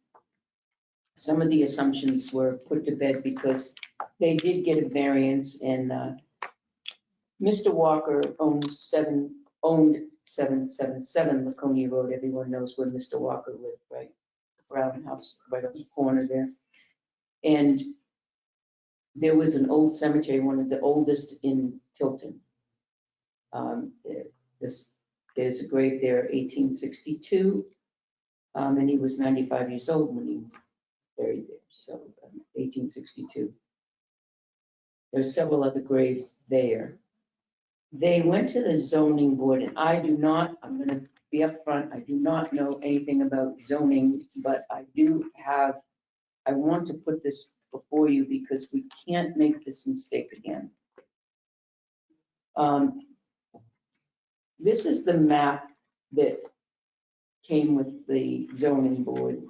some of the assumptions were put to bed because they did get a variance, and Mr. Walker owned 777 Laconia Road. Everyone knows where Mr. Walker lived, right? Brown house right on the corner there. And there was an old cemetery, one of the oldest in Tilton. There's a grave there, 1862, and he was 95 years old when he buried there, so 1862. There's several other graves there. They went to the zoning board, and I'm going to be upfront, I do not know anything about zoning, but I want to put this before you because we can't make this mistake again. This is the map that came with the zoning board.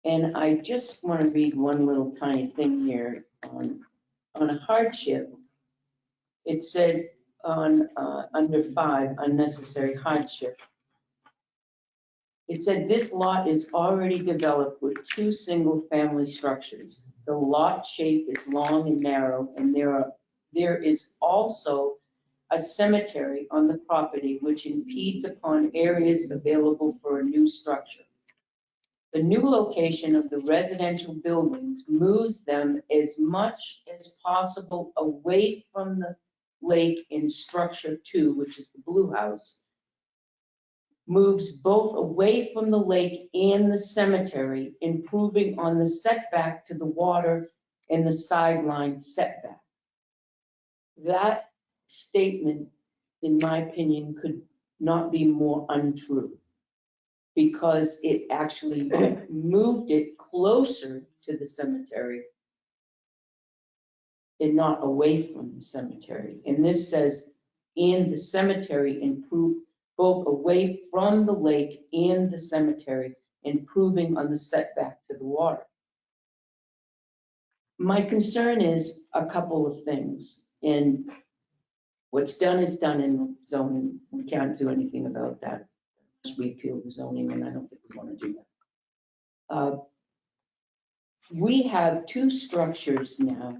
And I just want to read one little tiny thing here on a hardship. It said on under 5, unnecessary hardship. It said this lot is already developed with 2 single-family structures. The lot shape is long and narrow, and there is also a cemetery on the property which impedes upon areas available for a new structure. The new location of the residential buildings moves them as much as possible away from the lake in structure 2, which is the blue house, moves both away from the lake and the cemetery, improving on the setback to the water and the sideline setback. That statement, in my opinion, could not be more untrue, because it actually moved it closer to the cemetery and not away from the cemetery. And this says, in the cemetery, improve both away from the lake and the cemetery, improving on the setback to the water. My concern is a couple of things, and what's done is done in zoning. We can't do anything about that. We appeal the zoning, and I don't think we want to do that. We have 2 structures now.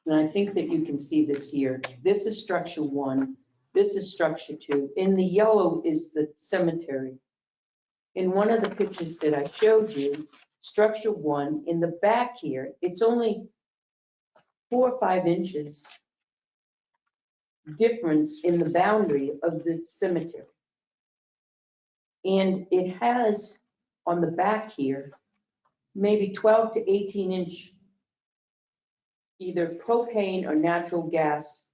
And I think that you can see this here. This is structure 1. This is structure 2. In the yellow is the cemetery. In one of the pictures that I showed you, structure 1, in the back here, it's only 4 or 5 inches difference in the boundary of the cemetery. And it has on the back here, maybe 12 to 18 inch either propane or natural gas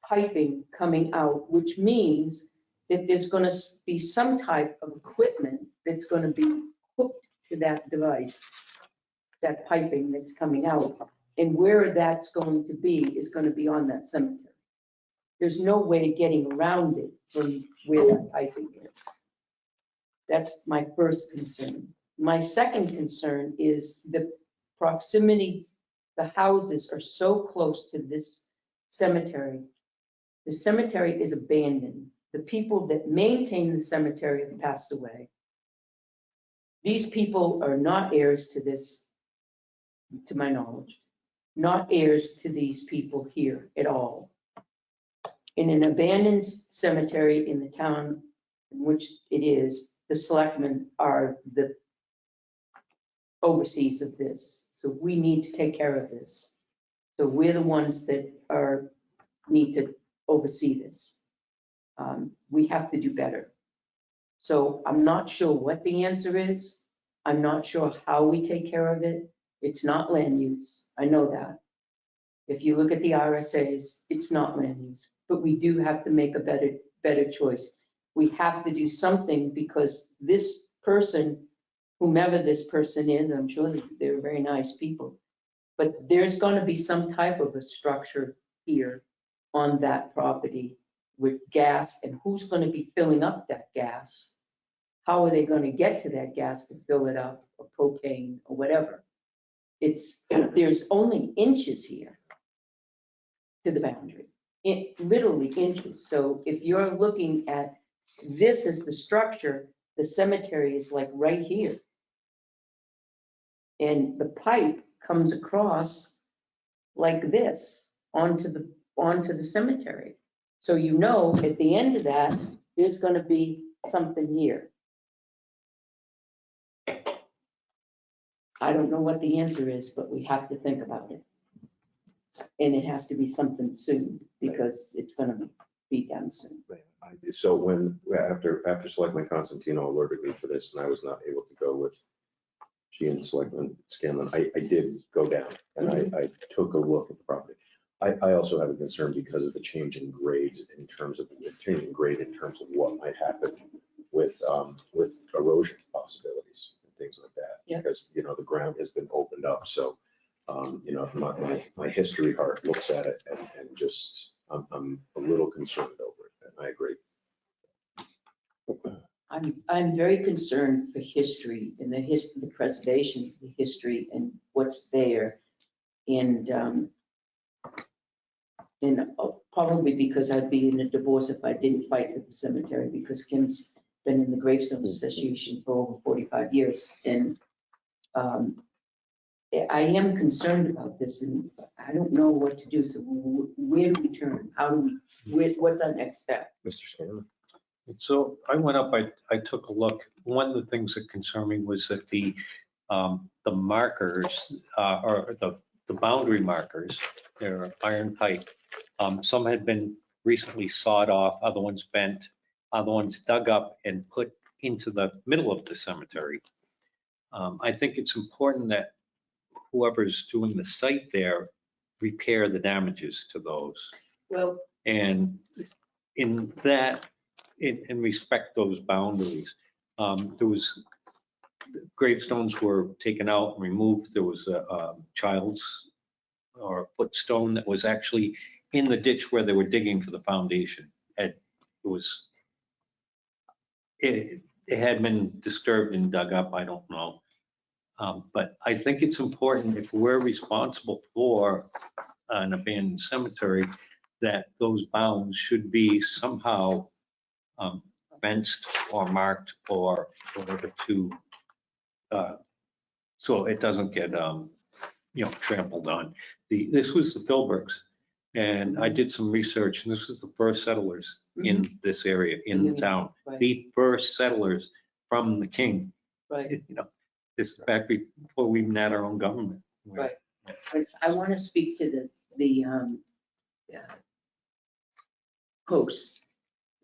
piping coming out, which means that there's going to be some type of equipment that's going to be hooked to that device, that piping that's coming out. And where that's going to be is going to be on that cemetery. There's no way of getting around it from where that piping is. That's my first concern. My second concern is the proximity. The houses are so close to this cemetery. The cemetery is abandoned. The people that maintain the cemetery have passed away. These people are not heirs to this, to my knowledge, not heirs to these people here at all. In an abandoned cemetery in the town in which it is, the selectmen are the overseers of this. So we need to take care of this. So we're the ones that need to oversee this. We have to do better. So I'm not sure what the answer is. I'm not sure how we take care of it. It's not land use. I know that. If you look at the RSAs, it's not land use, but we do have to make a better choice. We have to do something because this person, whomever this person is, I'm sure they're very nice people, but there's going to be some type of a structure here on that property with gas, and who's going to be filling up that gas? How are they going to get to that gas to fill it up, or propane or whatever? There's only inches here to the boundary, literally inches. So if you're looking at this as the structure, the cemetery is like right here. And the pipe comes across like this onto the cemetery. So you know at the end of that, there's going to be something here. I don't know what the answer is, but we have to think about it. And it has to be something soon because it's going to be done soon.
So after Selectman Constantino alerted me for this and I was not able to go with she and Selectman Scanlon, I did go down and I took a look at the property. I also have a concern because of the change in grades in terms of what might happen with erosion possibilities and things like that.
Yeah.
Because, the ground has been opened up. So, my history heart looks at it and just, I'm a little concerned over it. And I agree.
I'm very concerned for history and the preservation of the history and what's there. And probably because I'd be in a divorce if I didn't fight for the cemetery, because Kim's been in the Gravestone Association for over 45 years. And I am concerned about this and I don't know what to do. So where do we turn? What's our next step?
Mr. Scanlon?
So I went up, I took a look. One of the things that concerned me was that the markers, or the boundary markers, they're iron pipe. Some had been recently sawed off, other ones bent, other ones dug up and put into the middle of the cemetery. I think it's important that whoever's doing the site there repair the damages to those.
Well,
And in that, in respect those boundaries, there was gravestones were taken out and removed. There was a child's or footstone that was actually in the ditch where they were digging for the foundation. It had been disturbed and dug up. I don't know. But I think it's important, if we're responsible for an abandoned cemetery, that those bounds should be somehow fenced or marked or whatever to, so it doesn't get, trampled on. This was the Philbrooks, and I did some research, and this was the first settlers in this area, in the town.
Right.
The first settlers from the king.
Right.
This back before we even had our own government.
Right. But I want to speak to the posts.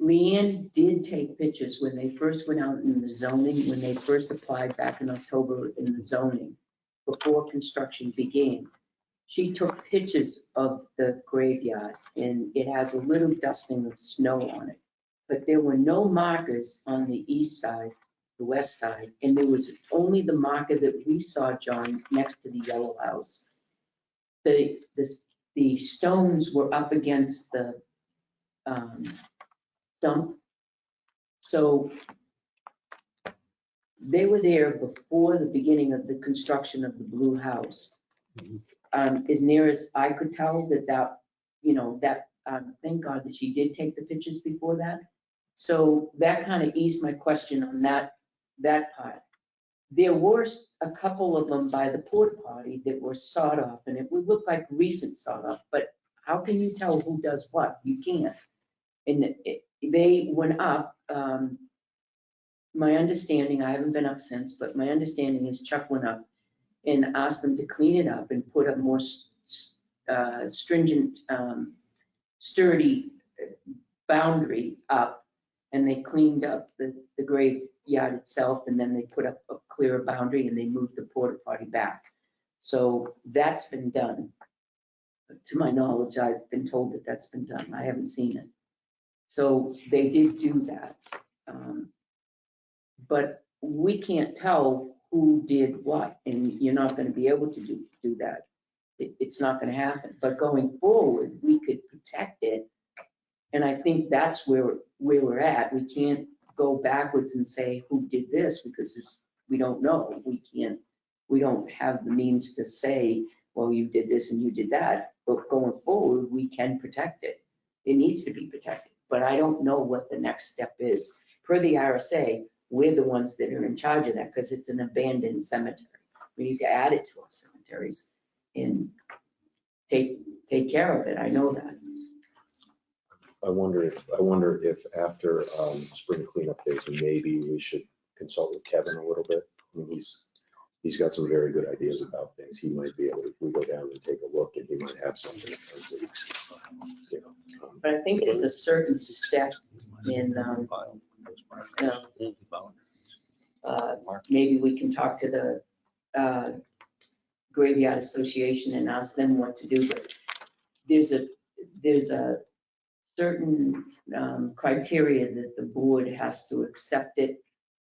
Leanne did take pictures when they first went out in the zoning, when they first applied back in October in the zoning, before construction began. she took pictures of the graveyard and it has a little dusting of snow on it. But there were no markers on the east side, the west side, and there was only the marker that we saw, John, next to the yellow house. The stones were up against the dump. So they were there before the beginning of the construction of the blue house. As near as I could tell thank God that she did take the pictures before that. So that kind of eased my question on that part. There were a couple of them by the porta potty that were sawed off, and it would look like recent sawed off, but how can you tell who does what? You can't. And they went up, my understanding, I haven't been up since, but my understanding is Chuck went up and asked them to clean it up and put a more stringent, sturdy boundary up. And they cleaned up the graveyard itself, and then they put up a clearer boundary and they moved the porta potty back. So that's been done. To my knowledge, I've been told that that's been done. I haven't seen it. So they did do that. But we can't tell who did what, and you're not going to be able to do that. It's not going to happen. But going forward, we could protect it. And I think that's where we're at. We can't go backwards and say who did this because we don't know. We don't have the means to say, well, you did this and you did that. But going forward, we can protect it. It needs to be protected. But I don't know what the next step is. Per the RSA, we're the ones that are in charge of that because it's an abandoned cemetery. We need to add it to our cemeteries and take care of it. I know that.
I wonder if after spring cleanup days, maybe we should consult with Kevin a little bit. I mean, he's got some very good ideas about things. He might be able to, if we go down and take a look, and he might have something.
But I think there's a certain step in, maybe we can talk to the Graveyard Association and ask them what to do. But there's a certain criteria that the board has to accept it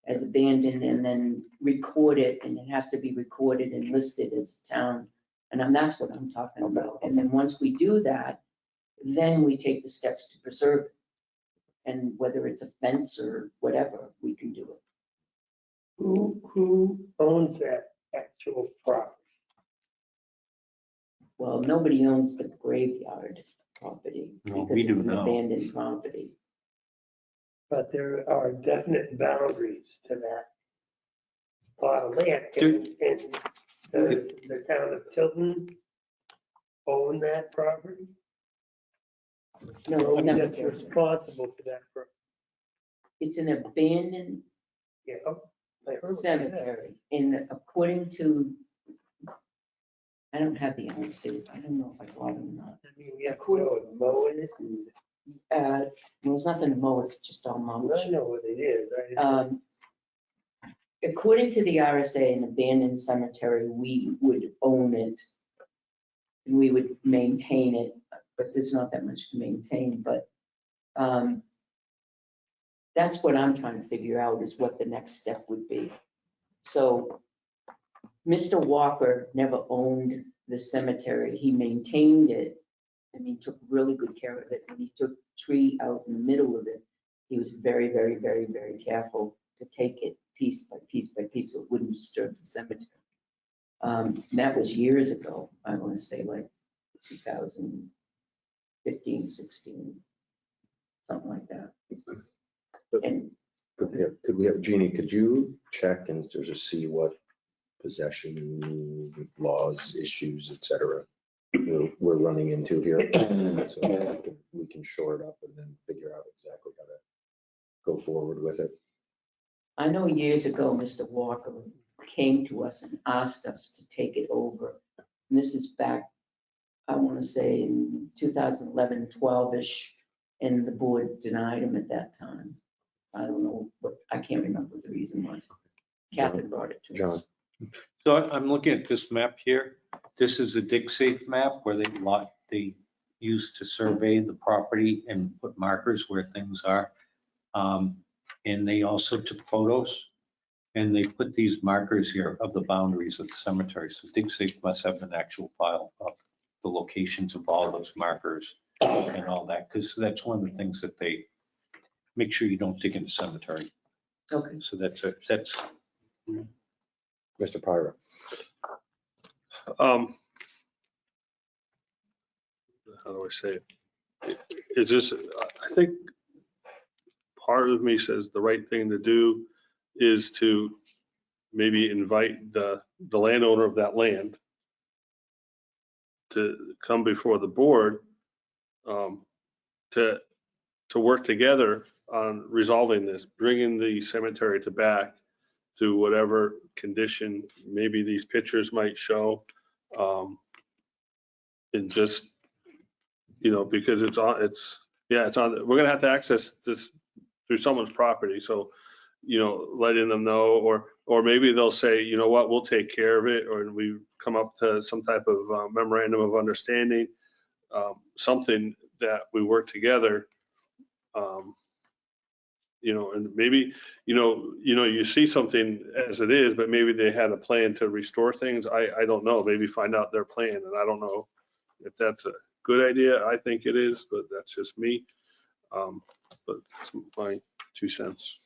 as abandoned and then record it, and it has to be recorded and listed as a town. And that's what I'm talking about. And then once we do that, then we take the steps to preserve it. And whether it's a fence or whatever, we can do it.
Who owns that actual property?
Well, nobody owns the graveyard property
No,
because
we
it's
do
an
now.
abandoned property.
But there are definite boundaries to that plot of land. And the town of Tilton own that property?
No,
Or
it's
that's
never.
responsible for that property?
It's an abandoned
Yeah. I heard about that.
cemetery. And according to, I don't have the RSA. I don't know if I bought it or not.
I mean, we have to go and mow it and,
Well, there's nothing to mow, it's just all mulch.
I know what it is, right?
According to the RSA, an abandoned cemetery, we would own it. And we would maintain it, but there's not that much to maintain, but that's what I'm trying to figure out is what the next step would be. So Mr. Walker never owned the cemetery. He maintained it. And he took really good care of it. When he took a tree out in the middle of it, he was very, very, very, very careful to take it piece by piece by piece so it wouldn't disturb the cemetery. That was years ago. I want to say like 2015, 16, something like that. And
Could we have, Jeannie, could you check and just see what possession laws, issues, et cetera, we're running into here? So we can shore it up and then figure out exactly how to go forward with it.
I know years ago, Mr. Walker came to us and asked us to take it over. And this is back, I want to say in 2011, 12-ish, and the board denied him at that time. I don't know, but I can't remember what the reason was. Catherine brought it to us.
John,
So I'm looking at this map here. This is a dig safe map where they use to survey the property and put markers where things are. And they also took photos and they put these markers here of the boundaries of the cemetery. So dig safe must have an actual file of the locations of all those markers and all that, because that's one of the things that they make sure you don't dig in the cemetery.
Okay.
So that's
Mr. Pyra.
How do I say it? Is this, I think part of me says the right thing to do is to maybe invite the landowner of that land to come before the board to work together on resolving this, bringing the cemetery back to whatever condition maybe these pictures might show. And just, because it's on, we're gonna have to access this through someone's property. So, letting them know, or maybe they'll say, you know what, we'll take care of it, or we come up to some type of memorandum of understanding, something that we work together. And maybe, you see something as it is, but maybe they had a plan to restore things. I don't know, maybe find out their plan, and I don't know if that's a good idea. I think it is, but that's just me. But it's my 2 cents.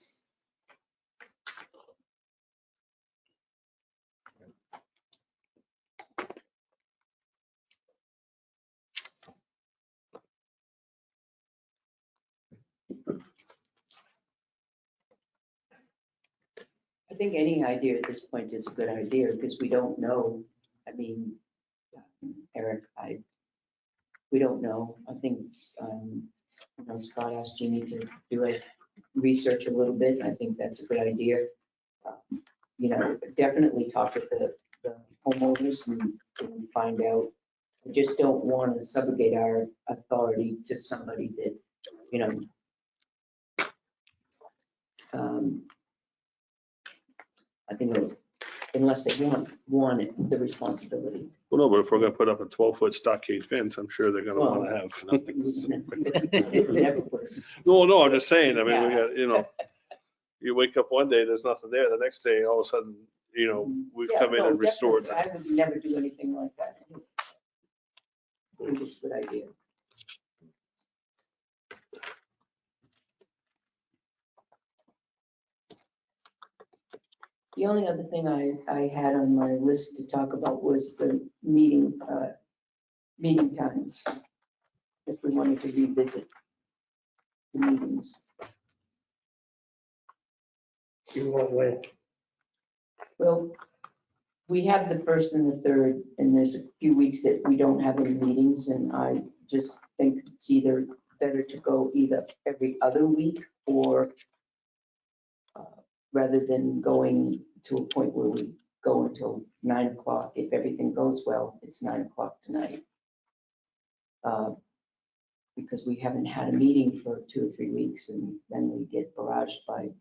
I think any idea at this point is a good idea because we don't know. I mean, Eric, we don't know. I think, Scott asked Jeannie to do a research a little bit. I think that's a good idea. Definitely talk with the homeowners and find out. I just don't want to subrogate our authority to somebody that, I think unless they want the responsibility.
Well, no, but if we're gonna put up a 12-foot stockade fence, I'm sure they're gonna want to have. No, I'm just saying, I mean, we got, you wake up one day, there's nothing there. The next day, all of a sudden, we've come in and restored that.
I would never do anything like that. I think it's a good idea. The only other thing I had on my list to talk about was the meeting times. If we wanted to revisit the meetings.
You want when?
Well, we have the first and the third, and there's a few weeks that we don't have any meetings, and I just think it's either better to go either every other week or rather than going to a point where we go until 9 o'clock. If everything goes well, it's 9 o'clock tonight. Because we haven't had a meeting for 2 or 3 weeks, and then we get barraged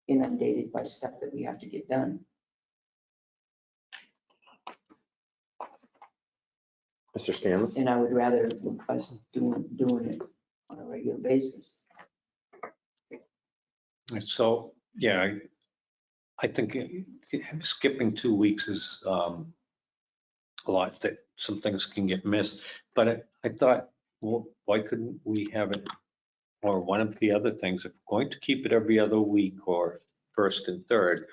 inundated by stuff that we have to get done.
Mr. Scanlon?
And I would rather us doing it on a regular basis.
So, yeah, I think skipping 2 weeks is a lot, that some things can get missed. But I thought, well, why couldn't we have it, or one of the other things, if we're going to keep it every other week or first and third,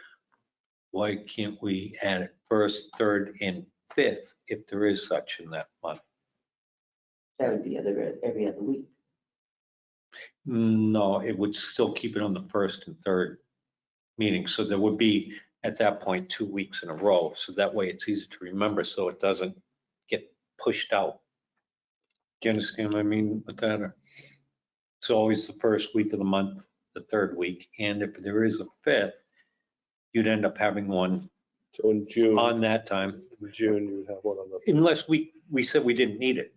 why can't we add it first, third, and fifth if there is such in that month?
That would be every other week.
No, it would still keep it on the first and third meeting. So there would be, at that point, 2 weeks in a row. So that way it's easy to remember, so it doesn't get pushed out. Do you understand what I mean with that? It's always the first week of the month, the third week. And if there is a fifth, you'd end up having one
So in June,
on that time.
you would have one on the.
Unless we said we didn't need it.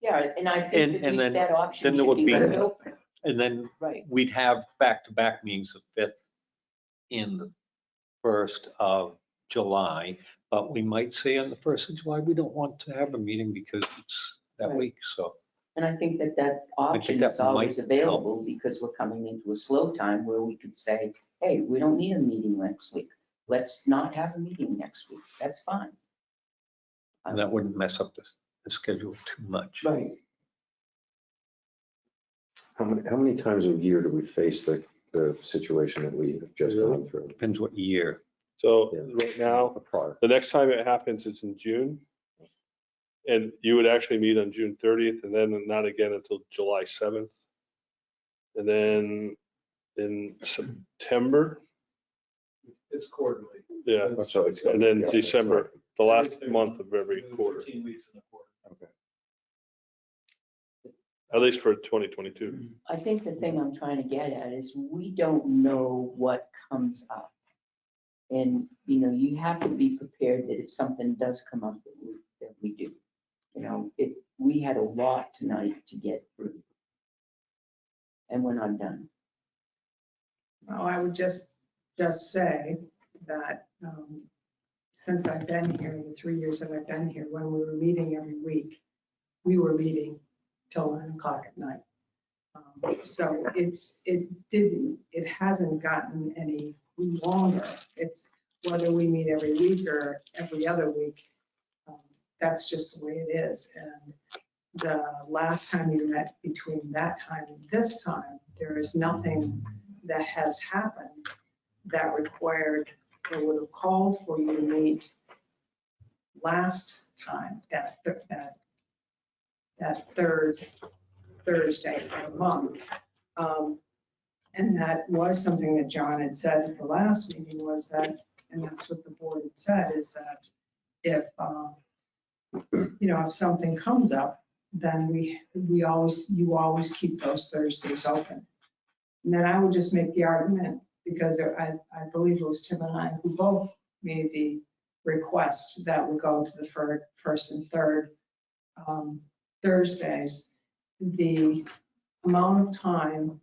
Yeah, and I think
And then-
that option
then there
should
would
be
be-
left open.
And then
Right.
we'd have back-to-back meetings, the 5th in the 1st of July, But we might say on the 1st of July, we don't want to have a meeting because it's that
Right.
week, so.
And I think that option
that
is always
might
available because we're coming into a slow time where we could say, hey, we don't need a meeting next week. Let's not have a meeting next week. That's fine.
And that wouldn't mess up the schedule too much.
Right.
How many times a year do we face the situation that we have just gone through?
Depends what year.
So
Yeah.
right now,
Prior.
the next time it happens is in June. And you would actually meet on June 30th and then not again until July 7th. And then in September,
It's quarterly.
yeah,
So it's-
and then
yeah, that's
December,
right.
the last month of every quarter,
15 weeks in a quarter.
Okay.
at least for 2022.
I think the thing I'm trying to get at is we don't know what comes up. And, you know, you have to be prepared that if something does come up that we do. You know, we had a lot tonight to get through. And we're not done.
Well, I would just say that since I've been here, the 3 years that I've been here, when we were meeting every week, we were meeting till 9 o'clock at night. So it hasn't gotten any longer. It's whether we meet every week or every other week. That's just the way it is. And the last time you met between that time and this time, there is nothing that has happened that required or would have called for you to meet last time at that third Thursday of the month. And that was something that John had said at the last meeting was that, and that's what the board had said, is that if, you know, if something comes up, then you always keep those Thursdays open. And then I would just make the argument, because I believe it was Tim and I who both made the request that we go to the first and third Thursdays. The amount of time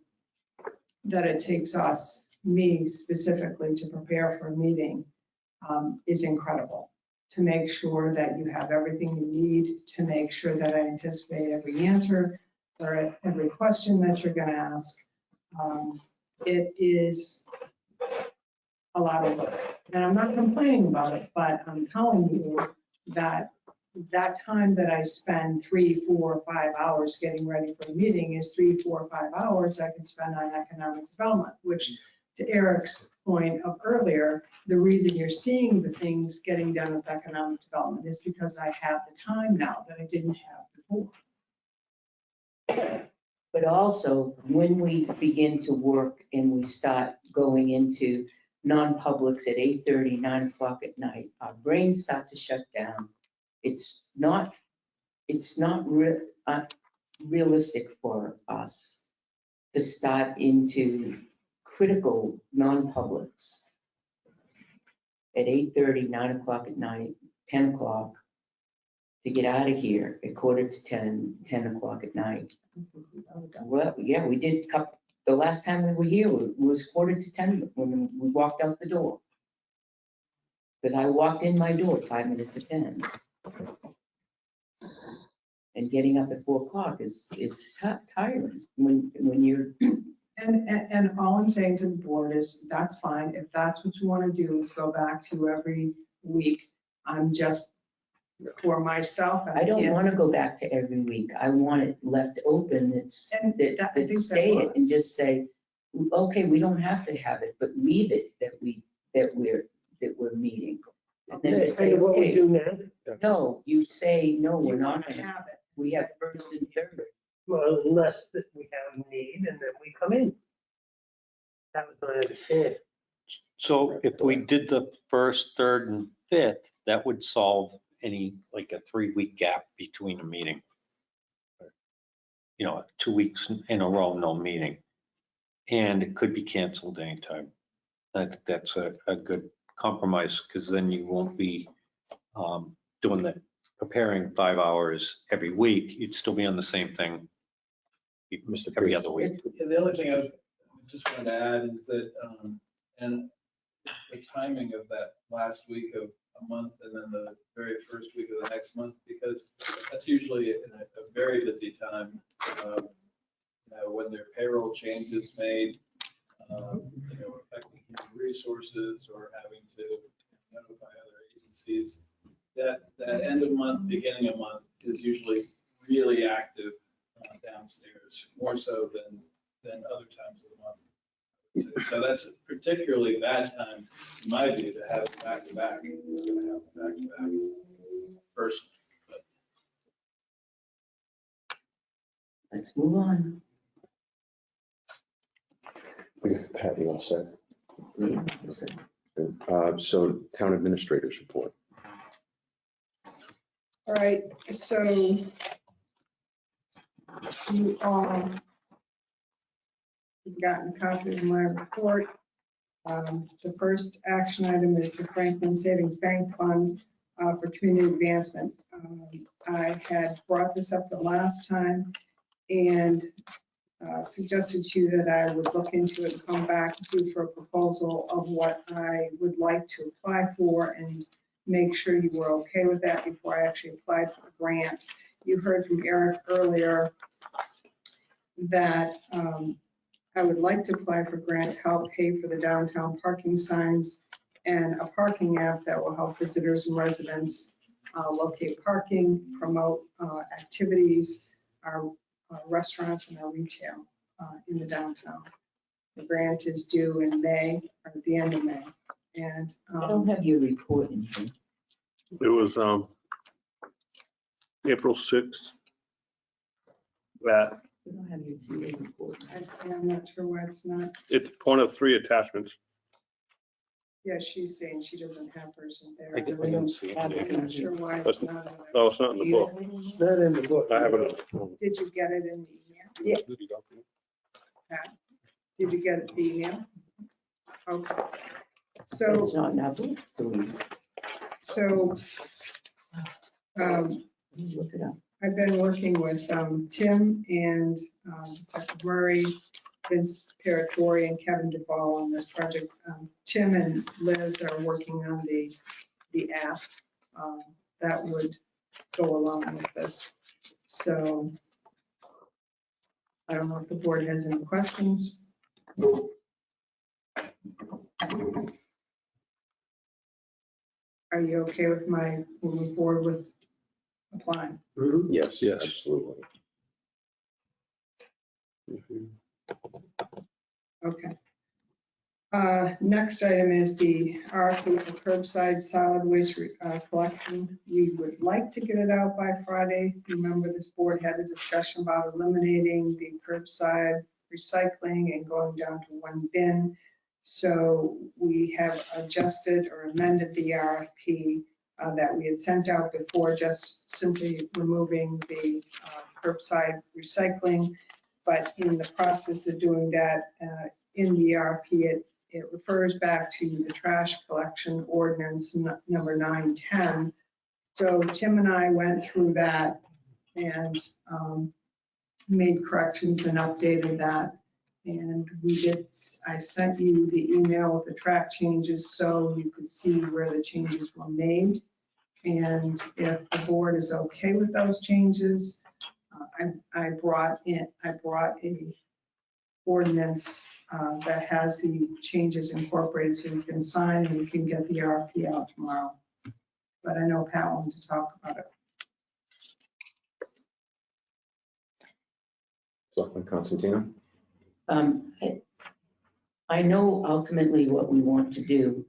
that it takes us, me specifically, to prepare for a meeting is incredible. To make sure that you have everything you need, to make sure that I anticipate every answer or every question that you're going to ask. It is a lot of work. And I'm not complaining about it, but I'm telling you that time that I spend 3, 4, 5 hours getting ready for a meeting is 3, 4, 5 hours I can spend on economic development, which, to Eric's point of earlier, the reason you're seeing the things getting done with economic development is because I have the time now that I didn't have before.
But also, when we begin to work and we start going into non-publics at 8:30, 9 o'clock at night, our brains start to shut down. It's not realistic for us to start into critical non-publics at 8:30, 9 o'clock at night, 10 o'clock, to get out of here at 9:45, 10 o'clock at night. Well, yeah, we did, the last time we were here, it was 9:45 when we walked out the door. Because I walked in my door at 5 minutes to 10. And getting up at 4 o'clock is tiring when you're.
And all I'm saying to the board is, that's fine. If that's what you want to do, is go back to every week. I'm just, for myself.
I don't want to go back to every week. I want it left open.
I think that
Stay it and
was.
just say, okay, we don't have to have it, but leave it that we're meeting. And then just say,
Kind of what we
okay,
do now.
no, you say, no,
You
we're not
want to
gonna.
have it.
We have first and third.
Well, unless that we have need and then we come in. That was my understanding.
So if we did the 1st, 3rd, and 5th, that would solve any, like a 3-week gap between a meeting. You know, 2 weeks in a row, no meeting. And it could be canceled anytime. I think that's a good compromise, because then you won't be preparing 5 hours every week. You'd still be on the same thing every other week.
Yeah, the only thing I just wanted to add is that, and the timing of that last week of a month and then resources or having to notify other agencies, that end of month, beginning of month is usually really active downstairs, more so than other times of the month. So that's a particularly bad time, in my view, to have it back to back. You're going to have it back to back personally. But
Let's move on.
We got Patty all set. So town administrators report.
All right, so you all you've gotten a copy of my report. The first action item is the Franklin Savings Bank Fund for community advancement. I had brought this up the last time and suggested to you that I would look into it and come back to you for a proposal of what I would like to apply for and make sure you were okay with that before I actually applied for the grant. You heard from Eric earlier that I would like to apply for grant to help pay for the downtown parking signs and a parking app that will help visitors and residents locate parking, promote activities, our restaurants and our retail in the downtown. The grant is due in May, or at the end of May. And
I don't have your report in here.
It was April 6th. That
We don't have your TA report.
I'm not sure why it's not.
it's one of 3 attachments.
Yeah, she's saying she doesn't have hers in there.
I didn't see it.
I'm not sure why it's
That's-
not in there.
Oh, it's not in the book.
It's not in the book.
I have it on the phone.
Did you get it in the email? Pat? Did you get the email? Okay. So,
It's not in our book.
so
Look it up.
I've been working with Tim and Detective Murray, Vince Paratori, and Kevin Duvall on this project. Tim and Liz are working on the app that would go along with this. So I don't know if the board has any questions. Are you okay with my moving forward with applying?
Yes,
Yes.
absolutely.
Okay. Next item is the RFP for curbside solid waste collection. We would like to get it out by Friday. Remember, this board had a discussion about eliminating the curbside recycling and going down to one bin. So we have adjusted or amended the RFP that we had sent out before, just simply removing the curbside recycling. But in the process of doing that, in the RFP, it refers back to the trash collection ordinance number 910. So Tim and I went through that and made corrections and updated that. And I sent you the email with the track changes so you could see where the changes were made. And if the board is okay with those changes, I brought a ordinance that has the changes incorporated so you can sign and you can get the RFP out tomorrow. But I know Pat wanted to talk about it.
Selectman Constantino?
I know ultimately what we want to do.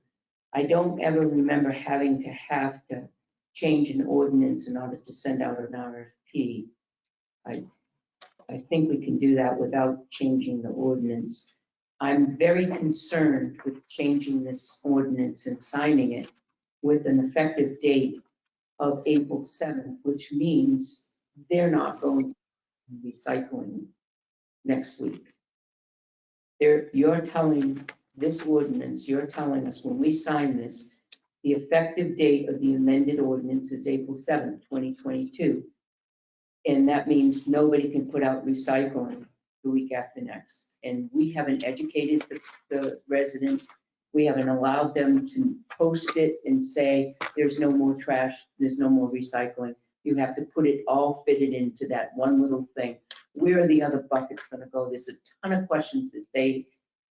I don't ever remember having to change an ordinance in order to send out an RFP. I think we can do that without changing the ordinance. I'm very concerned with changing this ordinance and signing it with an effective date of April 7th, which means they're not going to be recycling next week. You're telling this ordinance, you're telling us when we sign this, the effective date of the amended ordinance is April 7th, 2022. And that means nobody can put out recycling the week after next. And we haven't educated the residents. We haven't allowed them to post it and say, there's no more trash, there's no more recycling. You have to put it all fitted into that one little thing. Where are the other buckets gonna go? There's a ton of questions that they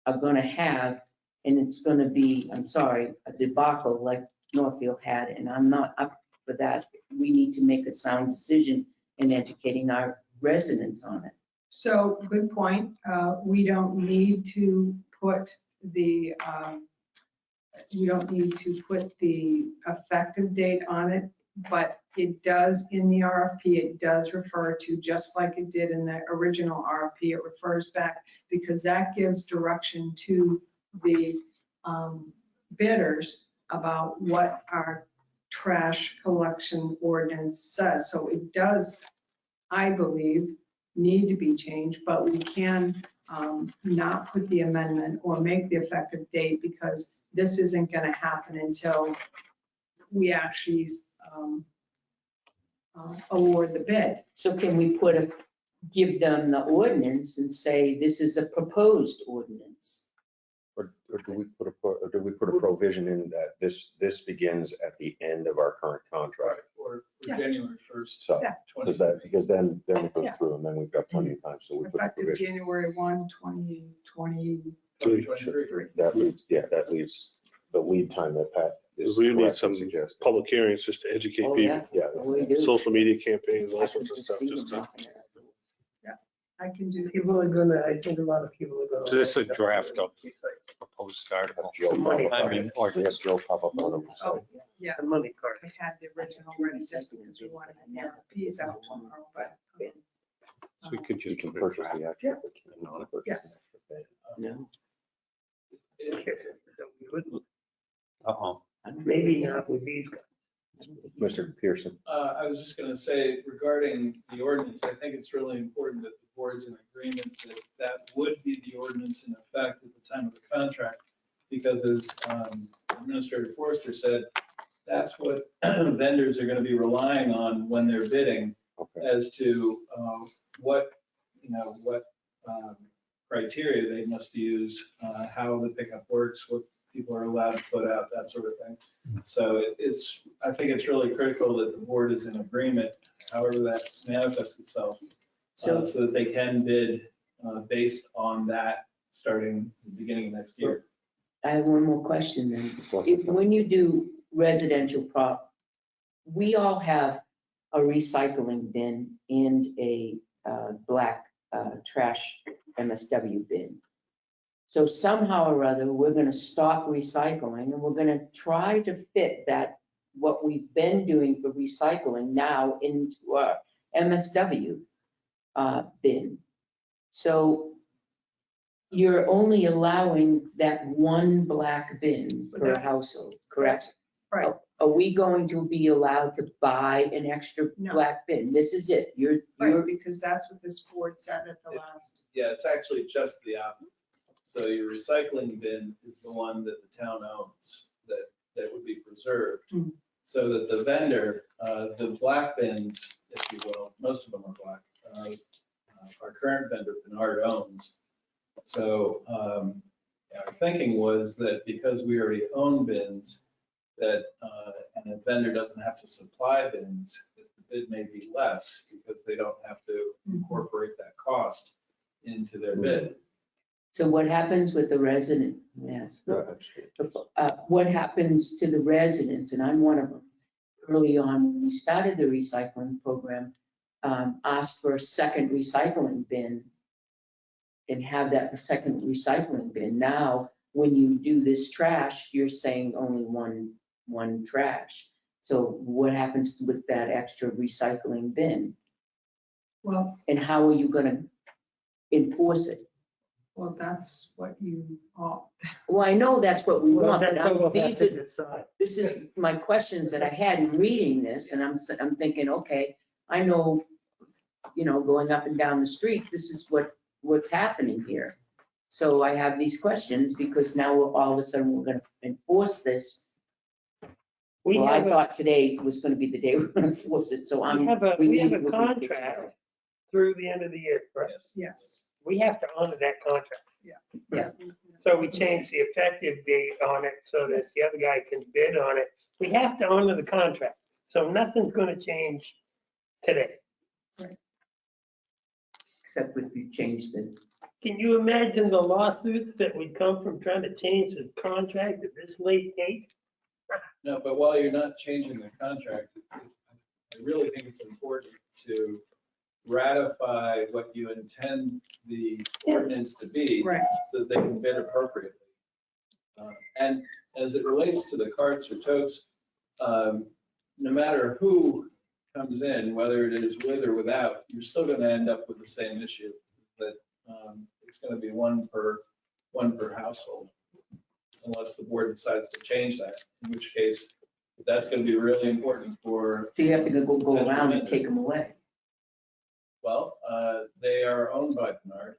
are gonna have. and it's gonna be, I'm sorry, a debacle like Northfield had, and I'm not up for that. We need to make a sound decision in educating our residents on it.
So, good point. We don't need to put the, effective date on it, but it does, in the RFP, it does refer to, just like it did in the original RFP, it refers back, because that gives direction to the bidders about what our trash collection ordinance says. So it does, I believe, need to be changed, but we can not put the amendment or make the effective date, because this isn't going to happen until we actually award the bid.
So can we give them the ordinance and say, this is a proposed ordinance?
Or do we put a provision in that this begins at the end of our current contract?
Or
Yeah.
January 1st.
So,
Yeah.
because then it goes
Yeah.
through, and then we've got plenty of time, so we put the
Effective
provision.
January 1, 2020.
2023.
That leaves the lead time that Pat is
We need
correct in
some
suggesting.
public hearings just to educate
Oh,
people.
yeah,
Yeah.
we do.
Social media campaigns,
I
all
can
sorts of
just
stuff,
see
just
them
to,
knocking it out.
I can do.
People are gonna, I think a lot of people are gonna.
So this is a draft of proposed article. I mean,
We have
ordinance.
Joe pop up on the
Oh,
site.
yeah.
The money card.
I had the original ready just because we wanted the RFPs out tomorrow, but.
So we could
You
just
can
put a
purchase
draft.
the actual. but you cannot purchase
Yes.
the actual.
No,
Uh-oh.
I don't
Maybe
think-
not with these guys.
Mr. Pearson.
I was just going to say regarding the ordinance, I think it's really important that the board's in agreement that that would be the ordinance in effect at the time of the contract. Because as Administrator Forrester said, that's what vendors are going to be relying on when they're bidding
Okay.
as to what criteria they must use, how the pickup works, what people are allowed to put out, that sort of thing. So I think it's really critical that the board is in agreement, however that manifests itself, so that they can bid based on that starting the beginning of next year.
I have one more question then. When you do residential we all have a recycling bin and a black trash MSW bin. So somehow or other, we're gonna stop recycling, and we're gonna try to fit that, what we've been doing for recycling now into our MSW bin. So you're only allowing that one black bin per household, correct?
Right.
Are we going to be allowed to buy an extra
No.
black bin? This is it. You're,
Right, because that's what this board said at the last.
Yeah, it's actually just the opposite. So your recycling bin is the one that the town owns, that would be preserved.
Mhm.
So that the vendor, the black bins, if you will, most of them are black, our current vendor, Bernard, owns. So our thinking was that because we already own bins, that, and a vendor doesn't have to supply bins, that the bid may be less because they don't have to incorporate that cost into their bid.
so what happens with the resident? Yes. What happens to the residents, and I'm one of them, early on, when we started the recycling program, asked for a second recycling bin and have that second recycling bin. Now, when you do this trash, you're saying only one trash. So what happens with that extra recycling bin?
Well,
And how are you gonna enforce it?
well, that's what you all,
Well, I know that's what we
Well,
want, but
that's what we'll have
these
to
are,
decide.
this is my questions that I had in reading this, and I'm thinking, okay, I know, going up and down the street, this is what's happening here. So I have these questions because now all of a sudden we're gonna enforce this.
We
Well, I
have a,
thought today was gonna be the day we're gonna enforce it, so
we have a
need to look at the
contract through the end of the year, correct?
yes.
We have to honor that contract.
Yeah.
So we changed the effective date on it so that the other guy can bid on it. We have to honor the contract. So nothing's gonna change today.
Except if you change the
Can you imagine the lawsuits that would come from trying to change the contract at this late date?
No, but while you're not changing the contract, I really think it's important to ratify what you intend the ordinance to be,
Right.
so that they can bid appropriately. And as it relates to the carts or totes, no matter who comes in, whether it is with or without, you're still going to end up with the same issue, that it's going to be one per household, unless the board decides to change that, in which case that's going to be really important for.
So you have to go around and take them away.
Well, they are owned by Bernard.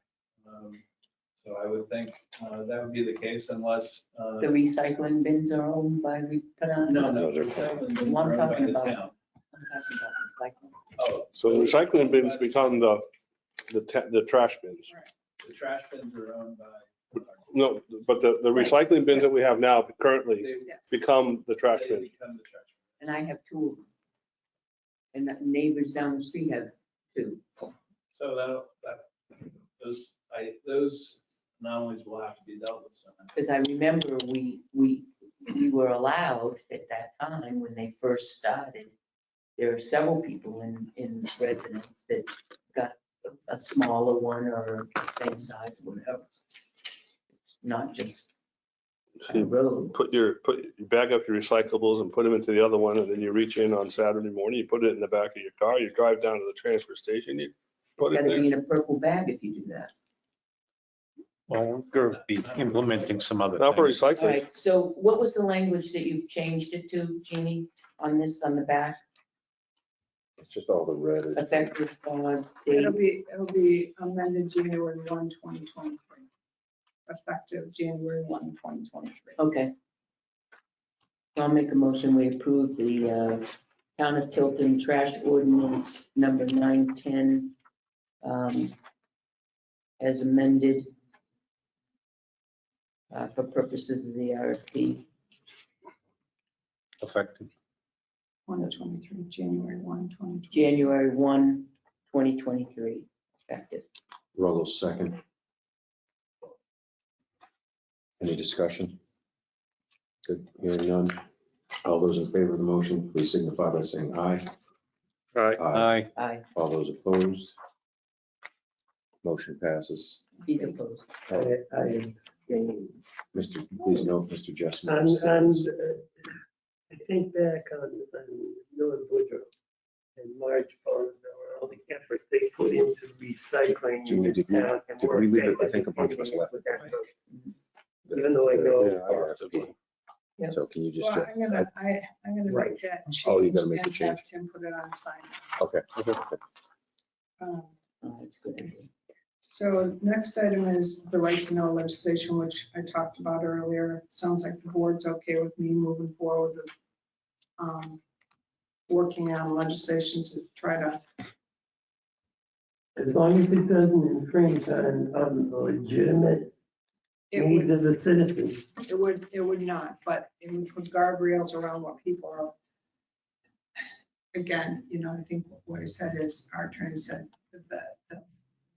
So I would think that would be the case unless.
The recycling bins are owned by,
No, the recycling bins
One
are owned by
talking
the
about-
town.
I'm talking about recycling.
Oh,
So the recycling bins become the trash bins.
the trash bins are owned by Bernard.
No, but the recycling bins that we have now currently
They
Yes.
become the trash
they
bins.
become the trash.
And I have 2 of them. And the neighbors down the street have 2.
So those anomalies will have to be dealt with somehow.
Because I remember we were allowed at that time, when they first started, there are several people in residence that got a smaller one or same size, whatever. It's not just a road.
You bag up your recyclables and put them into the other one, and then you reach in on Saturday morning, you put it in the back of your car, you drive down to the transfer station, you put
It's
it
gotta
there.
be in a purple bag if you do that.
Well, we're gonna be implementing some other
Now for
things.
All
recycling,
right, so what was the language that you've changed it to, Jeannie, on this, on the back?
It's just all the red. is-
Effective date?
It'll be amended January 1, 2023. Effective January 1, 2023.
Okay. I'll make a motion, we approve the Town of Tilton trash ordinance number 910 as amended for purposes of the RFP.
Effective.
2023, January 1, 2023.
January 1, 2023, effective.
Ruggles second. Any discussion? Good, hearing none. All those in favor of the motion, please signify by saying aye.
all right,
Aye.
Aye,
All those opposed? Motion passes.
he's opposed.
Mr., please note, Mr. Jessman.
And I think back on North Woodrow and Marge Pond, all the effort they put into recycling in
Jeannie,
this
did we-
town. and
did we
work
leave it?
that
I think a bunch of us left
with
it,
that
right?
group. Even though I know-
RFP.
Yep.
So can you just,
Well, I'm gonna
Right.
make that change.
Oh, you gotta make the
and have
change.
Tim put it on sign.
okay.
Um,
Oh, that's a good idea.
So next item is the right to know legislation, which I talked about earlier. Sounds like the board's okay with me moving forward with working on legislation to try to,
As long as it doesn't infringe on the legitimate needs of the citizens.
it would not, but it would put guardrails around what people are. Again, I think what I said is, our attorney said that the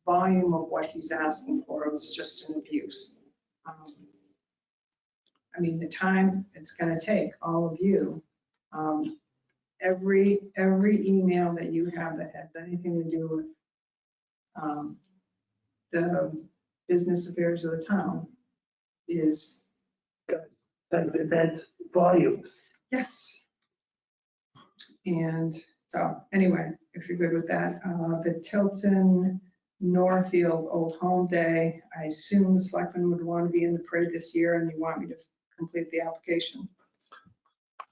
volume of what he's asking for was just an abuse. I mean, the time it's gonna take, all of you, every email that you have that has anything to do with the business affairs of the town is.
That's volumes.
Yes. And so, anyway, if you're good with that, the Tilton Norfield Old Home Day, I assume the selectmen would want to be in the parade this year, and you want me to complete the application.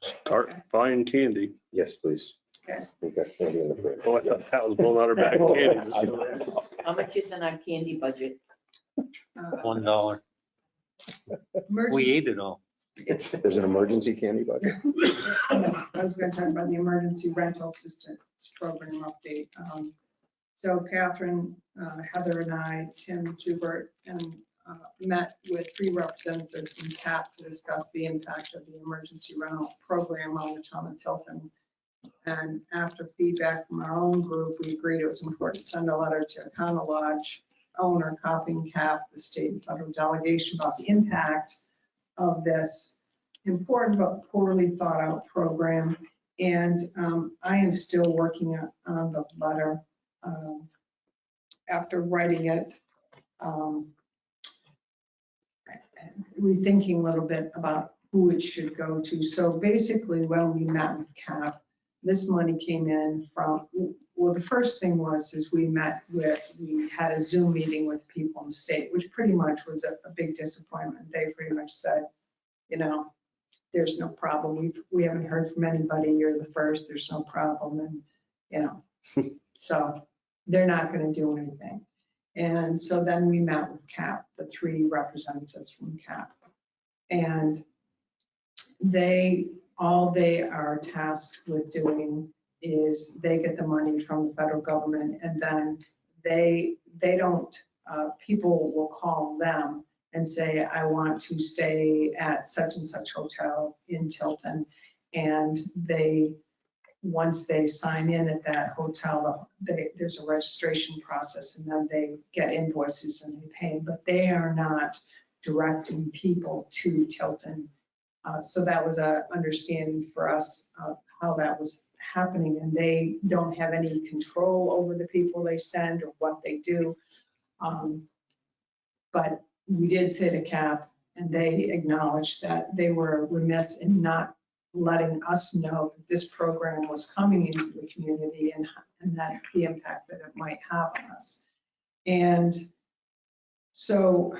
start buying candy.
Yes, please.
Okay.
We've got candy in the fridge.
Oh, I thought that was blowing out her bag of candy.
How much is in our candy budget?
$1. We ate it all.
There's an emergency candy budget.
I was going to talk about the emergency rental assistance program update. So Catherine, Heather and I, Tim Schubert, and met with 3 representatives from TAP to discuss the impact of the emergency rental program on the town of Tilton. And after feedback from our own group, we agreed it was important to send a letter to Econo Lodge owner copying CAP, the state and federal delegation, about the impact of this important but poorly thought out program. And I am still working on the letter after writing it. Rethinking a little bit about who it should go to. So basically, when we met with CAP, this money came in from, well, the first thing is we had a Zoom meeting with people in the state, which pretty much was a big disappointment. They pretty much said, you know, there's no problem. We haven't heard from anybody. You're the first. There's no problem. And, you know, so they're not going to do anything. And so then we met with CAP, the 3 representatives from CAP. And all they are tasked with doing is they get the money from the federal government, and then they don't, people will call them and say, I want to stay at such and such hotel in Tilton. And once they sign in at that hotel, there's a registration process, and then they get invoices and they pay, but they are not directing people to Tilton. So that was an understanding for us of how that was happening, and they don't have any control over the people they send or what they do. But we did say to CAP, and they acknowledged that they were remiss in not letting us know that this program was coming into the community and that the impact that it might have on us. And so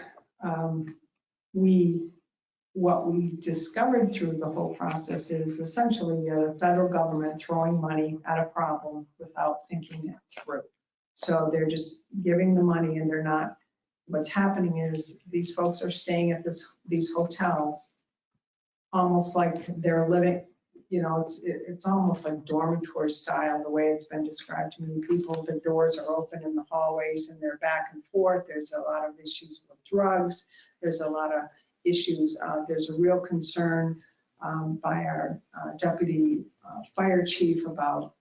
what we discovered through the whole process is essentially the federal government throwing money at a problem without thinking it through. So they're just giving the money, and they're not, what's happening is these folks are staying at these hotels almost like they're living, you know, it's almost like dormitory style, the way it's been described to me. People, the doors are open in the hallways and they're back and forth. There's a lot of issues with drugs. There's a lot of issues. There's a real concern by our deputy fire chief about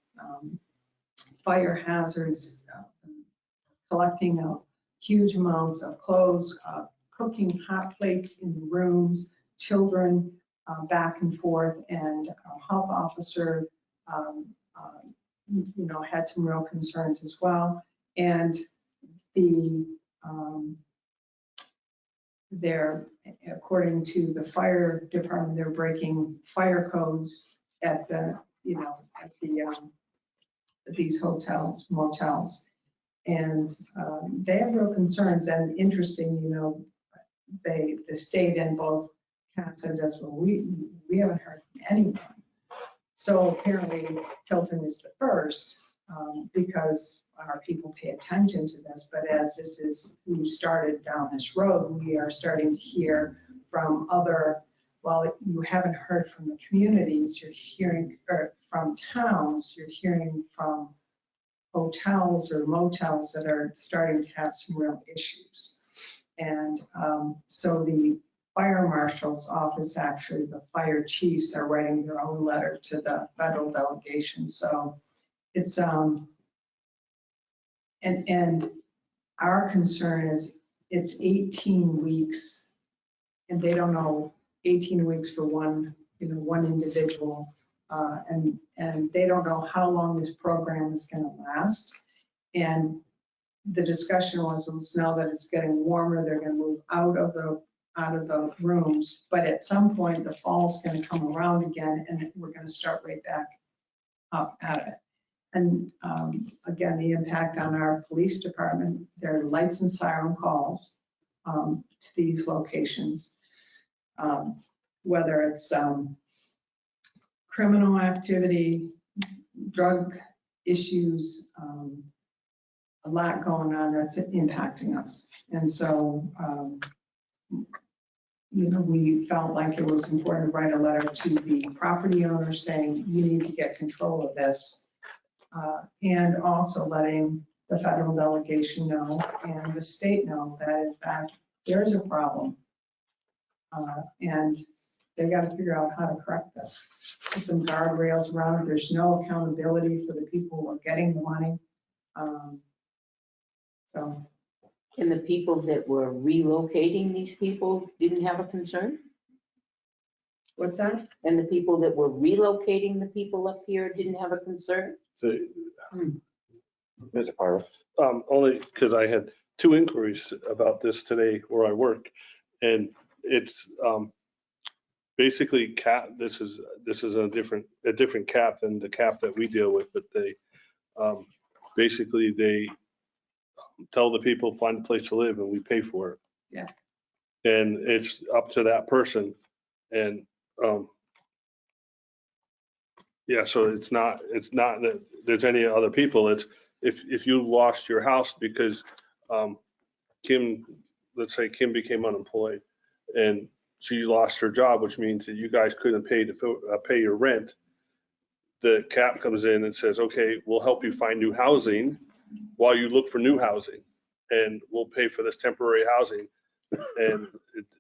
fire hazards, collecting huge amounts of clothes, cooking hot plates in the rooms, children back and forth, and our health officer, you know, had some real concerns as well. And they're, according to the fire department, they're breaking fire codes at these hotels, motels, and they have real concerns. And interesting, you know, the state and both CAP said as well, we haven't heard from anyone. So apparently Tilton is the first because our people pay attention to this. But as we started down this road, we are starting to hear from other, well, you haven't heard from the communities, you're hearing from towns, you're hearing from hotels or motels that are starting to have some real issues. And so the fire marshal's office, actually, the fire chiefs are writing their own letter to the federal delegation. So it's, and our concern is it's 18 weeks, and they don't know 18 weeks for one individual, and they don't know how long this program is going to last. And the discussion was now that it's getting warmer, they're going to move out of the rooms, but at some point the fall's going to come around again, and we're going to start right back up at it. And again, the impact on our police department, there are lights and siren calls to these locations, whether it's criminal activity, drug issues, a lot going on that's impacting us. And so, you know, we felt like it was important to write a letter to the property owner saying, you need to get control of this. And also letting the federal delegation know and the state know that in fact there is a problem, and they got to figure out how to correct this. Put some guardrails around it. There's no accountability for the people who are getting the money. So
And the people that were relocating these people didn't have a concern?
What's that?
And the people that were relocating the people up here didn't have a concern?
So,
Mr. Pyro?
only because I had 2 inquiries about this today where I work. And it's basically cap, this is a different cap than the cap that we deal with, but they basically they tell the people find a place to live and we pay for it.
Yeah.
And it's up to that person. And yeah, so it's not that there's any other people. It's if you lost your house because Kim, let's say Kim became unemployed and she lost her job, which means that you guys couldn't pay your rent. The cap comes in and says, okay, we'll help you find new housing while you look for new housing, and we'll pay for this temporary housing. And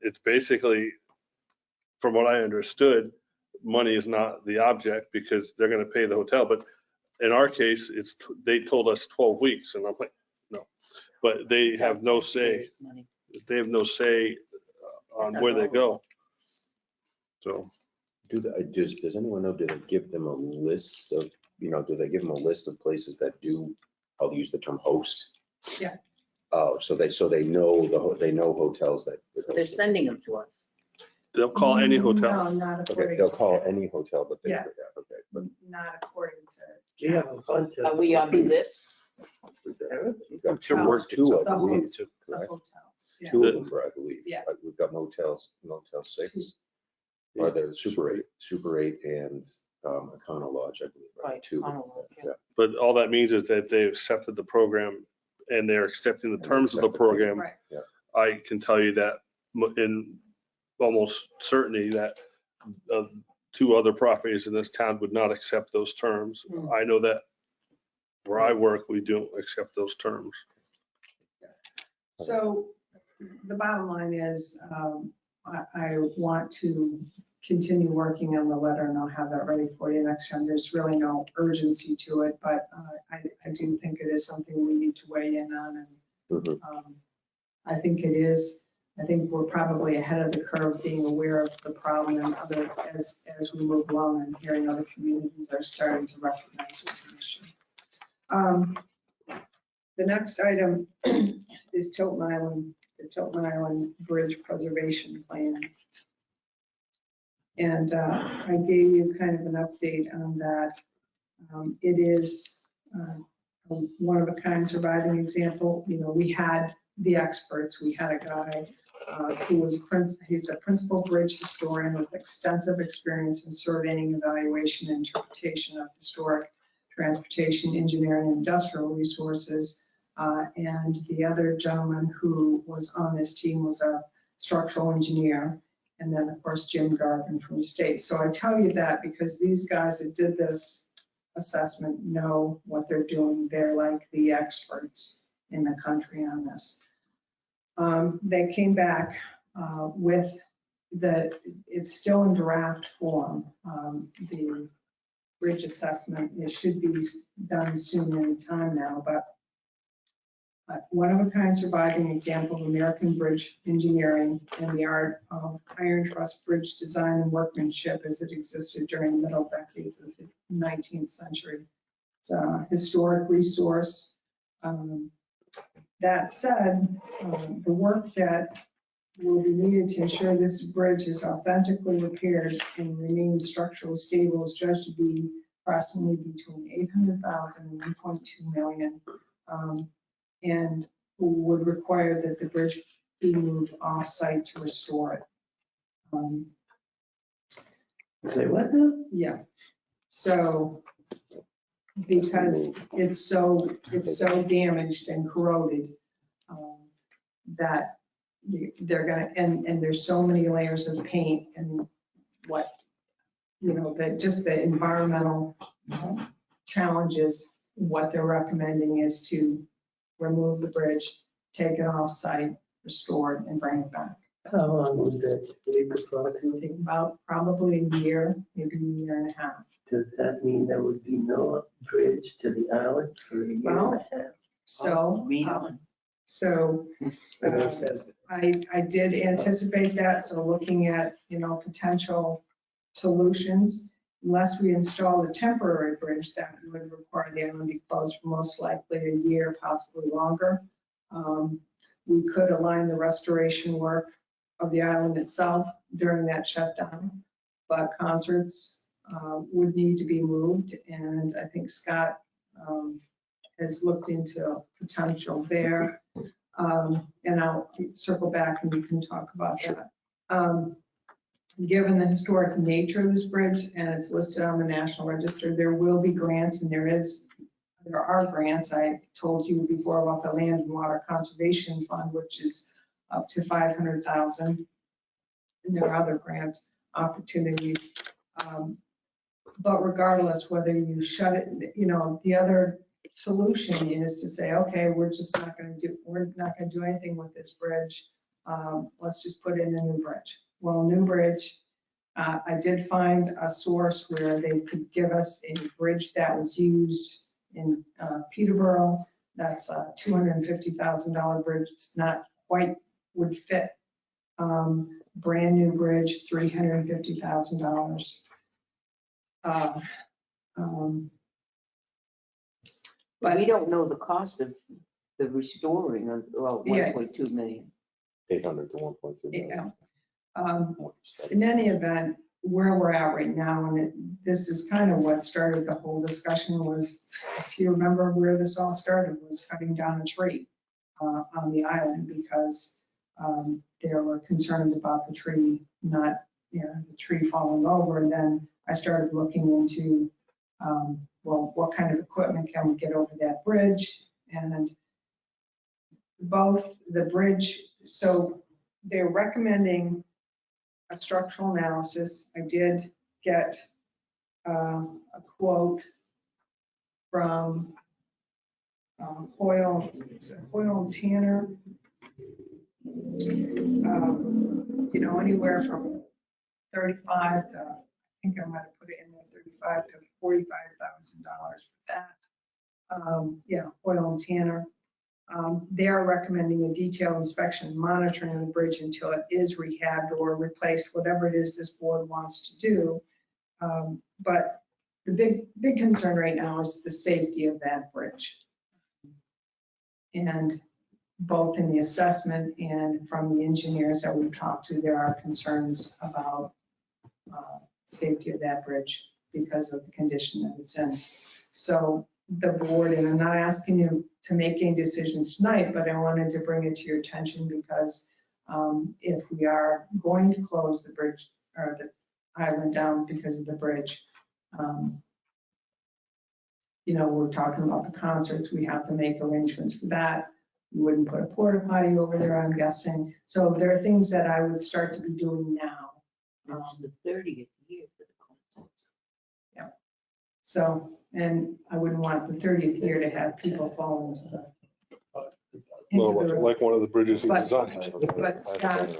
it's basically, from what I understood, money is not the object because they're going to pay the hotel. But in our case, they told us 12 weeks, and I'm like, no. But they have no say. They have no say on where they go. So.
Does anyone know, do they give them a list of, do they give them a list of places that do, I'll use the term host?
Yeah.
Oh, so they know hotels that.
They're sending them to us.
They'll call any hotel.
No, not
Okay,
according.
they'll
to-
call any hotel, but they,
Yeah.
okay, but
Not according to.
We have a bunch
Are
of.
we on the list?
we've got
Sure,
two,
we're-
I
The
believe,
hotels. The
correct?
hotels, yeah.
2 of them, I believe.
Yeah.
We've got Motel 6, or the Super 8 and Econo Lodge, I believe, right?
Right,
2.
Econo Lodge, yeah.
But all that means is that they accepted the program and they're accepting the terms of the program.
Right.
I can tell you that in almost certainty that 2 other properties in this town would not accept those terms. I know that where I work, we don't accept those terms.
So the bottom line is, I want to continue working on the letter and I'll have that ready for you next time. There's really no urgency to it, but I do think it is something we need to weigh in on. And I think it is. I think we're probably ahead of the curve being aware of the problem and as we move along and hearing other communities are starting to recognize it's an issue. The next item is Tilton Island, the Tilton Island Bridge Preservation Plan. And I gave you kind of an update on that. It is a one-of-a-kind surviving example. We had the experts. We had a guy who was he's a principal bridge historian with extensive experience in surveying, evaluation, and interpretation of historic transportation, engineering, and industrial resources. And the other gentleman who was on this team was a structural engineer. And then, of course, Jim Garvin from the state. So I tell you that because these guys that did this assessment know what they're doing. They're like the experts in the country on this. They came back with it's still in draft form. The bridge assessment, it should be done soon in time now, but one-of-a-kind surviving example of American bridge engineering and the art of iron truss bridge design and workmanship as it existed during the middle decades of the 19th century. It's a historic resource. That said, the work that will be needed to ensure this bridge is authentically repaired and remains structurally stable is judged to be approximately between $800,000 and $1.2 million. And would require that the bridge be moved off-site to restore it.
Say what now?
Yeah. So because it's so damaged and corroded that they're gonna and there's so many layers of paint and that just the environmental challenges. What they're recommending is to remove the bridge, take it off site, restore it, and bring it back.
How long would that take approximately?
About probably a year, maybe a year and a half.
Does that mean there would be no bridge to the island for a year and a half?
So So I did anticipate that, so looking at, potential solutions. Unless we install the temporary bridge, that would require the island to be closed for most likely a year, possibly longer. We could align the restoration work of the island itself during that shutdown, but concerts would need to be moved, and I think Scott has looked into potential there. And I'll circle back and we can talk about that. Given the historic nature of this bridge and it's listed on the National Register, there will be grants, and there are grants. I told you before about the Land and Water Conservation Fund, which is up to $500,000. And there are other grant opportunities. But regardless, whether you shut it, the other solution is to say, okay, we're not going to do anything with this bridge. Let's just put in a new bridge. Well, new bridge, I did find a source where they could give us a bridge that was used in Peterborough. That's a $250,000 bridge. It's not quite would fit. Brand new bridge, $350,000.
But we don't know the cost of the restoring of 1.2 million.
800 to 1.2 million.
Yeah. In any event, where we're at right now, and this is kind of what started the whole discussion was, if you remember where this all started, was cutting down a tree on the island because there were concerns about the tree the tree falling over. And then I started looking into, well, what kind of equipment can we get over that bridge? And both the bridge, so they're recommending a structural analysis. I did get a quote from Hoyle and Tanner, anywhere from 35 to, I think I might have put it in there, 35 to $45,000 for that. Hoyle and Tanner. They are recommending a detailed inspection and monitoring of the bridge until it is rehabbed or replaced, whatever it is this board wants to do. But the big concern right now is the safety of that bridge. And both in the assessment and from the engineers that we've talked to, there are concerns about safety of that bridge because of the condition that it's in. So the board, and I'm not asking you to make any decisions tonight, but I wanted to bring it to your attention because if we are going to close the bridge or the island down because of the bridge, we're talking about the concerts, we have to make arrangements for that. We wouldn't put a porta potty over there, I'm guessing. So there are things that I would start to be doing now.
It's the 30th year for the concerts.
Yeah. So, and I wouldn't want the 30th year to have people fall into the
Like one of the bridges he designed.
But Scott.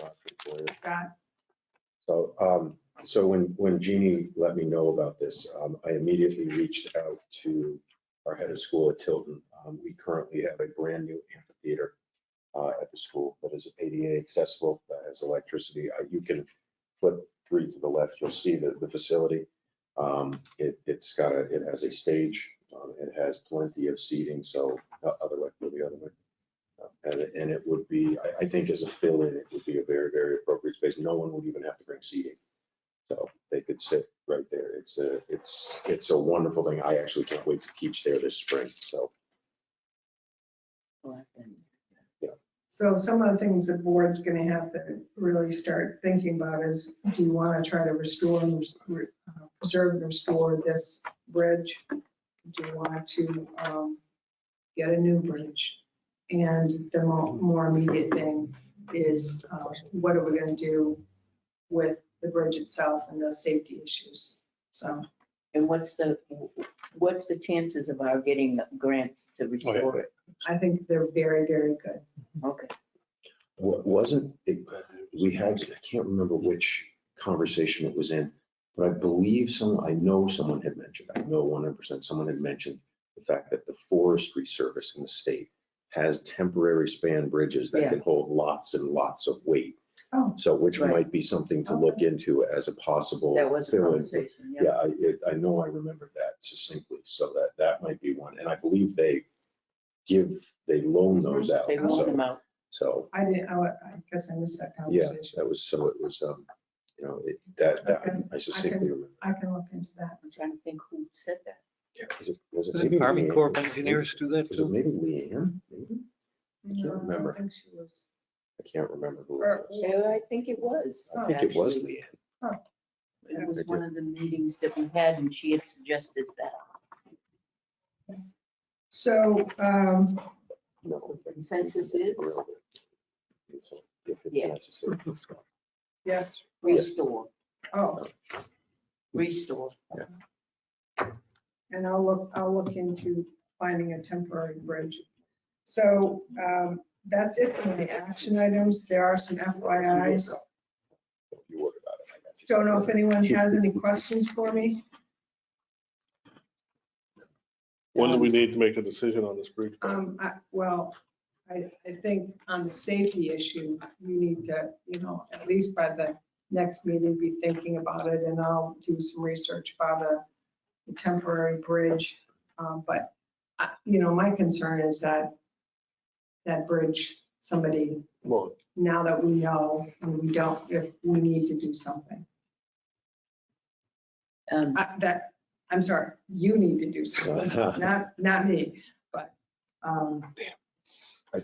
So when Jeannie let me know about this, I immediately reached out to our head of school at Tilton. We currently have a brand new amphitheater at the school that is ADA accessible, that has electricity. You can flip 3 to the left, you'll see the facility. It has a stage. It has plenty of seating, so other way, go the other way. And it would be, I think as a fill-in, it would be a very, very appropriate space. No one would even have to bring seating. So they could sit right there. It's a wonderful thing. I actually can't wait to teach there this spring, so. Yeah.
So some of the things the board's going to have to really start thinking about is, do you want to try to restore and preserve and restore this bridge? Do you want to get a new bridge? And the more immediate thing is, what are we going to do with the bridge itself and the safety issues? So.
And what's the chances of our getting grants to restore it?
I think they're very, very good.
Okay.
Wasn't it, we had, I can't remember which conversation it was in, but I believe I know someone had mentioned, I know 100% someone had mentioned the fact that the Forestry Service in the state has temporary span bridges that
Yeah.
can hold lots and lots of weight.
Oh.
So which
Right.
might be something to look into as a possible.
That was a
fill-in.
conversation, yeah.
Yeah, I know I remembered that succinctly, so that might be one. And I believe they loan those out.
They roll them out.
So,
I didn't, I guess I missed that
yeah,
conversation.
that was, so it was, I succinctly remember.
I can look into that.
I'm trying to think who said that.
Yeah, was it
Doesn't
maybe
Army
Leanne?
Corps of Engineers do that
Was it
too?
maybe Leanne? Maybe?
No, I
remember.
don't think she was.
I can't remember who.
Or-
It was.
Yeah, I think it was.
I think it was
actually.
Leanne.
It was one of the meetings that we had and she had suggested that.
So,
No.
Consensus is?
If it's
Yeah.
necessary.
yes,
Restore,
oh,
restore.
and I'll look into finding a temporary bridge. So that's it for the action items. There are some FYIs.
If you worry about it, I got you.
Don't know if anyone has any questions for me.
When do we need to make a decision on this bridge?
I think on the safety issue, we need to, at least by the next meeting, be thinking about it, and I'll do some research about the temporary bridge. But, my concern is that bridge, somebody,
Well,
now that we know, and we don't, if we need to do something. I'm sorry, you need to do something, not me, but,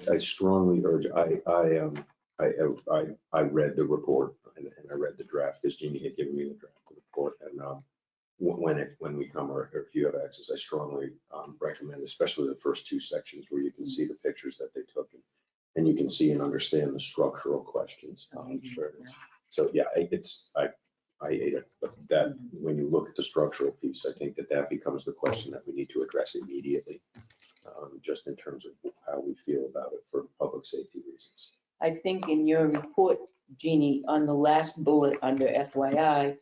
I strongly urge, I read the report and I read the draft, because Jeannie had given me the draft of the report. And when we come, or if you have access, I strongly recommend, especially the first two sections where you can see the pictures that they took, and you can see and understand the structural questions. Sure. So, yeah, I ate it, but that, when you look at the structural piece, I think that becomes the question that we need to address immediately, just in terms of how we feel about it for public safety reasons.
I think in your report, Jeannie, on the last bullet under FYI,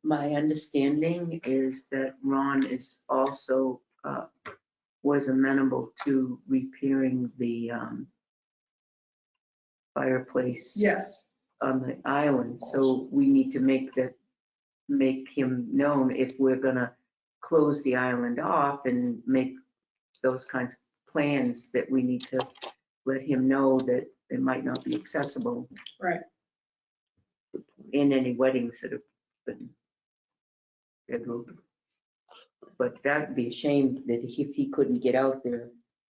my understanding is that Ron is also, was amenable to repairing the fireplace.
yes.
On the island, so we need to make him known if we're gonna close the island off and make those kinds of plans, that we need to let him know that it might not be accessible.
Right.
In any weddings that have been scheduled. But that'd be a shame that if he couldn't get out there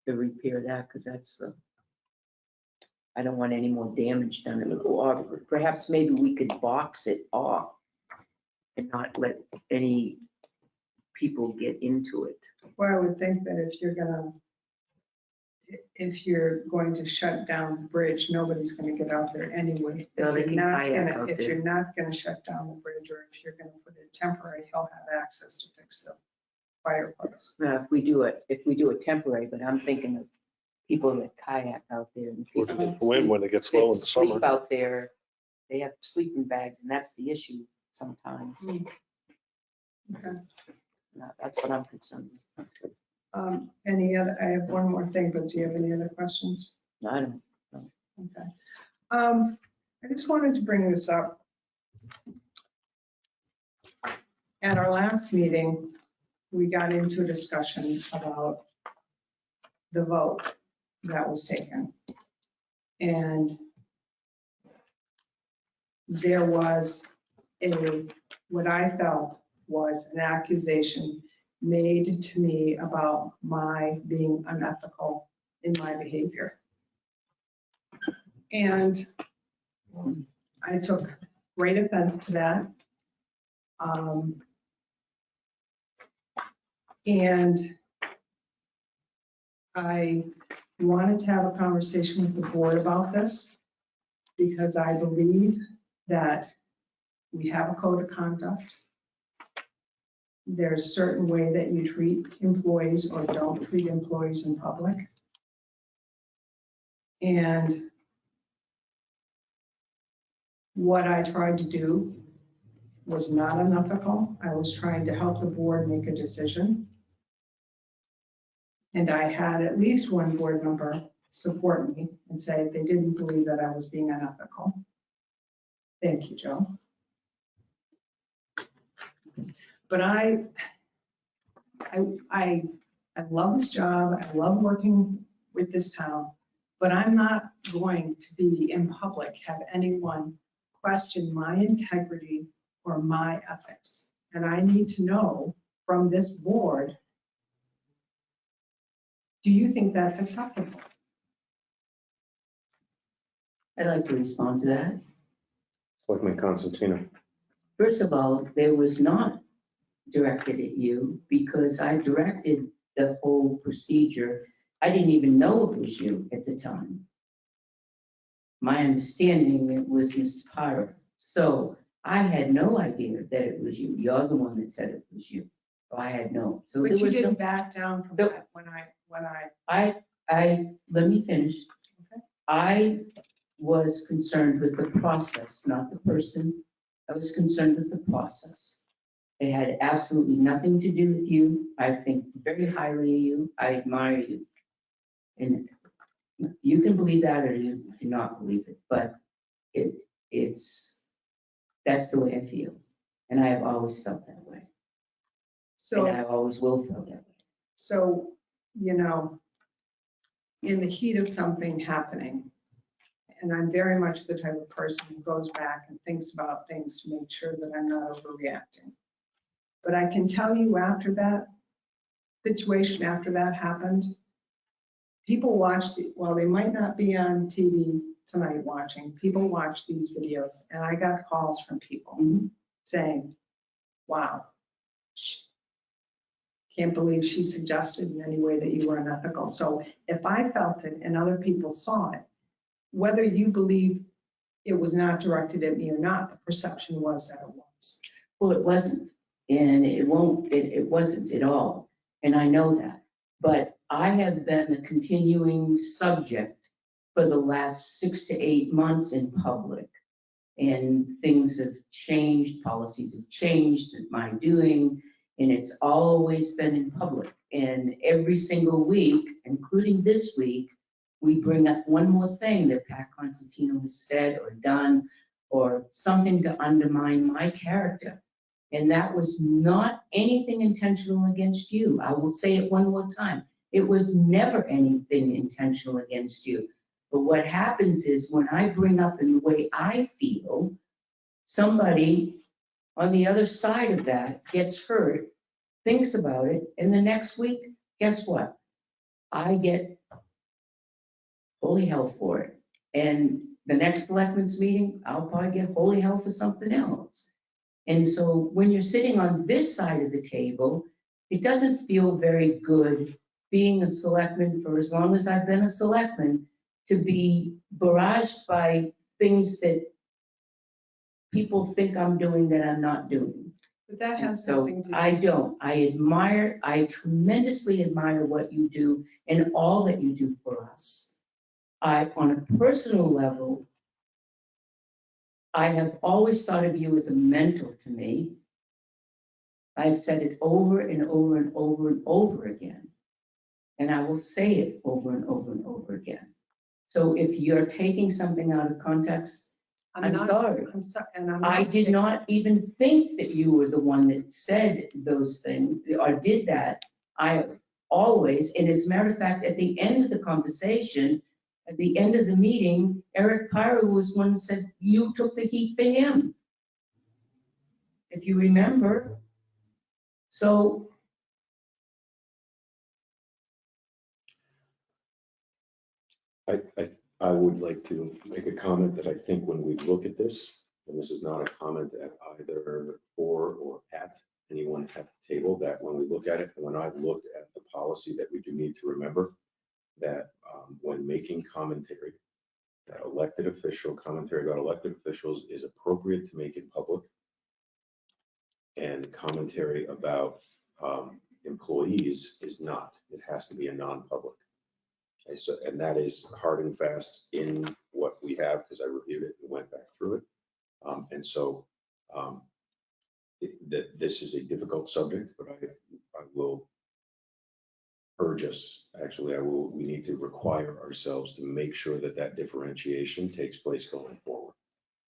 to repair that, because that's I don't want any more damage done. Or perhaps maybe we could box it off and not let any people get into it.
Well, I would think that if you're going to shut down the bridge, nobody's going to get out there anyway.
No, they can kayak out
If
there.
you're not going to shut down the bridge, or if you're going to put it temporary, he'll have access to fix the fireplace.
Now, if we do it temporary, but I'm thinking of people that kayak out there and people
Look at
that
the wind when it gets low in the
sleep
summer.
out there. They have sleeping bags, and that's the issue sometimes.
Okay.
That's what I'm concerned with.
I have one more thing, but do you have any other questions?
I don't.
Okay. I just wanted to bring this up. At our last meeting, we got into a discussion about the vote that was taken. And there was what I felt was an accusation made to me about my being unethical in my behavior. And I took great offense to that. And I wanted to have a conversation with the board about this, because I believe that we have a code of conduct. There's a certain way that you treat employees or don't treat employees in public. And what I tried to do was not unethical. I was trying to help the board make a decision. And I had at least one board member support me and say they didn't believe that I was being unethical. Thank you, Joe. But I love this job. I love working with this town, but I'm not going to be in public, have anyone question my integrity or my ethics. And I need to know from this board, do you think that's acceptable?
I'd like to respond to that.
Selectman Constantino.
First of all, there was not directed at you because I directed the whole procedure. I didn't even know it was you at the time. My understanding it was Mr. Potter. So I had no idea that it was you. You're the one that said it was you. So I had no. So
But
there
you
was
didn't
no,
back down from that when I.
let me finish.
Okay.
I was concerned with the process, not the person. I was concerned with the process. It had absolutely nothing to do with you. I think very highly of you. I admire you. And you can believe that or you cannot believe it, but that's the way I feel. And I have always felt that way.
So.
And I always will feel that way.
So, you know, in the heat of something happening, and I'm very much the type of person who goes back and thinks about things to make sure that I'm not overreacting. But I can tell you after that situation, after that happened, people watch, well, they might not be on TV tonight watching, people watch these videos, and I got calls from people saying, wow, can't believe she suggested in any way that you were unethical. So if I felt it and other people saw it, whether you believe it was not directed at me or not, the perception was that it was.
Well, it wasn't, and it wasn't at all. And I know that. But I have been a continuing subject for the last 6 to 8 months in public. And things have changed, policies have changed, my doing, and it's always been in public. And every single week, including this week, we bring up one more thing that Pat Constantino has said or done, or something to undermine my character. And that was not anything intentional against you. I will say it one more time. It was never anything intentional against you. But what happens is when I bring up in the way I feel, somebody on the other side of that gets hurt, thinks about it, and the next week, guess what? I get holy hell for it. And the next selectmen's meeting, I'll probably get holy hell for something else. And so when you're sitting on this side of the table, it doesn't feel very good being a selectman for as long as I've been a selectman to be barraged by things that people think I'm doing that I'm not doing.
But that has
So
nothing to do.
I don't. I tremendously admire what you do and all that you do for us. On a personal level, I have always thought of you as a mentor to me. I've said it over and over and over and over again. And I will say it over and over and over again. So if you're taking something out of context, I'm sorry.
I'm sorry. And
I did not even think that you were the one that said those things or did that. I always, and as a matter of fact, at the end of the conversation, at the end of the meeting, Eric Pyro was one that said, you took the heat for him. If you remember. So
I would like to make a comment that I think when we look at this, and this is not a comment at either for or at anyone at the table, that when we look at it, and when I've looked at the policy, that we do need to remember that when making commentary, that commentary about elected officials is appropriate to make in public. And commentary about employees is not. It has to be a non-public. Okay, so, and that is hard and fast in what we have, because I reviewed it and went back through it. And so this is a difficult subject, but I will urge us, actually, we need to require ourselves to make sure that that differentiation takes place going forward.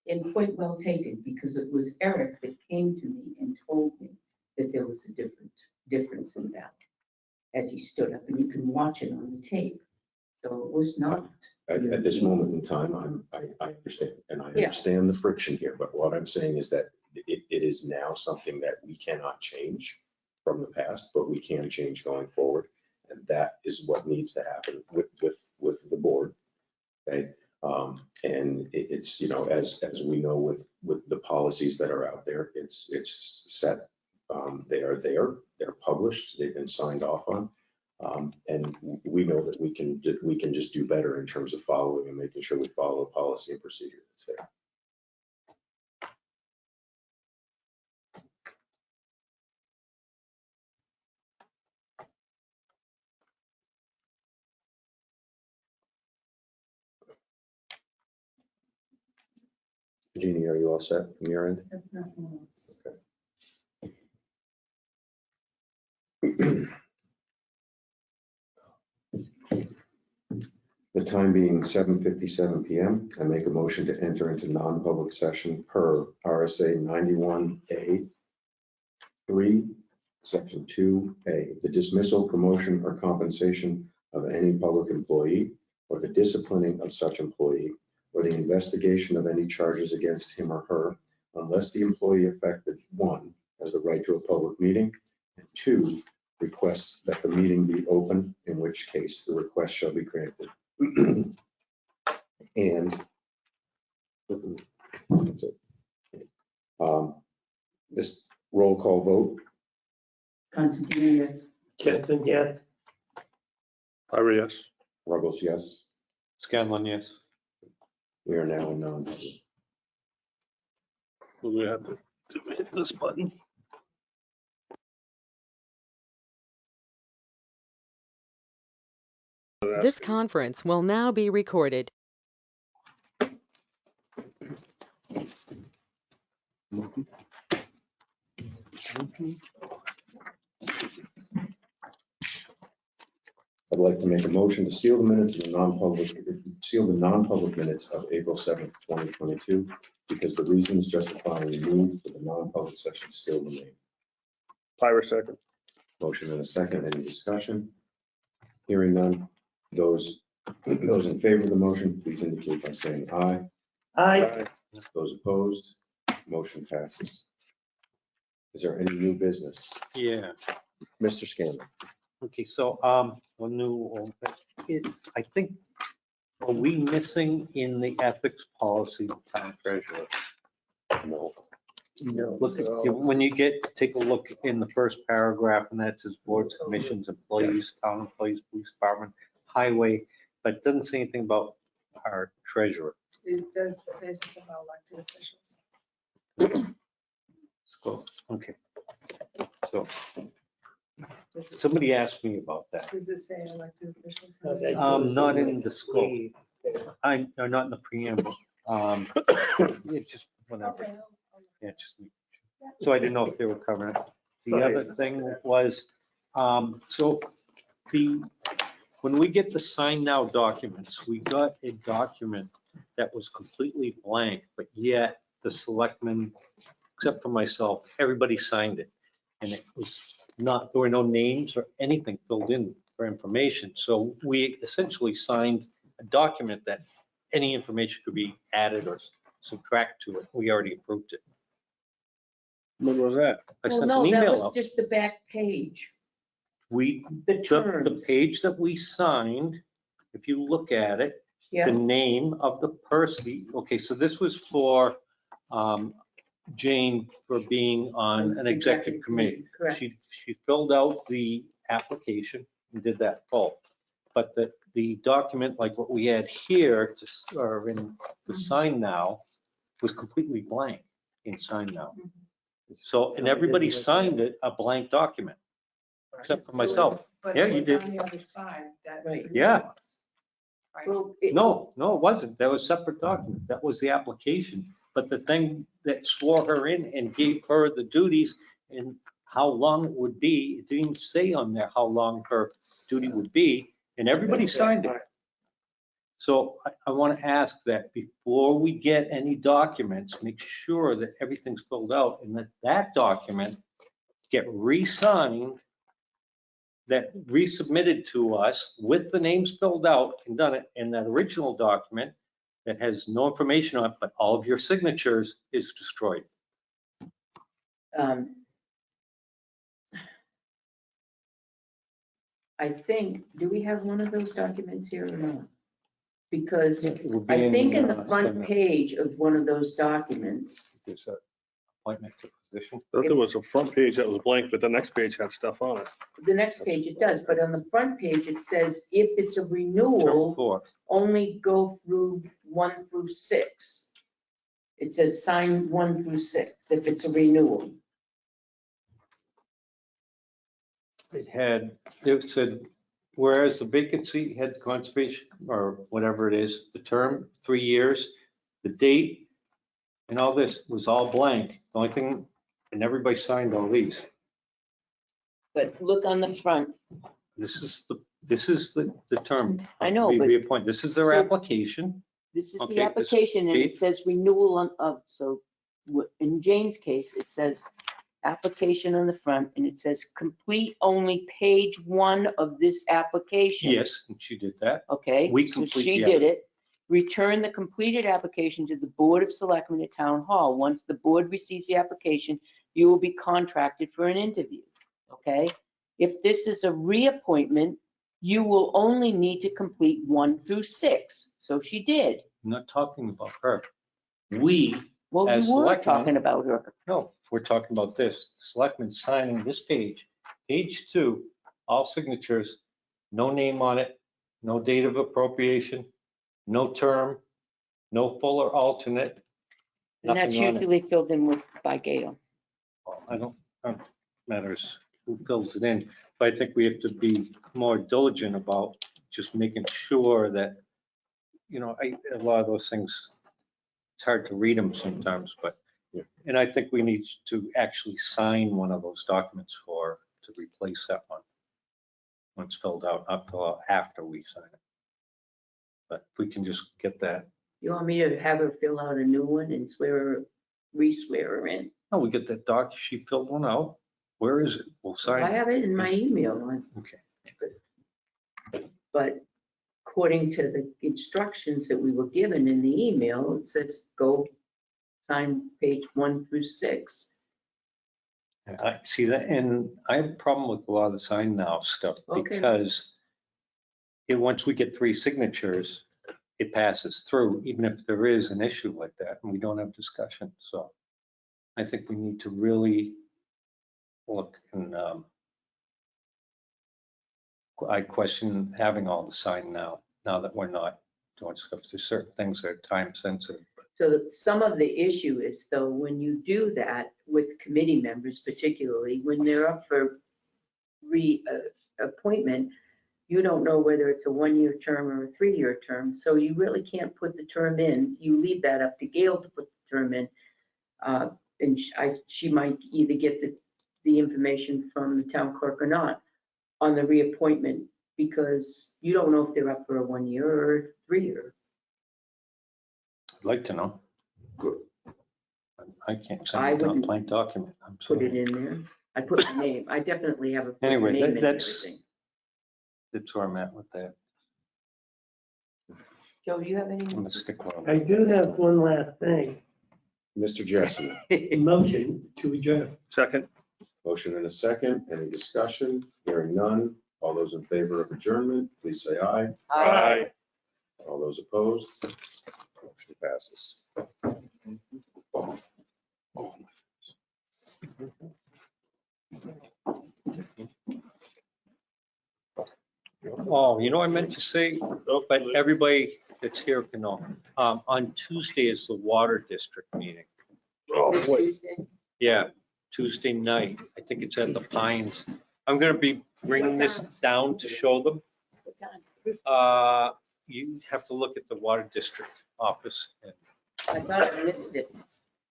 And point well taken, because it was Eric that came to me and told me that there was a difference in that as he stood up, and you can watch it on the tape. So it was not.
At this moment in time, I understand, and I understand the friction here, but what I'm saying is that it is now something that we cannot change from the past, but we can change going forward. And that is what needs to happen with the board. Okay. And it's, you know, as we know with the policies that are out there, it's set. They are there, they're published, they've been signed off on. And we know that we can just do better in terms of following and making sure we follow the policy and procedure that's there. Jeannie, are you all set from your end? Okay. The time being 7:57 p.m., I make a motion to enter into non-public session per RSA 91A 3, Section 2A, the dismissal, promotion, or compensation of any public employee, or the disciplining of such employee, or the investigation of any charges against him or her, unless the employee affected, 1, has the right to a public meeting, and 2, requests that the meeting be open, in which case the request shall be granted. And that's it. This roll call vote.
Constantine, yes.
Justin, yes.
Ira, yes.
Ruggles, yes.
Scanlon, yes.
We are now in non-public.
We have to hit this button.
This conference will now be recorded.
I'd like to make a motion to seal the minutes of the non-public minutes of April 7th, 2022, because the reasons justifying the move to the non-public session still remain.
Ira, second.
Motion and a second. Any discussion? Hearing none. Those in favor of the motion, please indicate by saying aye.
Aye.
Those opposed, motion passes. Is there any new business?
Yeah.
Mr. Scanlon.
Okay, so, I think, are we missing in the ethics policy, town treasurer?
No.
No.
Look at, when you take a look in the first paragraph, and that says boards, commissions, employees, town employees, police department, highway, but it doesn't say anything about our treasurer.
It does say something about elected officials.
Okay. So
Does it-
somebody asked me about that.
Does it say elected officials?
Not in the scope. Or not in the preamble. It just, whatever.
Okay.
Yeah, just, so I didn't know if they were covering it. The other thing was, when we get the sign now documents, we got a document that was completely blank, but yet the selectmen, except for myself, everybody signed it. And it was not, there were no names or anything filled in for information. So we essentially signed a document that any information could be added or subtract to it. We already approved it.
When was that?
I
Well,
sent
no,
an
that
email
was
out.
just the back page,
We,
the
the
terms.
page that we signed, if you look at it, the
Yeah,
name of the person, okay, so this was for Jane for being on an executive committee.
correct.
She filled out the application and did that full. But the document, like what we had here, to sign now, was completely blank in sign now. So, and everybody signed it, a blank document, except for myself.
But
Yeah,
it
you
was
did.
on the other side. That
Right.
Yeah.
was, right?
Well,
No, it wasn't. That was a separate document. That was the application. But the thing that swore her in and gave her the duties and how long it would be. It didn't even say on there how long her duty would be, and everybody signed it. So I want to ask that before we get any documents, make sure that everything's filled out and that that document get re-signed, that resubmitted to us with the names filled out and done it, and that original document that has no information on it, but all of your signatures is destroyed.
I think, do we have one of those documents here or not? Because
It would be
I think in the
segment.
front page of one of those documents,
There's a appointment to position.
There was a front page that was blank, but the next page had stuff on it.
the next page it does, but on the front page it says if it's a
Term
renewal,
4.
only go through 1 through 6. It says sign 1 through 6 if it's a renewal.
It said, whereas the vacancy had conservation, or whatever it is, the term, 3 years, the date, and all this was all blank. The only thing, and everybody signed all these.
But look on the front.
This is the term.
I know,
Be
but-
reappointed. This is their
So-
application.
This is
Okay,
the
this
application and it
date.
says renewal so in Jane's case, it says application on the front and it says complete only page 1 of this application.
Yes, and she did that.
Okay,
We
so
complete
she
the
did it. Return the completed application to the Board of Selectmen at Town Hall. Once the board receives the application, you will be contracted for an interview, okay? If this is a reappointment, you will only need to complete 1 through 6. So she did.
I'm not talking about her. We,
Well,
As
you were
selectmen-
talking about her.
no, we're talking about this. The Selectmen signing this page, page 2, all signatures, no name on it, no date of appropriation, no term, no full or alternate.
And that's
nothing on it.
usually filled in with by Gail.
Well, I don't matters who fills it in, but I think we have to be more diligent about just making sure that, a lot of those things, it's hard to read them sometimes, but, and I think we need to actually sign one of those documents to replace that one. Once filled out, not fill out after we sign it. But if we can just get that,
You want me to have her fill out a new one and re-swear her in?
oh, we get that doc, she filled one out. Where is it? We'll sign
I
it.
have it in my email,
Okay.
but according to the instructions that we were given in the email, it says go sign page 1 through 6.
I see that, and I have a problem with a lot of the sign now stuff
Okay.
because once we get 3 signatures, it passes through, even if there is an issue like that, and we don't have discussion. So I think we need to really look and I question having all the sign now that we're not doing stuff. There's certain things that are time sensitive.
So that some of the issue is though, when you do that with committee members, particularly when they're up for reappointment, you don't know whether it's a 1-year term or a 3-year term. So you really can't put the term in. You leave that up to Gail to put the term in. And she might either get the information from the town clerk or not on the reappointment, because you don't know if they're up for a 1-year or a 3-year.
I'd like to know.
Good.
I can't
I
send a
wouldn't
blank document. I'm
Put it
sorry.
in there. I put my name. I definitely have a put
Anyway,
name and
that's-
everything.
That's where I'm at with that.
Joe, do you have
I'm
any?
gonna stick with
I do have one last thing.
Mr. Jessamine,
Motion to adjourn.
Second,
motion and a second. Any discussion? Hearing none. All those in favor of adjournment, please say aye.
aye.
All those opposed? Motion passes.
Oh, you know what I meant to say, but everybody that's here can know. On Tuesday is the Water District meeting.
Oh,
This
boy.
Tuesday?
Yeah, Tuesday night. I think it's at the Pines. I'm gonna be bringing this down to show them.
What time?
You have to look at the Water District office.
I thought I missed it.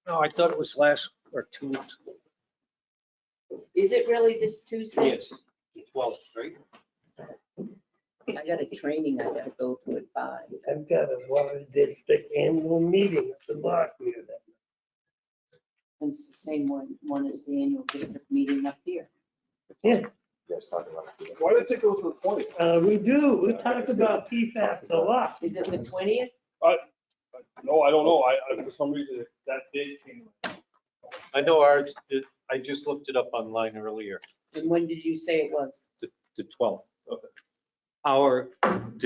No, I thought it was last or 2 weeks.
Is it really this Tuesday?
Yes, 12th, right?
I got a training I gotta go to at 5.
I've got a water district annual meeting up in Lockmere that
And it's the same one as the annual district meeting up here.
Yeah,
You guys talking about it?
Why did it go to the 20th?
we do. We talk about PFAS a lot.
Is it the 20th?
No, I don't know. For some reason, that date came.
I know ours, I just looked it up online earlier,
And when did you say it was?
the 12th.
Okay.
Our